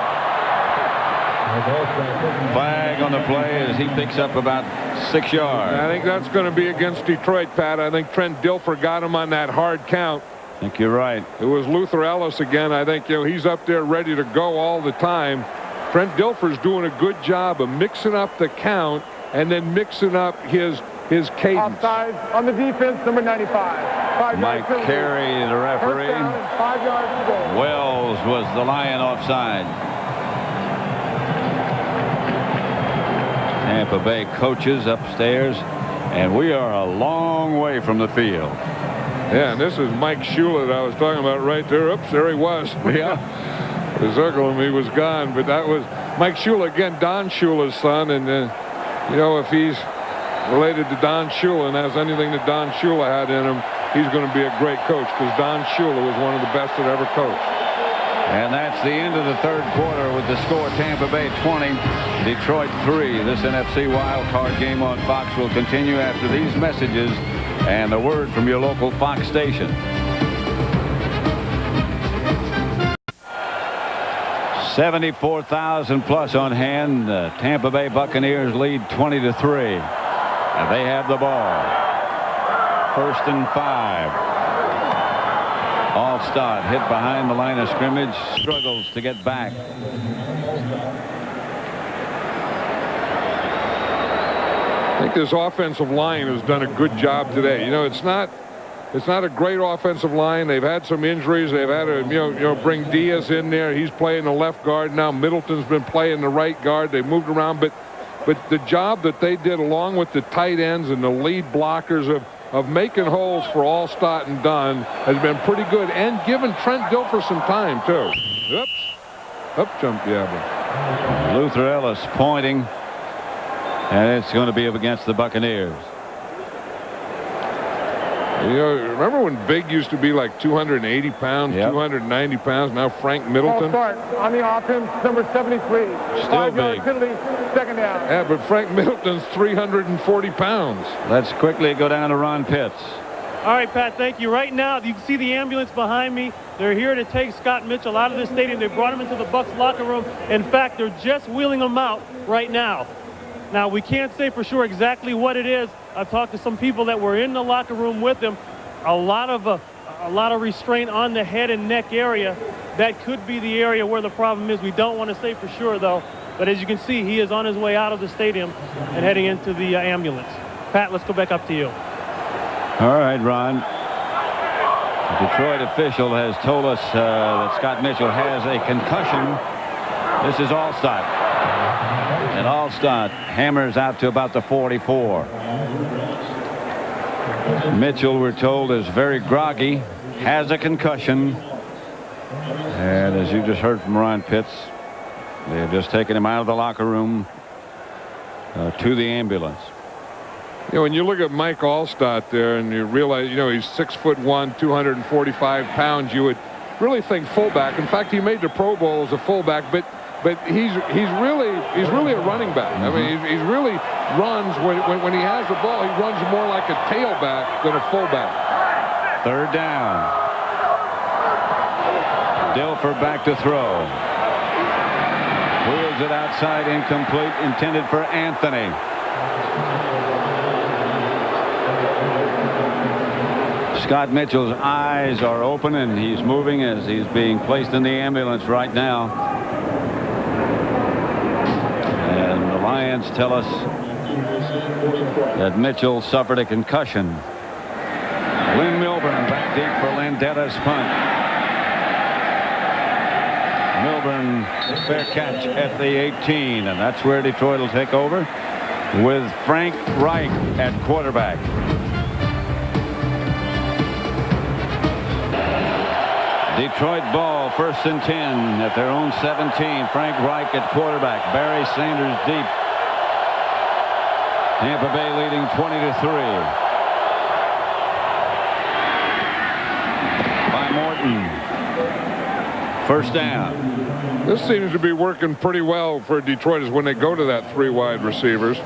Flag on the play as he picks up about 6 yards. I think that's going to be against Detroit, Pat. I think Trent Dilfer got him on that hard count. I think you're right. It was Luther Ellis again. I think, you know, he's up there ready to go all the time. Trent Dilfer's doing a good job of mixing up the count and then mixing up his cadence. Offside on the defense, number 95. Mike Carey, the referee. 5 yards to go. Wells was the Lion offside. Tampa Bay coaches upstairs, and we are a long way from the field. Yeah, and this is Mike Shula that I was talking about right there. Oops, there he was. Yeah. The circle him, he was gone. But that was Mike Shula, again, Don Shula's son. And, you know, if he's related to Don Shula and has anything that Don Shula had in him, he's going to be a great coach, because Don Shula was one of the best that ever coached. And that's the end of the third quarter with the score Tampa Bay 20, Detroit 3. This NFC Wild Card game on Fox will continue after these messages and a word from your local Fox station. $74,000 plus on hand. Tampa Bay Buccaneers lead 20-3. And they have the ball. 1st and 5. Allstott hit behind the line of scrimmage, struggles to get back. I think this offensive line has done a good job today. You know, it's not a great offensive line. They've had some injuries. They've had to bring Diaz in there. He's playing the left guard now. Middleton's been playing the right guard. They moved around, but the job that they did along with the tight ends and the lead blockers of making holes for Allstott and Dunn has been pretty good, and giving Trent Dilfer some time too. Oops. Up jumped the apple. Luther Ellis pointing, and it's going to be up against the Buccaneers. You know, remember when Big used to be like 280 pounds, 290 pounds? Now Frank Middleton. Start on the offense, number 73. Still big. Penalty, 2nd down. Yeah, but Frank Middleton's 340 pounds. Let's quickly go down to Ron Pitts. All right, Pat, thank you. Right now, you can see the ambulance behind me. They're here to take Scott Mitchell out of the stadium. They brought him into the Bucs locker room. In fact, they're just wheeling him out right now. Now, we can't say for sure exactly what it is. I've talked to some people that were in the locker room with him. A lot of restraint on the head and neck area. That could be the area where the problem is. We don't want to say for sure, though. But as you can see, he is on his way out of the stadium and heading into the ambulance. Pat, let's go back up to you. All right, Ron. A Detroit official has told us that Scott Mitchell has a concussion. This is Allstott. And Allstott hammers out to about the 44. Mitchell, we're told, is very groggy, has a concussion. And as you just heard from Ron Pitts, they've just taken him out of the locker room to the ambulance. You know, when you look at Mike Allstott there and you realize, you know, he's 6'1", 245 pounds, you would really think fullback. In fact, he made the Pro Bowl as a fullback, but he's really a running back. I mean, he really runs when he has the ball. He runs more like a tailback than a fullback. 3rd down. Dilfer back to throw. Wheels it outside, incomplete, intended for Anthony. Scott Mitchell's eyes are open and he's moving as he's being placed in the ambulance right now. And the Lions tell us that Mitchell suffered a concussion. Lynn Milburn back deep for Landetta's punt. Milburn, fair catch at the 18, and that's where Detroit will take over with Frank Reich at quarterback. Detroit ball, 1st and 10 at their own 17. Frank Reich at quarterback. Barry Sanders deep. Tampa Bay leading 20-3. By Morton. 1st down. This seems to be working pretty well for Detroit is when they go to that 3 wide receivers.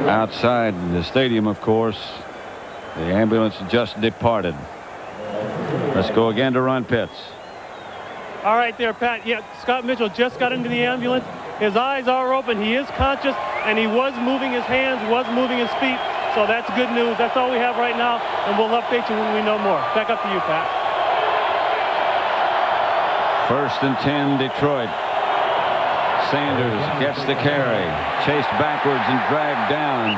Outside the stadium, of course, the ambulance just departed. Let's go again to Ron Pitts. All right there, Pat. Yeah, Scott Mitchell just got into the ambulance. His eyes are open. He is conscious, and he was moving his hands, was moving his feet. So that's good news. That's all we have right now, and we'll update you when we know more. Back up to you, Pat. 1st and 10, Detroit. Sanders gets the carry. Chased backwards and dragged down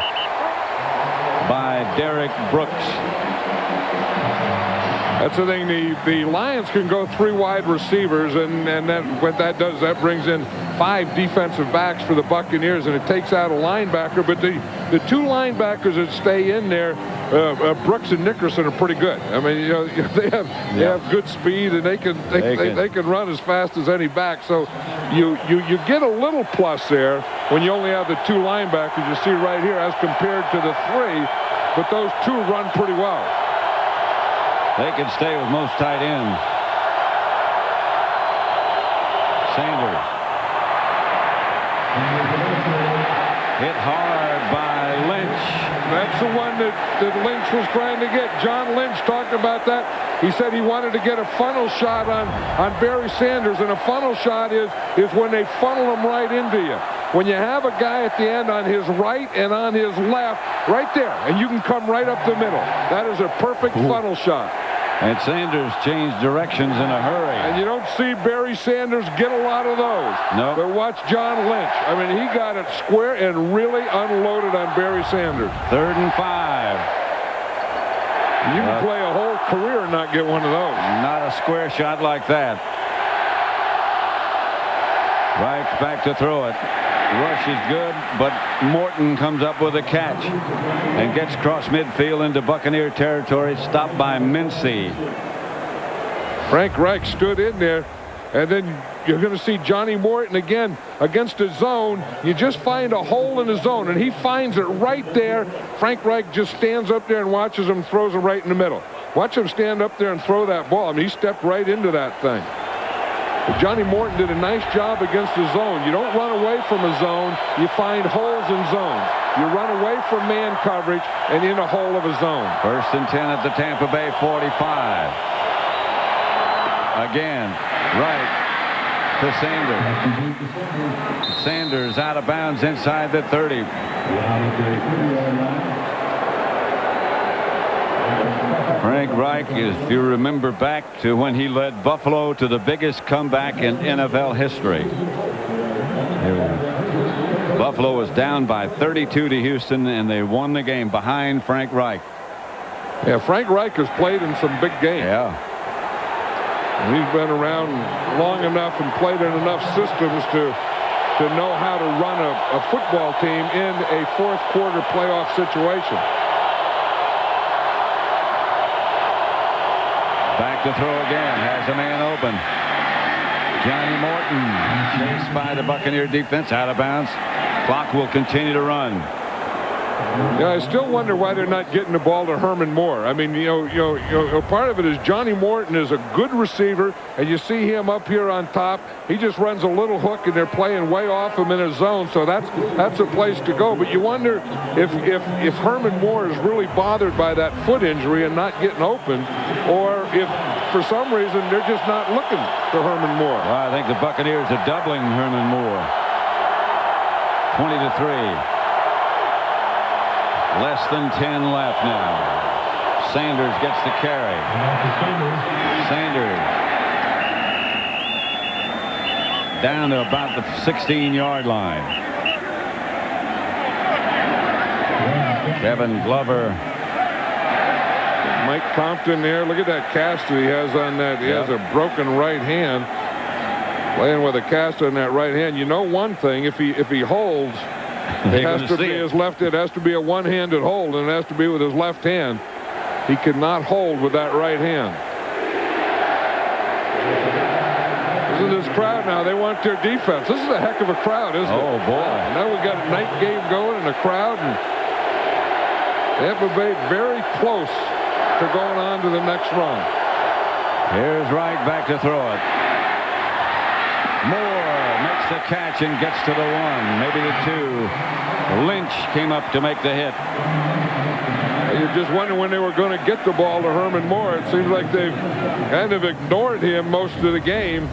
by Derek Brooks. That's the thing. The Lions can go 3 wide receivers, and what that does, that brings in 5 defensive backs for the Buccaneers, and it takes out a linebacker. But the 2 linebackers that stay in there, Brooks and Nickerson, are pretty good. I mean, you know, they have good speed, and they can run as fast as any back. So you get a little plus there. when you only have the 2 linebackers you see right here as compared to the 3. But those 2 run pretty well. They can stay with most tight ends. Sanders. Hit hard by Lynch. That's the one that Lynch was trying to get. John Lynch talked about that. He said he wanted to get a funnel shot on Barry Sanders, and a funnel shot is when they funnel them right into you. When you have a guy at the end on his right and on his left, right there, and you can come right up the middle. That is a perfect funnel shot. And Sanders changed directions in a hurry. And you don't see Barry Sanders get a lot of those. No. But watch John Lynch. I mean, he got it square and really unloaded on Barry Sanders. 3rd and 5. You can play a whole career and not get one of those. Not a square shot like that. Right back to throw it. Rush is good, but Morton comes up with a catch and gets across midfield into Buccaneer territory, stopped by Mincy. Frank Reich stood in there, and then you're going to see Johnny Morton again against a zone. You just find a hole in the zone, and he finds it right there. Frank Reich just stands up there and watches him, throws it right in the middle. Watch him stand up there and throw that ball. I mean, he stepped right into that thing. But Johnny Morton did a nice job against the zone. You don't run away from a zone. You find holes in zones. You run away from man coverage and in a hole of a zone. 1st and 10 at the Tampa Bay 45. Again, right to Sanders. Sanders out of bounds inside the 30. Frank Reich, if you remember back to when he led Buffalo to the biggest comeback in NFL history. Buffalo was down by 32 to Houston, and they won the game behind Frank Reich. Yeah, Frank Reich has played in some big games. Yeah. And he's been around long enough and played in enough systems to know how to run a football team in a 4th quarter playoff situation. Back to throw again. Has a man open. Johnny Morton chased by the Buccaneer defense, out of bounds. Clock will continue to run. Yeah, I still wonder why they're not getting the ball to Herman Moore. I mean, part of it is Johnny Morton is a good receiver, and you see him up here on top. He just runs a little hook, and they're playing way off him in a zone, so that's a place to go. But you wonder if Herman Moore is really bothered by that foot injury and not getting open, or if for some reason they're just not looking for Herman Moore. Well, I think the Buccaneers are doubling Herman Moore. 20 to 3. Less than 10 left now. Sanders gets the carry. Sanders down to about the 16-yard line. Kevin Glover. Mike Compton there. Look at that cast that he has on that. He has a broken right hand. Playing with a cast on that right hand. You know one thing, if he holds, it has to be his left. It has to be a one-handed hold, and it has to be with his left hand. He cannot hold with that right hand. Listen to this crowd now. They want their defense. This is a heck of a crowd, isn't it? Oh, boy. Now we've got a night game going and a crowd, and Tampa Bay very close to going on to the next run. Here's Reich back to throw it. Moore makes the catch and gets to the 1, maybe the 2. Lynch came up to make the hit. You're just wondering when they were going to get the ball to Herman Moore. It seems like they've kind of ignored him most of the game.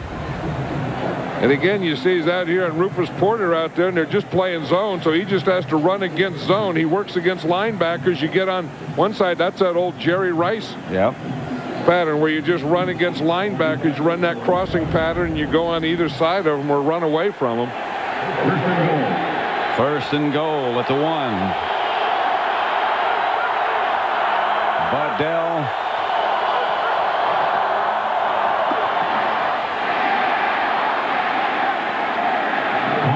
And again, you see he's out here and Rufus Porter out there, and they're just playing zone, so he just has to run against zone. He works against linebackers. You get on one side, that's that old Jerry Rice pattern where you just run against linebackers. You run that crossing pattern, and you go on either side of them or run away from them. 1st and goal at the 1. Buddell.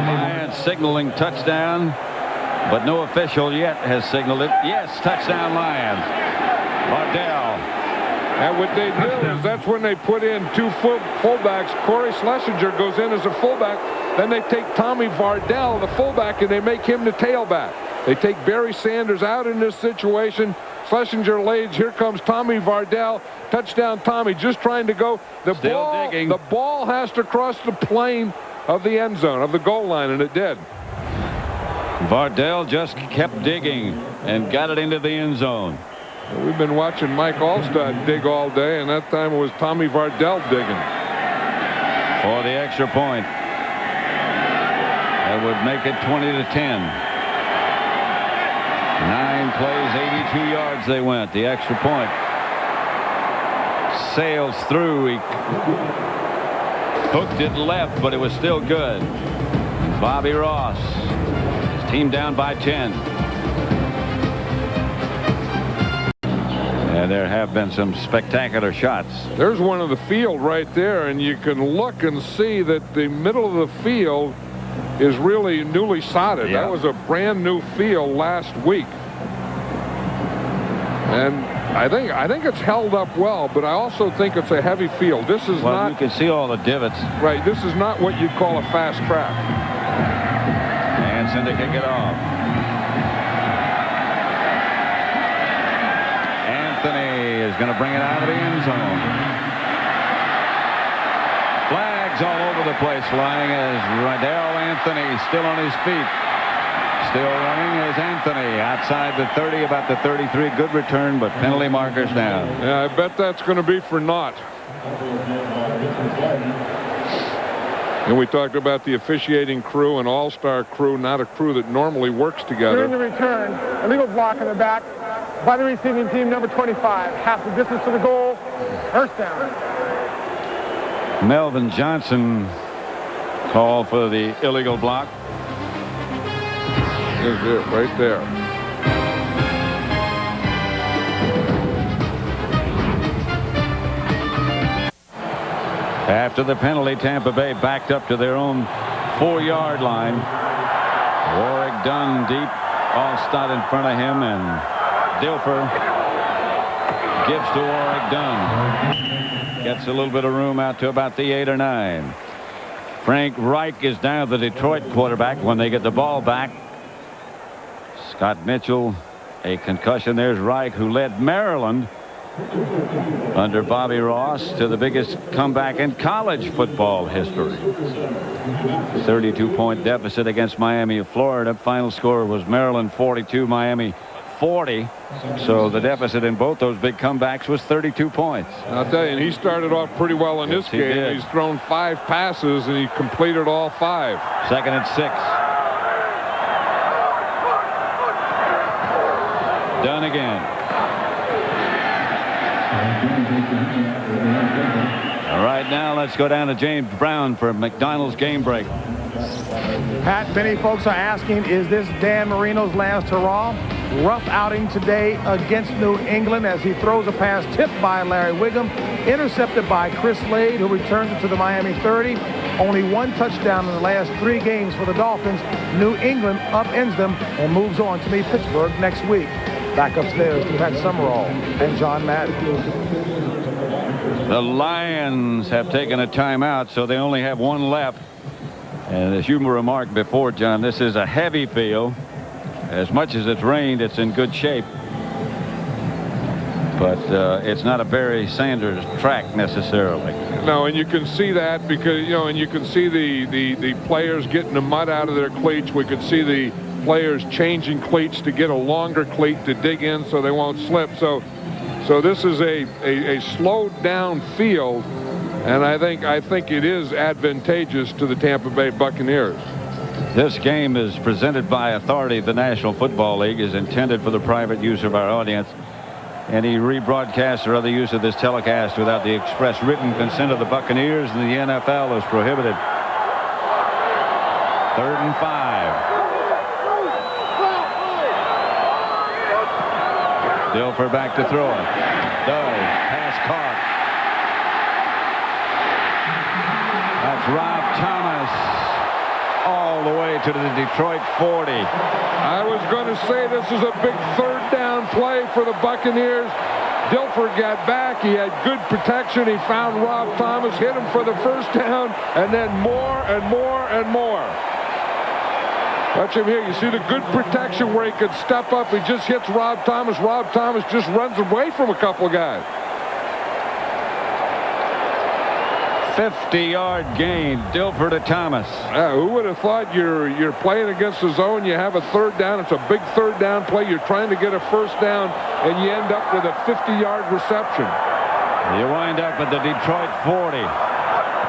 Lions signaling touchdown, but no official yet has signaled it. Yes, touchdown Lions. Buddell. And what they do is that's when they put in 2 fullbacks. Corey Schlesinger goes in as a fullback. Then they take Tommy Vardell, the fullback, and they make him the tailback. They take Barry Sanders out in this situation. Schlesinger leads. Here comes Tommy Vardell. Touchdown, Tommy, just trying to go. The ball has to cross the plane of the end zone, of the goal line, and it did. Vardell just kept digging and got it into the end zone. We've been watching Mike Alstott dig all day, and that time it was Tommy Vardell digging. For the extra point. That would make it 20-10. 9 plays, 82 yards they went. The extra point sails through. He hooked it left, but it was still good. Bobby Ross, his team down by 10. And there have been some spectacular shots. There's one of the field right there, and you can look and see that the middle of the field is really newly sodded. Yeah. That was a brand new field last week. And I think it's held up well, but I also think it's a heavy field. This is not. You can see all the divots. Right. This is not what you'd call a fast track. Hanson to kick it off. Anthony is going to bring it out of the end zone. Flags all over the place flying as Rydell Anthony still on his feet. Still running is Anthony outside the 30, about the 33. Good return, but penalty markers down. Yeah, I bet that's going to be for naught. And we talked about the officiating crew, an all-star crew, not a crew that normally works together. During the return, illegal block in the back by the receiving team, number 25. Half the distance to the goal. First down. Melvin Johnson called for the illegal block. There's it right there. After the penalty, Tampa Bay backed up to their own 4-yard line. Warwick Dunn deep. Allstott in front of him, and Dilfer gives to Warwick Dunn. Gets a little bit of room out to about the 8 or 9. Frank Reich is down, the Detroit quarterback, when they get the ball back. Scott Mitchell, a concussion. There's Reich, who led Maryland under Bobby Ross to the biggest comeback in college football history. 32-point deficit against Miami of Florida. Final score was Maryland 42, Miami 40. So the deficit in both those big comebacks was 32 points. I'll tell you, and he started off pretty well in this game. He's thrown 5 passes, and he completed all 5. 2nd and 6. Done again. All right, now let's go down to James Brown for McDonald's game break. Pat, many folks are asking, is this Dan Marino's last hurrah? Rough outing today against New England as he throws a pass tipped by Larry Wiggum, intercepted by Chris Slade, who returns it to the Miami 30. Only 1 touchdown in the last 3 games for the Dolphins. New England upends them and moves on to meet Pittsburgh next week. Back upstairs to Pat Summerall and John Madden. The Lions have taken a timeout, so they only have 1 left. And as you remarked before, John, this is a heavy field. As much as it's rained, it's in good shape. But it's not a Barry Sanders track necessarily. No, and you can see that because, you know, and you can see the players getting the mud out of their cleats. We could see the players changing cleats to get a longer cleat to dig in so they won't slip. So this is a slowed down field, and I think it is advantageous to the Tampa Bay Buccaneers. This game is presented by authority of the National Football League, is intended for the private use of our audience. Any rebroadcast or other use of this telecast without the express written consent of the Buccaneers and the NFL is prohibited. 3rd and 5. Dilfer back to throw it. Does. Pass caught. That's Rob Thomas all the way to the Detroit 40. I was going to say this is a big 3rd down play for the Buccaneers. Dilfer got back. He had good protection. He found Rob Thomas, hit him for the first down, and then more and more and more. Watch him here. You see the good protection where he could step up. He just hits Rob Thomas. Rob Thomas just runs away from a couple of guys. 50-yard gain, Dilfer to Thomas. Who would have thought you're playing against the zone, you have a third down, it's a big third down play, you're trying to get a first down, and you end up with a 50-yard reception. You wind up at the Detroit 40.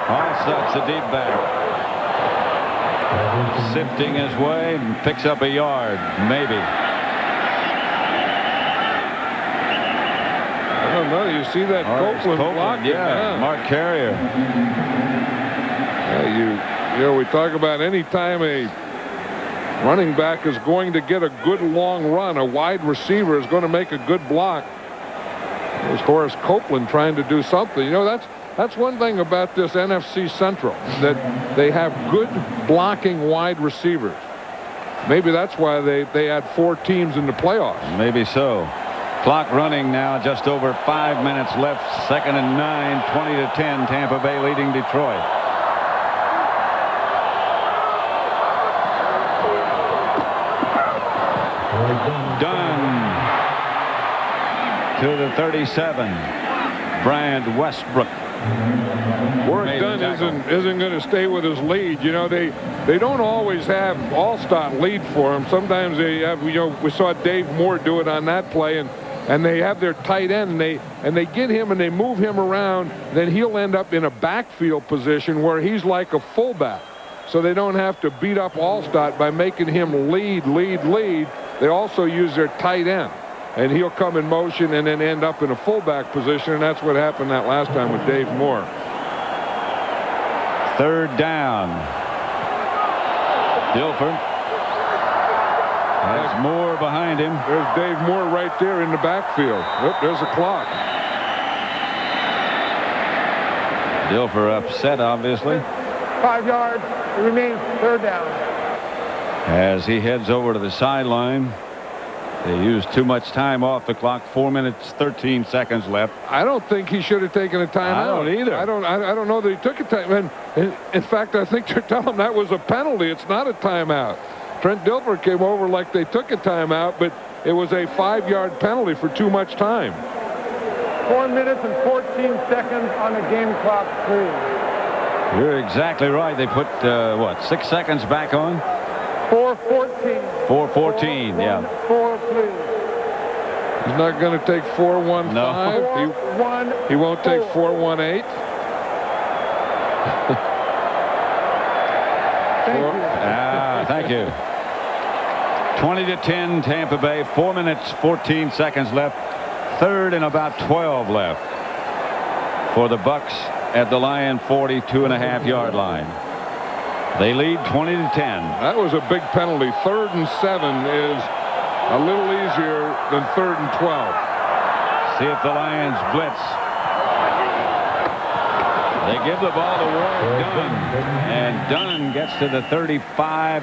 Allstott's the deep back. Sifting his way and picks up a yard, maybe. I don't know. You see that Copeland block? Yeah, Mark Carrier. You know, we talk about any time a running back is going to get a good long run, a wide receiver is going to make a good block. It was Horace Copeland trying to do something. You know, that's one thing about this NFC Central, that they have good blocking wide receivers. Maybe that's why they had 4 teams in the playoffs. Maybe so. Clock running now, just over 5 minutes left. 2nd and 9, 20-10. Tampa Bay leading Detroit. Dunn to the 37. Brian Westbrook. Warren Dunn isn't going to stay with his lead. You know, they don't always have Allstott lead for him. Sometimes they have, you know, we saw Dave Moore do it on that play, and they have their tight end, and they get him and they move him around. Then he'll end up in a backfield position where he's like a fullback. So they don't have to beat up Allstott by making him lead. They also use their tight end, and he'll come in motion and then end up in a fullback position, and that's what happened that last time with Dave Moore. 3rd down. Dilfer has Moore behind him. There's Dave Moore right there in the backfield. Oop, there's a clock. Dilfer upset, obviously. 5 yards. It remains 3rd down. As he heads over to the sideline. They used too much time off the clock. 4 minutes, 13 seconds left. I don't think he should have taken a timeout. I don't either. I don't know that he took a time. And in fact, I think they're telling him that was a penalty. It's not a timeout. Trent Dilfer came over like they took a timeout, but it was a 5-yard penalty for too much time. 4 minutes and 14 seconds on the game clock, 3. You're exactly right. They put, 6 seconds back on? 4:14. 4:14, yeah. 4, please. He's not going to take 4-1-5. No. He won't take 4-1-8. Thank you. 20-10 Tampa Bay. 4 minutes, 14 seconds left. 3rd and about 12 left for the Bucks at the Lion 42.5-yard line. They lead 20-10. That was a big penalty. 3rd and 7 is a little easier than 3rd and 12. See if the Lions blitz. They give the ball to Warren Dunn, and Dunn gets to the 35.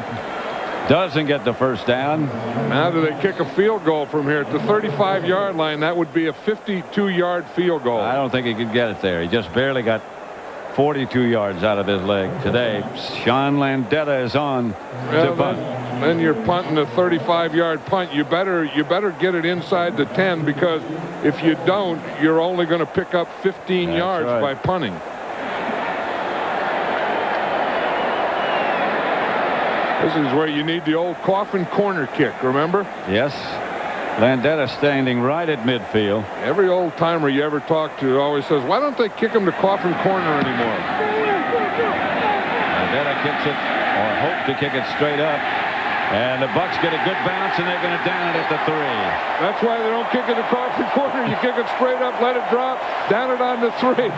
Doesn't get the first down. Now do they kick a field goal from here at the 35-yard line? That would be a 52-yard field goal. I don't think he could get it there. He just barely got 42 yards out of his leg today. Sean Landeta is on to punt. Then you're punting a 35-yard punt. You better get it inside the 10, because if you don't, you're only going to pick up 15 yards by punting. This is where you need the old coffin corner kick, remember? Yes. Landeta standing right at midfield. Every old timer you ever talk to always says, why don't they kick him to coffin corner anymore? Landeta kicks it, or hope to kick it straight up. And the Bucks get a good bounce, and they're going to down it at the 3. That's why they don't kick it to coffin corner. You kick it straight up, let it drop, down it on the 3.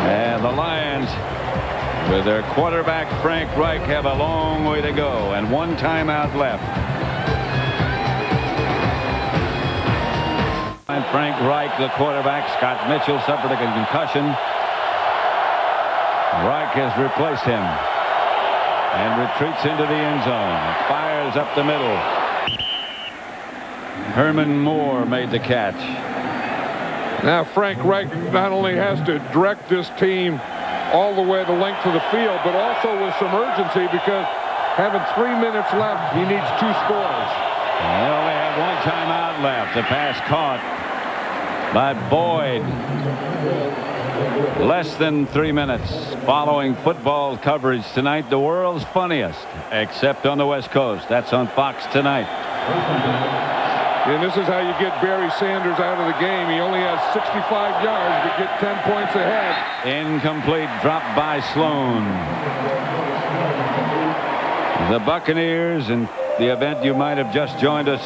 And the Lions, with their quarterback Frank Reich, have a long way to go, and 1 timeout left. And Frank Reich, the quarterback. Scott Mitchell suffered a concussion. Reich has replaced him and retreats into the end zone. Fires up the middle. Herman Moore made the catch. Now Frank Reich not only has to direct this team all the way the length of the field, but also with some urgency, because having 3 minutes left, he needs 2 scores. They only have 1 timeout left. The pass caught by Boyd. Less than 3 minutes following football coverage tonight. The world's funniest, except on the West Coast. That's on Fox tonight. And this is how you get Barry Sanders out of the game. He only has 65 yards to get 10 points ahead. Incomplete, dropped by Sloan. The Buccaneers, in the event you might have just joined us,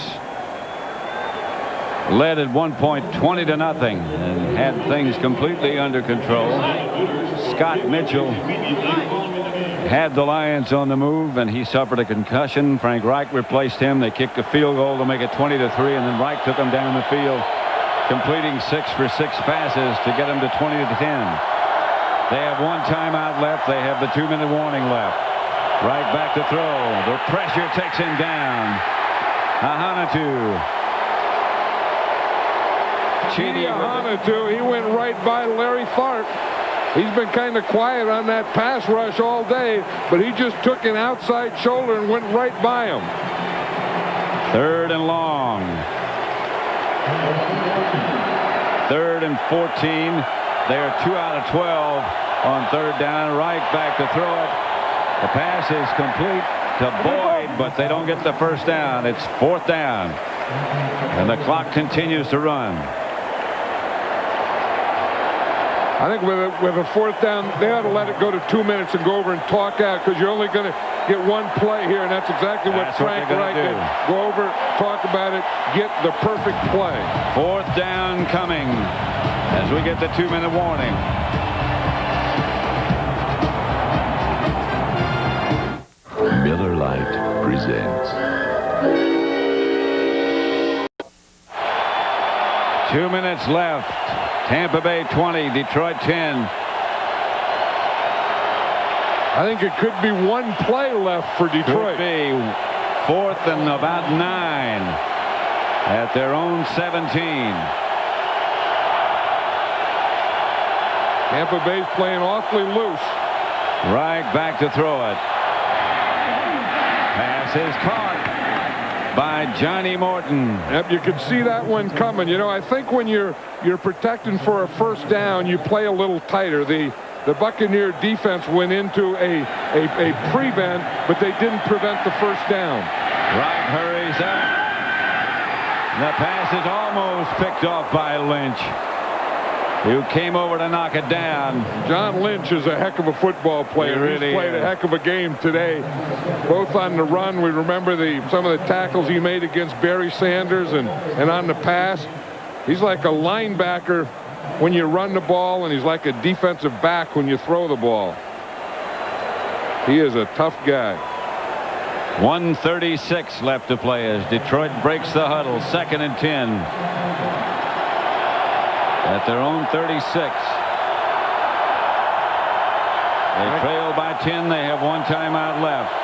led at one point 20-0 and had things completely under control. Scott Mitchell had the Lions on the move, and he suffered a concussion. Frank Reich replaced him. They kicked a field goal to make it 20-3, and then Reich took them down the field, completing 6 for 6 passes to get them to 20-10. They have 1 timeout left. They have the 2-minute warning left. Reich back to throw. The pressure takes him down. Ahanatu. Ahanatu, he went right by Larry Tharp. He's been kind of quiet on that pass rush all day, but he just took an outside shoulder and went right by him. 3rd and long. 3rd and 14. They're 2 out of 12 on 3rd down. Reich back to throw it. The pass is complete to Boyd, but they don't get the first down. It's 4th down, and the clock continues to run. I think with a 4th down, they ought to let it go to 2 minutes and go over and talk out, because you're only going to get 1 play here, and that's exactly what Frank Reich did. Go over, talk about it, get the perfect play. 4th down coming as we get the 2-minute warning. Miller Lite presents 2 minutes left. Tampa Bay 20, Detroit 10. I think it could be 1 play left for Detroit. Could be 4th and about 9 at their own 17. Tampa Bay's playing awfully loose. Reich back to throw it. Pass is caught by Johnny Morton. Yep, you could see that one coming. You know, I think when you're protecting for a 1st down, you play a little tighter. The Buccaneer defense went into a prevent, but they didn't prevent the 1st down. Reich hurries up. The pass is almost picked off by Lynch, who came over to knock it down. John Lynch is a heck of a football player. He's played a heck of a game today, both on the run. We remember some of the tackles he made against Barry Sanders, and on the pass. He's like a linebacker when you run the ball, and he's like a defensive back when you throw the ball. He is a tough guy. 1:36 left to play as Detroit breaks the huddle. 2nd and 10. At their own 36. They trail by 10. They have 1 timeout left.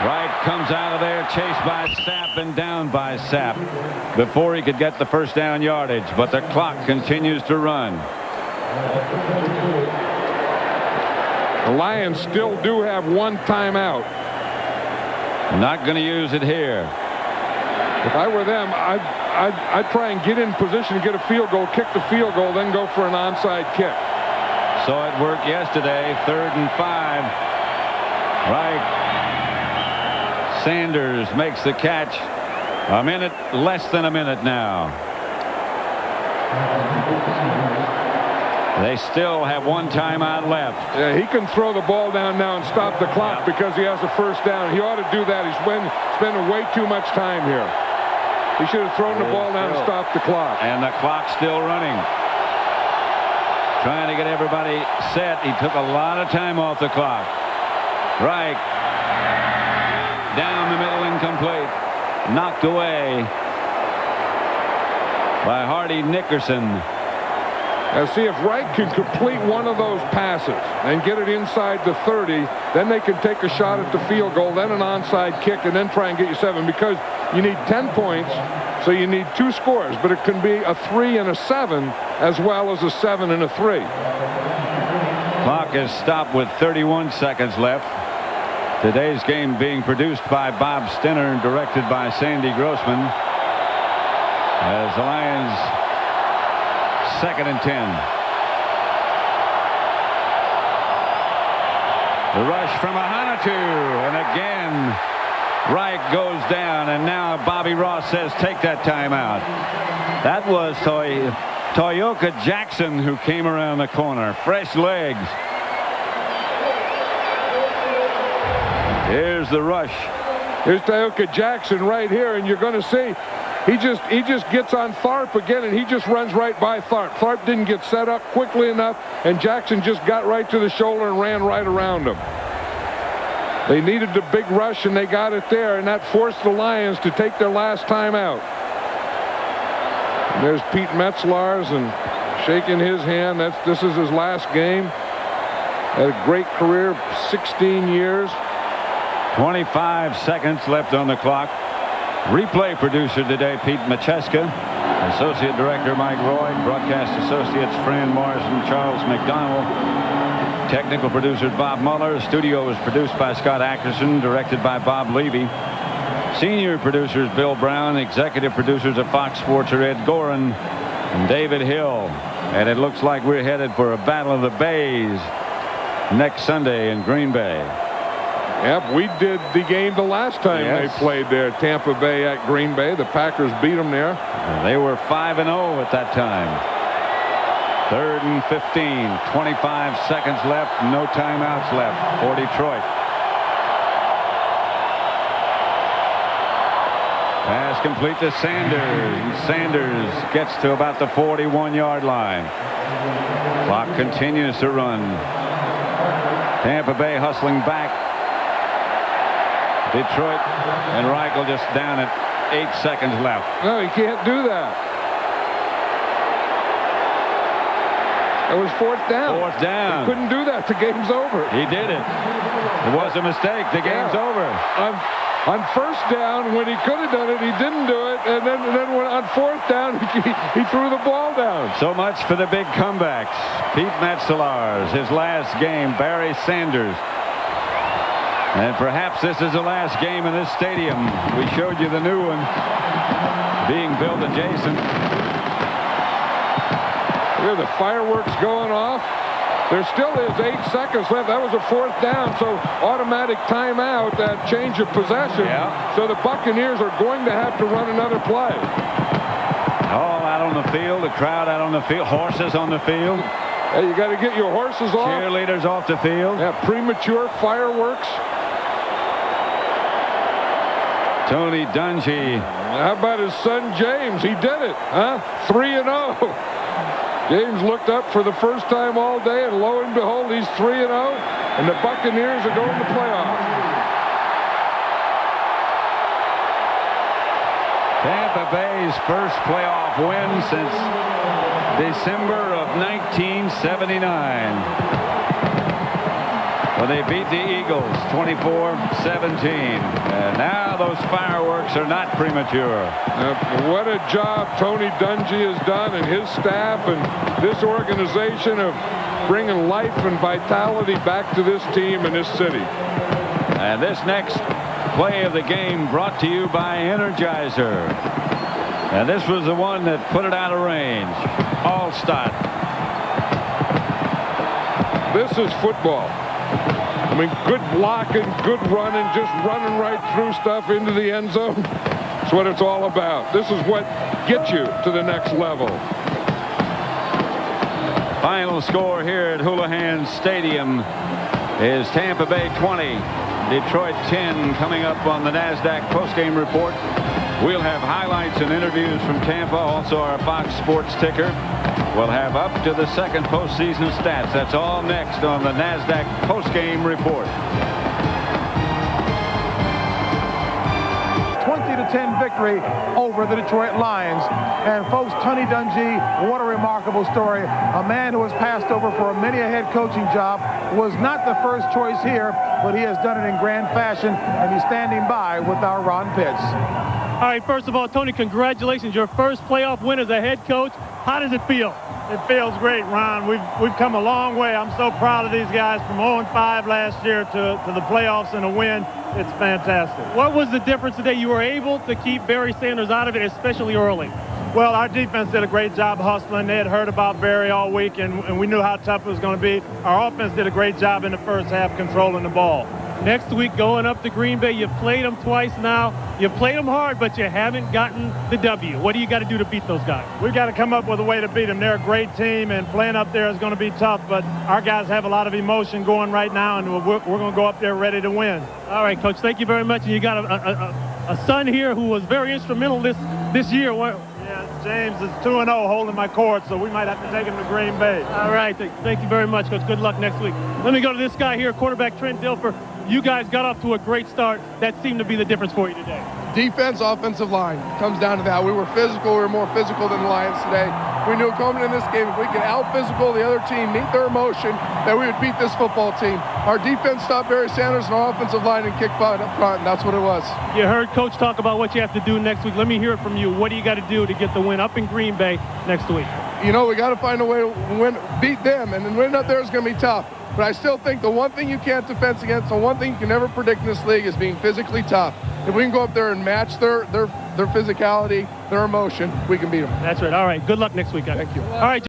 Wright comes out of there, chased by Sapp and down by Sapp before he could get the 1st down yardage, but the clock continues to run. The Lions still do have 1 timeout. Not going to use it here. If I were them, I'd try and get in position, get a field goal, kick the field goal, then go for an onside kick. Saw it work yesterday. 3rd and 5. Right. Sanders makes the catch. Less than a minute now. They still have 1 timeout left. Yeah, he can throw the ball down now and stop the clock because he has a 1st down. He ought to do that. He's spending way too much time here. He should have thrown the ball down and stopped the clock. And the clock's still running. Trying to get everybody set. He took a lot of time off the clock. Right. Down the middle, incomplete. Knocked away by Hardy Nickerson. Now see if Wright can complete one of those passes and get it inside the 30, then they can take a shot at the field goal, then an onside kick, and then try and get you 7, because you need 10 points, so you need 2 scores, but it can be a 3 and a 7 as well as a 7 and a 3. Clock is stopped with 31 seconds left. Today's game being produced by Bob Stinner and directed by Sandy Grossman. As the Lions 2nd and 10. The rush from Ahanotu, and again Wright goes down, and now Bobby Ross says take that timeout. That was Toyoka Jackson who came around the corner. Fresh legs. Here's the rush. Here's Toyoka Jackson right here, and you're going to see he just gets on Tharp again, and he just runs right by Tharp. Tharp didn't get set up quickly enough, and Jackson just got right to the shoulder and ran right around him. They needed the big rush, and they got it there, and that forced the Lions to take their last time out. And there's Pete Metzlars and shaking his hand. This is his last game. Had a great career, 16 years. 25 seconds left on the clock. Replay producer today, Pete Macheska. Associate Director, Mike Roy. Broadcast Associates, Fran Morrison, Charles McDonald. Technical producer, Bob Mueller. Studio was produced by Scott Ackerson, directed by Bob Levy. Senior producers, Bill Brown. Executive producers of Fox Sports are Ed Gorin and David Hill. And it looks like we're headed for a Battle of the Bays next Sunday in Green Bay. Yep, we did the game the last time they played there, Tampa Bay at Green Bay. The Packers beat them there. They were 5-0 at that time. 3rd and 15. 25 seconds left. No timeouts left for Detroit. Pass complete to Sanders. And Sanders gets to about the 41-yard line. Clock continues to run. Tampa Bay hustling back. Detroit and Reichel just down at 8 seconds left. No, he can't do that. It was 4th down. 4th down. He couldn't do that. The game's over. He did it. It was a mistake. The game's over. On 1st down, when he could have done it, he didn't do it. And then when on 4th down, he threw the ball down. So much for the big comebacks. Pete Metzlars, his last game. Barry Sanders. And perhaps this is the last game in this stadium. We showed you the new one being built adjacent. Here the fireworks going off. There still is 8 seconds left. That was a 4th down, so automatic timeout, that change of possession. Yeah. So the Buccaneers are going to have to run another play. All out on the field, the crowd out on the field, horses on the field. Hey, you got to get your horses off. Cheerleaders off the field. Yeah, premature fireworks. Tony Dungy. How about his son James? He did it, huh? 3-0. James looked up for the first time all day, and lo and behold, he's 3-0, and the Buccaneers are going to playoffs. Tampa Bay's first playoff win since December of 1979. When they beat the Eagles 24-17. And now those fireworks are not premature. What a job Tony Dungy has done, and his staff and this organization of bringing life and vitality back to this team and this city. And this next play of the game brought to you by Energizer. And this was the one that put it out of range. Allstott. This is football. I mean, good blocking, good running, just running right through stuff into the end zone. That's what it's all about. This is what gets you to the next level. Final score here at Houlihan Stadium is Tampa Bay 20, Detroit 10. Coming up on the NASDAQ postgame report, we'll have highlights and interviews from Tampa. Also our Fox Sports ticker. We'll have up to the second postseason stats. That's all next on the NASDAQ postgame report. 20-10 10 victory over the Detroit Lions. And folks, Tony Dungy, what a remarkable story. A man who was passed over for many a head coaching job, was not the first choice here, but he has done it in grand fashion, and he's standing by with our Ron Pitts. All right, first of all, Tony, congratulations. Your first playoff win as a head coach. How does it feel? It feels great, Ron. We've come a long way. I'm so proud of these guys from 0-5 last year to the playoffs and a win. It's fantastic. What was the difference today? You were able to keep Barry Sanders out of it, especially early. Well, our defense did a great job hustling. They had heard about Barry all week, and we knew how tough it was going to be. Our offense did a great job in the first half controlling the ball. Next week, going up to Green Bay, you've played them twice now. You've played them hard, but you haven't gotten the W. What do you got to do to beat those guys? We've got to come up with a way to beat them. They're a great team, and playing up there is going to be tough, but our guys have a lot of emotion going right now, and we're going to go up there ready to win. All right, Coach, thank you very much. And you got a son here who was very instrumental this year. Yeah, James is 2-0 holding my court, so we might have to take him to Green Bay. All right, thank you very much, Coach. Good luck next week. Let me go to this guy here, quarterback Trent Dilfer. You guys got off to a great start. That seemed to be the difference for you today. Defense, offensive line. Comes down to that. We were physical. We were more physical than the Lions today. We knew coming in this game, if we could out-physical the other team, meet their emotion, that we would beat this football team. Our defense stopped Barry Sanders and our offensive line and kicked butt up front, and that's what it was. You heard Coach talk about what you have to do next week. Let me hear it from you. What do you got to do to get the win up in Green Bay next week? You know, we got to find a way to beat them, and then winning up there is going to be tough. But I still think the one thing you can't defend against, the one thing you can never predict in this league is being physically tough. If we can go up there and match their physicality, their emotion, we can beat them. That's right. All right. Good luck next week, guys. Thank you. All right.